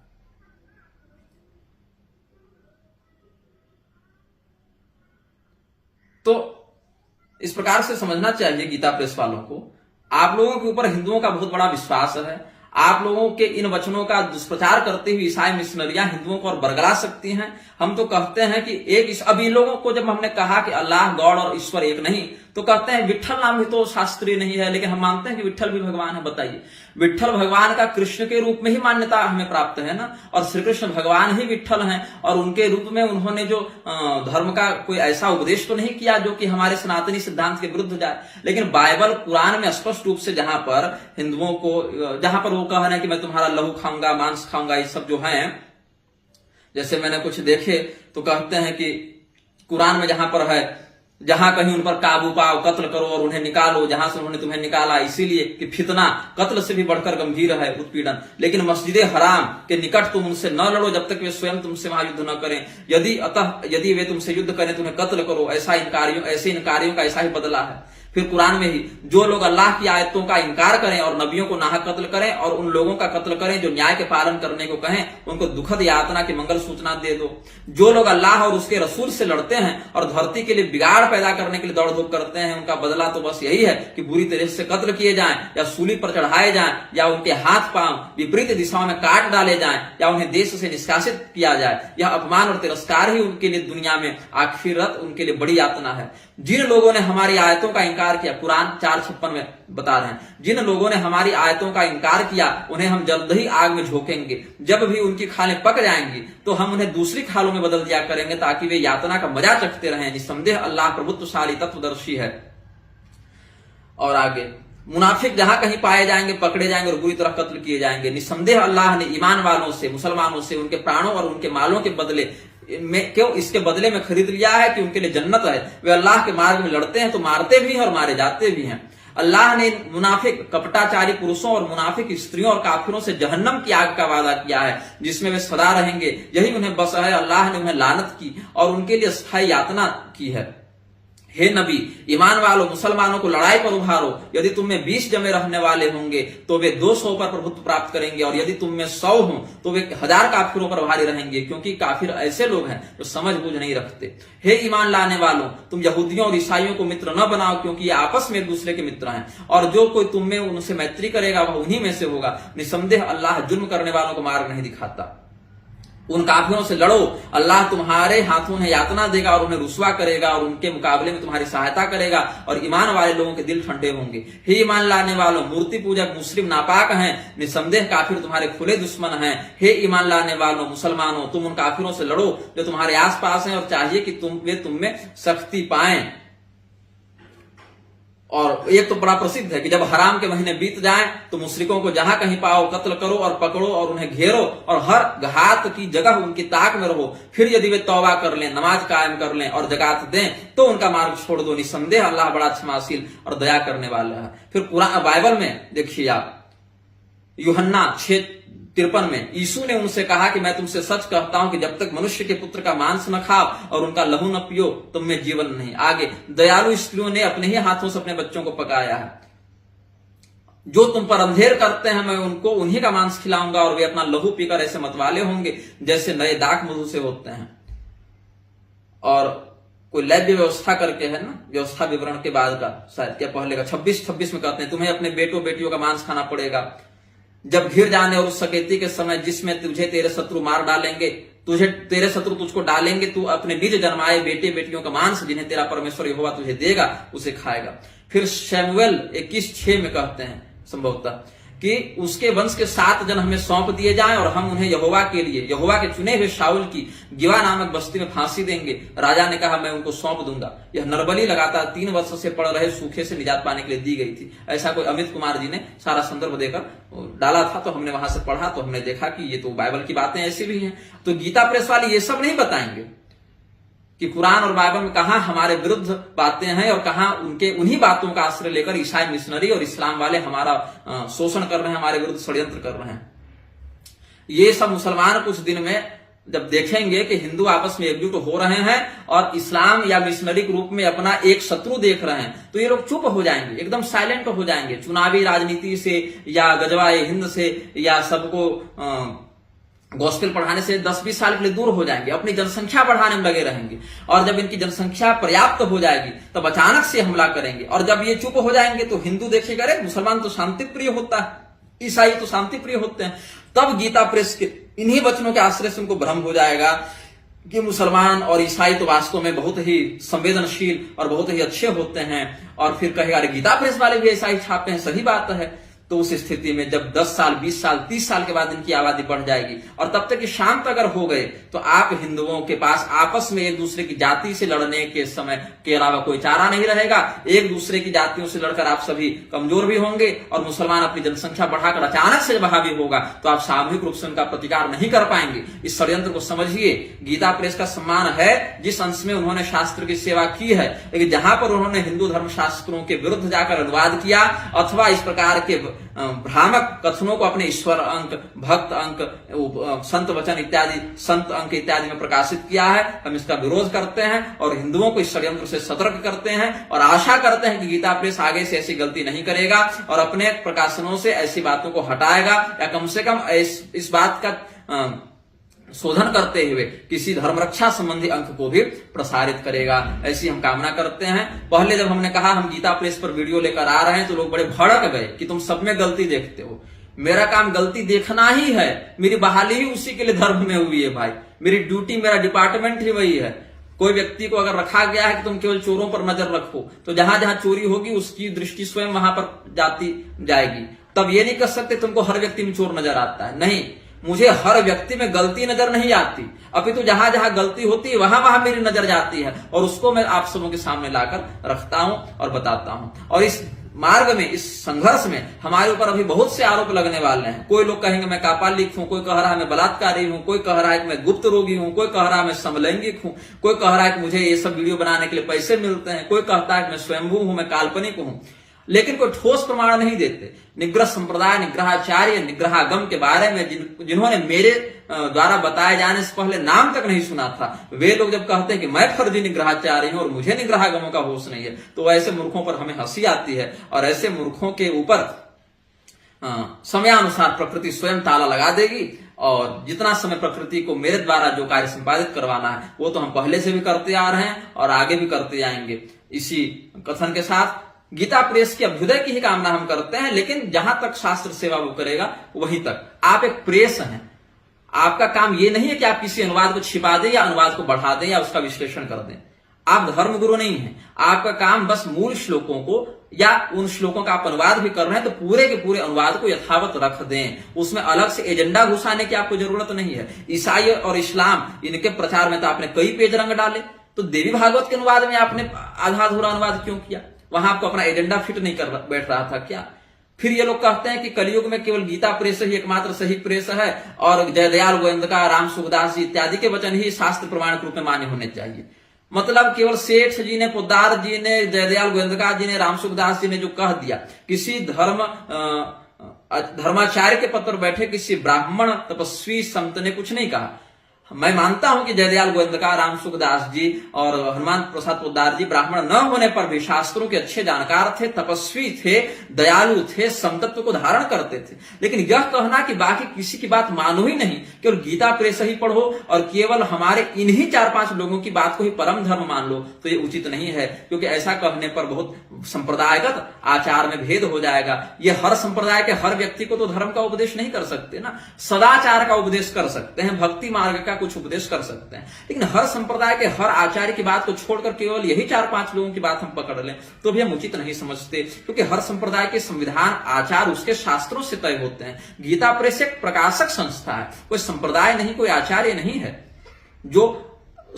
तो इस प्रकार से समझना चाहिए गीता प्रेस वालों को। आप लोगों के ऊपर हिंदुओं का बहुत बड़ा विश्वास है। आप लोगों के इन वचनों का दुष्प्रचार करते हुए ईसाई मिशनरियां हिंदुओं को और बरगला सकती हैं। हम तो कहते हैं कि एक, अभी लोगों को जब हमने कहा कि अल्लाह, गॉड और ईश्वर एक नहीं, तो कहते हैं विट्ठल नाम भी तो शास्त्रीय नहीं है, लेकिन हम मानते हैं कि विट्ठल भी भगवान है। बताइए, विट्ठल भगवान का कृष्ण के रूप में ही मान्यता हमें प्राप्त है ना, और श्री कृष्ण भगवान ही विट्ठल हैं और उनके रूप में उन्होंने जो धर्म का कोई ऐसा उपदेश तो नहीं किया जो कि हमारे सनातनी सिद्धांत के विरुद्ध जाए। लेकिन बाइबल कुरान में स्पष्ट रूप से जहां पर हिंदुओं को, जहां पर वो कह रहे हैं कि मैं तुम्हारा लहू खाऊंगा, मांस खाऊंगा, ये सब जो है, जैसे मैंने कुछ देखे तो कहते हैं कि कुरान में जहां पर है, जहां कहीं उन पर काबू पाओ, कत्ल करो और उन्हें निकालो जहां से उन्होंने तुम्हें निकाला, इसीलिए कि फितना कत्ल से भी बढ़कर गंभीर है, उत्पीड़न। लेकिन मस्जिद हराम के निकट तुम उनसे न लड़ो जब तक वे स्वयं तुमसे वहां युद्ध न करें। यदि वे तुमसे युद्ध करें तुम्हें कत्ल करो। ऐसे इनकारियों का ऐसा ही बदला है। फिर कुरान में ही जो लोग अल्लाह की आयतों का इनकार करें और नबियों को नाहक कत्ल करें और उन लोगों का कत्ल करें जो न्याय के पालन करने को कहें, उनको दुखद यातना की मंगल सूचना दे दो। जो लोग अल्लाह और उसके रसूल से लड़ते हैं और धरती के लिए बिगाड़ पैदा करने के लिए दौड़ धूप करते हैं, उनका बदला तो बस यही है कि बुरी तरह से कत्ल किए जाएं या सूली पर चढ़ाए जाएं या उनके हाथ पांव विपरीत दिशाओं में काट डाले जाएं या उन्हें देश से निष्कासित किया जाए। यह अपमान और तिरस्कार ही उनके लिए दुनिया में आखिरत उनके लिए बड़ी यातना है। जिन लोगों ने हमारी आयतों का इनकार किया, कुरान 4:56 में बता रहे हैं, जिन लोगों ने हमारी आयतों का इनकार किया उन्हें हम जल्द ही आग में झोंकेंगे। जब भी उनकी खालें पक जाएंगी तो हम उन्हें दूसरी खालों में बदल दिया करेंगे ताकि वे यातना का मजा चखते रहें। निस्संदेह अल्लाह प्रभुत्वशाली तत्वदर्शी है। और आगे, मुनाफिक जहां कहीं पाए जाएंगे पकड़े जाएंगे और बुरी तरह कत्ल किए जाएंगे। निस्संदेह अल्लाह ने ईमान वालों से, मुसलमानों से उनके प्राणों और उनके मालों के बदले में क्यों इसके बदले में खरीद लिया है कि उनके लिए जन्नत है। वे अल्लाह के मार्ग में लड़ते हैं तो मारते भी हैं और मारे जाते भी हैं। अल्लाह ने मुनाफिक कपटाचारी पुरुषों और मुनाफिक स्त्रियों और काफिरों से जहन्नम की आग का वादा किया है जिसमें वे सदा रहेंगे। यही उन्हें बस है। अल्लाह ने उन्हें लानत की और उनके लिए स्थायी यातना की है। हे नबी, ईमान वालों मुसलमानों को लड़ाई पर उभारो। यदि तुम में 20 जमे रहने वाले होंगे तो वे 200 पर प्रभुत्व प्राप्त करेंगे और यदि तुम में 100 हो तो वे 1000 काफिरों पर भारी रहेंगे, क्योंकि काफिर ऐसे लोग हैं जो समझ बूझ नहीं रखते। हे ईमान लाने वालों, तुम यहूदियों और ईसाइयों को मित्र न बनाओ, क्योंकि ये आपस में एक दूसरे के मित्र हैं और जो कोई तुम में उनसे मैत्री करेगा वह उन्हीं में से होगा। निस्संदेह अल्लाह जुर्म करने वालों को मार्ग नहीं दिखाता। उन काफिरों से लड़ो, अल्लाह तुम्हारे हाथों उन्हें यातना देगा और उन्हें रुसवा करेगा और उनके मुकाबले में तुम्हारी सहायता करेगा और ईमान वाले लोगों के दिल ठंडे होंगे। हे ईमान लाने वालों, मूर्ति पूजक मुस्लिम नापाक हैं, निस्संदेह काफिर तुम्हारे खुले दुश्मन हैं। हे ईमान लाने वालों मुसलमानों, तुम उन काफिरों से लड़ो जो तुम्हारे आसपास हैं और चाहिए कि वे तुम में सख्ती पाएं। और एक तो बड़ा प्रसिद्ध है कि जब हराम के महीने बीत जाएं तो मुशरिकों को जहां कहीं पाओ कत्ल करो और पकड़ो और उन्हें घेरो और हर घात की जगह उनकी ताक में रहो। फिर यदि वे तौबा कर लें, नमाज कायम कर लें और जकात दें तो उनका मार्ग छोड़ दो। निस्संदेह अल्लाह बड़ा क्षमाशील और दया करने वाला है। फिर कुरान बाइबल में देखिए आप, यूहन्ना 6:53 में यीशु ने उनसे कहा कि मैं तुमसे सच कहता हूं कि जब तक मनुष्य के पुत्र का मांस न खाओ और उनका लहू न पियो तुम में जीवन नहीं। आगे, दयालु स्त्रियों ने अपने ही हाथों से अपने बच्चों को पकाया है। जो तुम पर अंधेर करते हैं मैं उनको उन्हीं का मांस खिलाऊंगा और वे अपना लहू पीकर ऐसे मतवाले होंगे जैसे नए दाख मधु से होते हैं। और कोई लैब व्यवस्था करके है ना, व्यवस्था विवरण के बाद का शायद क्या पहले का 26 में कहते हैं तुम्हें अपने बेटों बेटियों का मांस खाना पड़ेगा जब घिर जाने और उस सकेती के समय जिसमें तुझे तेरे शत्रु मार डालेंगे, तेरे शत्रु तुझको डालेंगे, तू अपने निज जन्माए बेटे बेटियों का मांस जिन्हें तेरा परमेश्वर यहोवा तुझे देगा उसे खाएगा। फिर शमूएल 21:6 में कहते हैं संभवतः कि उसके वंश के 7 जन हमें सौंप दिए जाएं और हम उन्हें यहोवा के लिए, यहोवा के चुने हुए शाऊल की गिवा नामक बस्ती में फांसी देंगे। राजा ने कहा मैं उनको सौंप दूंगा। यह नरबली लगातार 3 वर्ष से पड़ रहे सूखे से निजात पाने के लिए दी गई थी। ऐसा कोई अमित कुमार जी ने सारा संदर्भ देकर डाला था, तो हमने वहां से पढ़ा तो हमने देखा कि ये तो बाइबल की बातें ऐसी भी हैं। तो गीता प्रेस वाले ये सब नहीं बताएंगे कि कुरान और बाइबल में कहां हमारे विरुद्ध बातें हैं और कहां उनके उन्हीं बातों का आश्रय लेकर ईसाई मिशनरी और इस्लाम वाले हमारा शोषण कर रहे हैं, हमारे विरुद्ध षड्यंत्र कर रहे हैं। ये सब मुसलमान कुछ दिन में जब देखेंगे कि हिंदू आपस में एकजुट हो रहे हैं और इस्लाम या मिशनरी के रूप में अपना एक शत्रु देख रहे हैं, तो ये लोग चुप हो जाएंगे, एकदम साइलेंट हो जाएंगे। चुनावी राजनीति से या गजवाए हिंद से या सबको गॉस्पेल पढ़ाने से 10-20 साल के लिए दूर हो जाएंगे, अपनी जनसंख्या बढ़ाने में लगे रहेंगे। और जब इनकी जनसंख्या पर्याप्त हो जाएगी तब अचानक से हमला करेंगे। और जब ये चुप हो जाएंगे तो हिंदू देखेगा अरे मुसलमान तो शांति प्रिय होता है, ईसाई तो शांति प्रिय होते हैं। तब गीता प्रेस के इन्हीं वचनों के आश्रय से उनको भ्रम हो जाएगा कि मुसलमान और ईसाई तो वास्तव में बहुत ही संवेदनशील और बहुत ही अच्छे होते हैं। और फिर कहेगा अरे गीता प्रेस वाले भी ऐसा ही छापते हैं, सही बात है। तो उस स्थिति में जब 10 साल 20 साल 30 साल के बाद इनकी आबादी बढ़ जाएगी और तब तक कि शांत अगर हो गए तो आप हिंदुओं के पास आपस में एक दूसरे की जाति से लड़ने के समय के अलावा कोई चारा नहीं रहेगा। एक दूसरे की जातियों से लड़कर आप सभी कमजोर भी होंगे और मुसलमान अपनी जनसंख्या बढ़ाकर अचानक से हावी होगा तो आप सामूहिक रूप से उनका प्रतिकार नहीं कर पाएंगे। इस षड्यंत्र को समझिए। गीता प्रेस का सम्मान है जिस अंश में उन्होंने शास्त्र की सेवा की है, लेकिन जहां पर उन्होंने हिंदू धर्म शास्त्रों के विरुद्ध जाकर अनुवाद किया अथवा इस प्रकार के भ्रामक कथनों को अपने ईश्वर अंक, भक्त अंक, संत वचन इत्यादि, संत अंक इत्यादि में प्रकाशित किया है। हम इसका विरोध करते हैं और हिंदुओं को इस षड्यंत्र से सतर्क करते हैं और आशा करते हैं कि गीता प्रेस आगे से ऐसी गलती नहीं करेगा और अपने प्रकाशनों से ऐसी बातों को हटाएगा या कम से कम इस बात का शोधन करते हुए किसी धर्म रक्षा संबंधी अंक को भी प्रसारित करेगा, ऐसी हम कामना करते हैं। पहले जब हमने कहा हम गीता प्रेस पर वीडियो लेकर आ रहे हैं तो लोग बड़े भड़क गए कि तुम सब में गलती देखते हो। मेरा काम गलती देखना ही है, मेरी बहाली ही उसी के लिए धर्म में हुई है भाई, मेरी ड्यूटी, मेरा डिपार्टमेंट ही वही है। कोई व्यक्ति को अगर रखा गया है कि तुम केवल चोरों पर नजर रखो, तो जहां जहां चोरी होगी उसकी दृष्टि स्वयं वहां पर जाएगी। तब ये नहीं कर सकते तुमको हर व्यक्ति में चोर नजर आता है, नहीं, मुझे हर व्यक्ति में गलती नजर नहीं आती, अपितु जहां जहां गलती होती है वहां वहां मेरी नजर जाती है और उसको मैं आप सबों के सामने लाकर रखता हूं और बताता हूं। और इस मार्ग में, इस संघर्ष में हमारे ऊपर अभी बहुत से आरोप लगने वाले हैं। कोई लोग कहेंगे मैं कापालिक हूं, कोई कह रहा है मैं बलात्कारी हूं, कोई कह रहा है कि मैं गुप्त रोगी हूं, कोई कह रहा है मैं समलैंगिक हूं, कोई कह रहा है कि मुझे ये सब वीडियो बनाने के लिए पैसे मिलते हैं, कोई कहता है कि मैं स्वयंभू हूं, मैं काल्पनिक हूं, लेकिन कोई ठोस प्रमाण नहीं देते। निग्रह संप्रदाय, निग्रहाचार्य, निग्रहागम के बारे में जिन्होंने मेरे द्वारा बताए जाने से पहले नाम तक नहीं सुना था, वे लोग जब कहते हैं कि मैं फर्जी निग्रहाचार्य हूं और मुझे निग्रहागमों का होश नहीं है, तो ऐसे मूर्खों पर हमें हंसी आती है और ऐसे मूर्खों के ऊपर समयानुसार प्रकृति स्वयं ताला लगा देगी। और जितना समय प्रकृति को मेरे द्वारा जो कार्य संपादित करवाना है वो तो हम पहले से भी करते आ रहे हैं और आगे भी करते जाएंगे। इसी कथन के साथ गीता प्रेस की अभ्युदय की ही कामना हम करते हैं, लेकिन जहां तक शास्त्र सेवा वो करेगा वहीं तक। आप एक प्रेस हैं, आपका काम ये नहीं है कि आप किसी अनुवाद को छिपा दें या अनुवाद को बढ़ा दें या उसका विश्लेषण कर दें। आप धर्मगुरु नहीं हैं, आपका काम बस मूल श्लोकों को या उन श्लोकों का आप अनुवाद भी कर रहे हैं तो पूरे के पूरे अनुवाद को यथावत रख दें, उसमें अलग से एजेंडा घुसाने की आपको जरूरत नहीं है। ईसाई और इस्लाम, इनके प्रचार में तो आपने कई पेज रंग डाले, तो देवी भागवत के अनुवाद में आपने आधा अधूरा अनुवाद क्यों किया? वहां आपको अपना एजेंडा फिट नहीं कर बैठ रहा था क्या? फिर ये लोग कहते हैं कि कलयुग में केवल गीता प्रेस ही एकमात्र सही प्रेस है और जयदयाल गोविंदका, राम सुखदास जी इत्यादि के वचन ही शास्त्र प्रमाणिक रूप में मान्य होने चाहिए। मतलब केवल सेठ जी ने, पोद्दार जी ने, जयदयाल गोविंदका जी ने, राम सुखदास जी ने जो कह दिया, किसी धर्माचार्य के पद पर बैठे किसी ब्राह्मण तपस्वी संत ने कुछ नहीं कहा। मैं मानता हूं कि जयदयाल गोविंदका, राम सुखदास जी और हनुमान प्रसाद पोद्दार जी ब्राह्मण न होने पर भी शास्त्रों के अच्छे जानकार थे, तपस्वी थे, दयालु थे, समतत्व को धारण करते थे। लेकिन यह कहना कि बाकी किसी की बात मानो ही नहीं, केवल गीता प्रेस ही पढ़ो और केवल हमारे इन्हीं 4-5 लोगों की बात को ही परम धर्म मान लो, तो ये उचित नहीं है, क्योंकि ऐसा कहने पर बहुत संप्रदायगत आचार में भेद हो जाएगा। ये हर संप्रदाय के हर व्यक्ति को तो धर्म का उपदेश नहीं कर सकते ना, सदाचार का उपदेश कर सकते हैं, भक्ति मार्ग का कुछ उपदेश कर सकते हैं, लेकिन हर संप्रदाय के हर आचार्य की बात को छोड़कर केवल यही 4-5 लोगों की बात हम पकड़ लें तो भी हम उचित नहीं समझते, क्योंकि हर संप्रदाय के संविधान, आचार उसके शास्त्रों से तय होते हैं। गीता प्रेस एक प्रकाशक संस्था है, कोई संप्रदाय नहीं, कोई आचार्य नहीं है। जो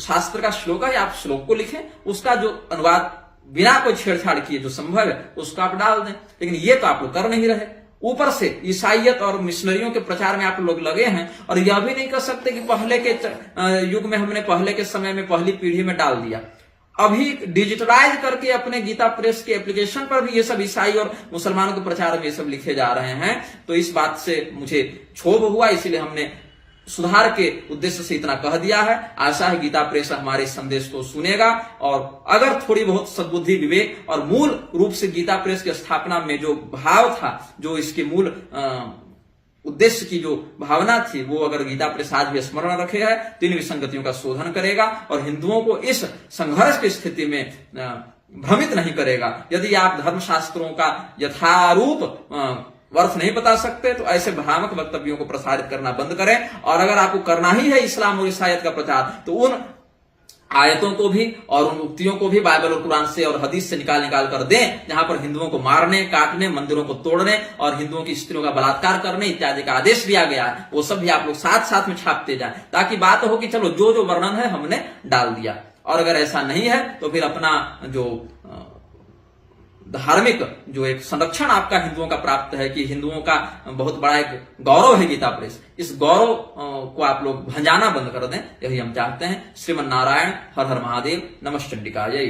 शास्त्र का श्लोक है आप श्लोक को लिखें, उसका जो अनुवाद बिना कोई छेड़छाड़ किए जो संभव है उसको आप डाल दें, लेकिन ये तो आप लोग कर नहीं रहे। ऊपर से ईसाइयत और मिशनरियों के प्रचार में आप लोग लगे हैं और यह भी नहीं कर सकते कि पहले के युग में हमने पहले के समय में पहली पीढ़ी में डाल दिया। अभी डिजिटलाइज करके अपने गीता प्रेस के एप्लीकेशन पर भी ये सब ईसाई और मुसलमानों के प्रचार में ये सब लिखे जा रहे हैं, तो इस बात से मुझे क्षोभ हुआ, इसीलिए हमने सुधार के उद्देश्य से इतना कह दिया है। आशा है गीता प्रेस हमारे संदेश को सुनेगा और अगर थोड़ी बहुत सद्बुद्धि, विवेक और मूल रूप से गीता प्रेस की स्थापना में जो भाव था, जो इसके मूल उद्देश्य की जो भावना थी, वो अगर गीता प्रेस आज भी स्मरण रखे है तो इन विसंगतियों का शोधन करेगा और हिंदुओं को इस संघर्ष की स्थिति में भ्रमित नहीं करेगा। यदि आप धर्मशास्त्रों का यथारूप वर्थ नहीं बता सकते तो ऐसे भ्रामक वक्तव्यों को प्रसारित करना बंद करें, और अगर आपको करना ही है इस्लाम और ईसाईयत का प्रचार तो उन आयतों को भी और उन उक्तियों को भी बाइबल और कुरान से और हदीस से निकाल कर दें, जहां पर हिंदुओं को मारने, काटने, मंदिरों को तोड़ने और हिंदुओं की स्त्रियों का बलात्कार करने इत्यादि का आदेश दिया गया है, वो सब भी आप लोग साथ में छापते जाएं, ताकि बात हो कि चलो जो वर्णन है हमने डाल दिया। और अगर ऐसा नहीं है तो फिर अपना जो धार्मिक जो एक संरक्षण आपका हिंदुओं का प्राप्त है कि हिंदुओं का बहुत बड़ा एक गौरव है गीता प्रेस, इस गौरव को आप लोग भंजाना बंद कर दें, यही हम चाहते हैं। श्रीमन नारायण, हर हर महादेव, नमः चंडिकाजय।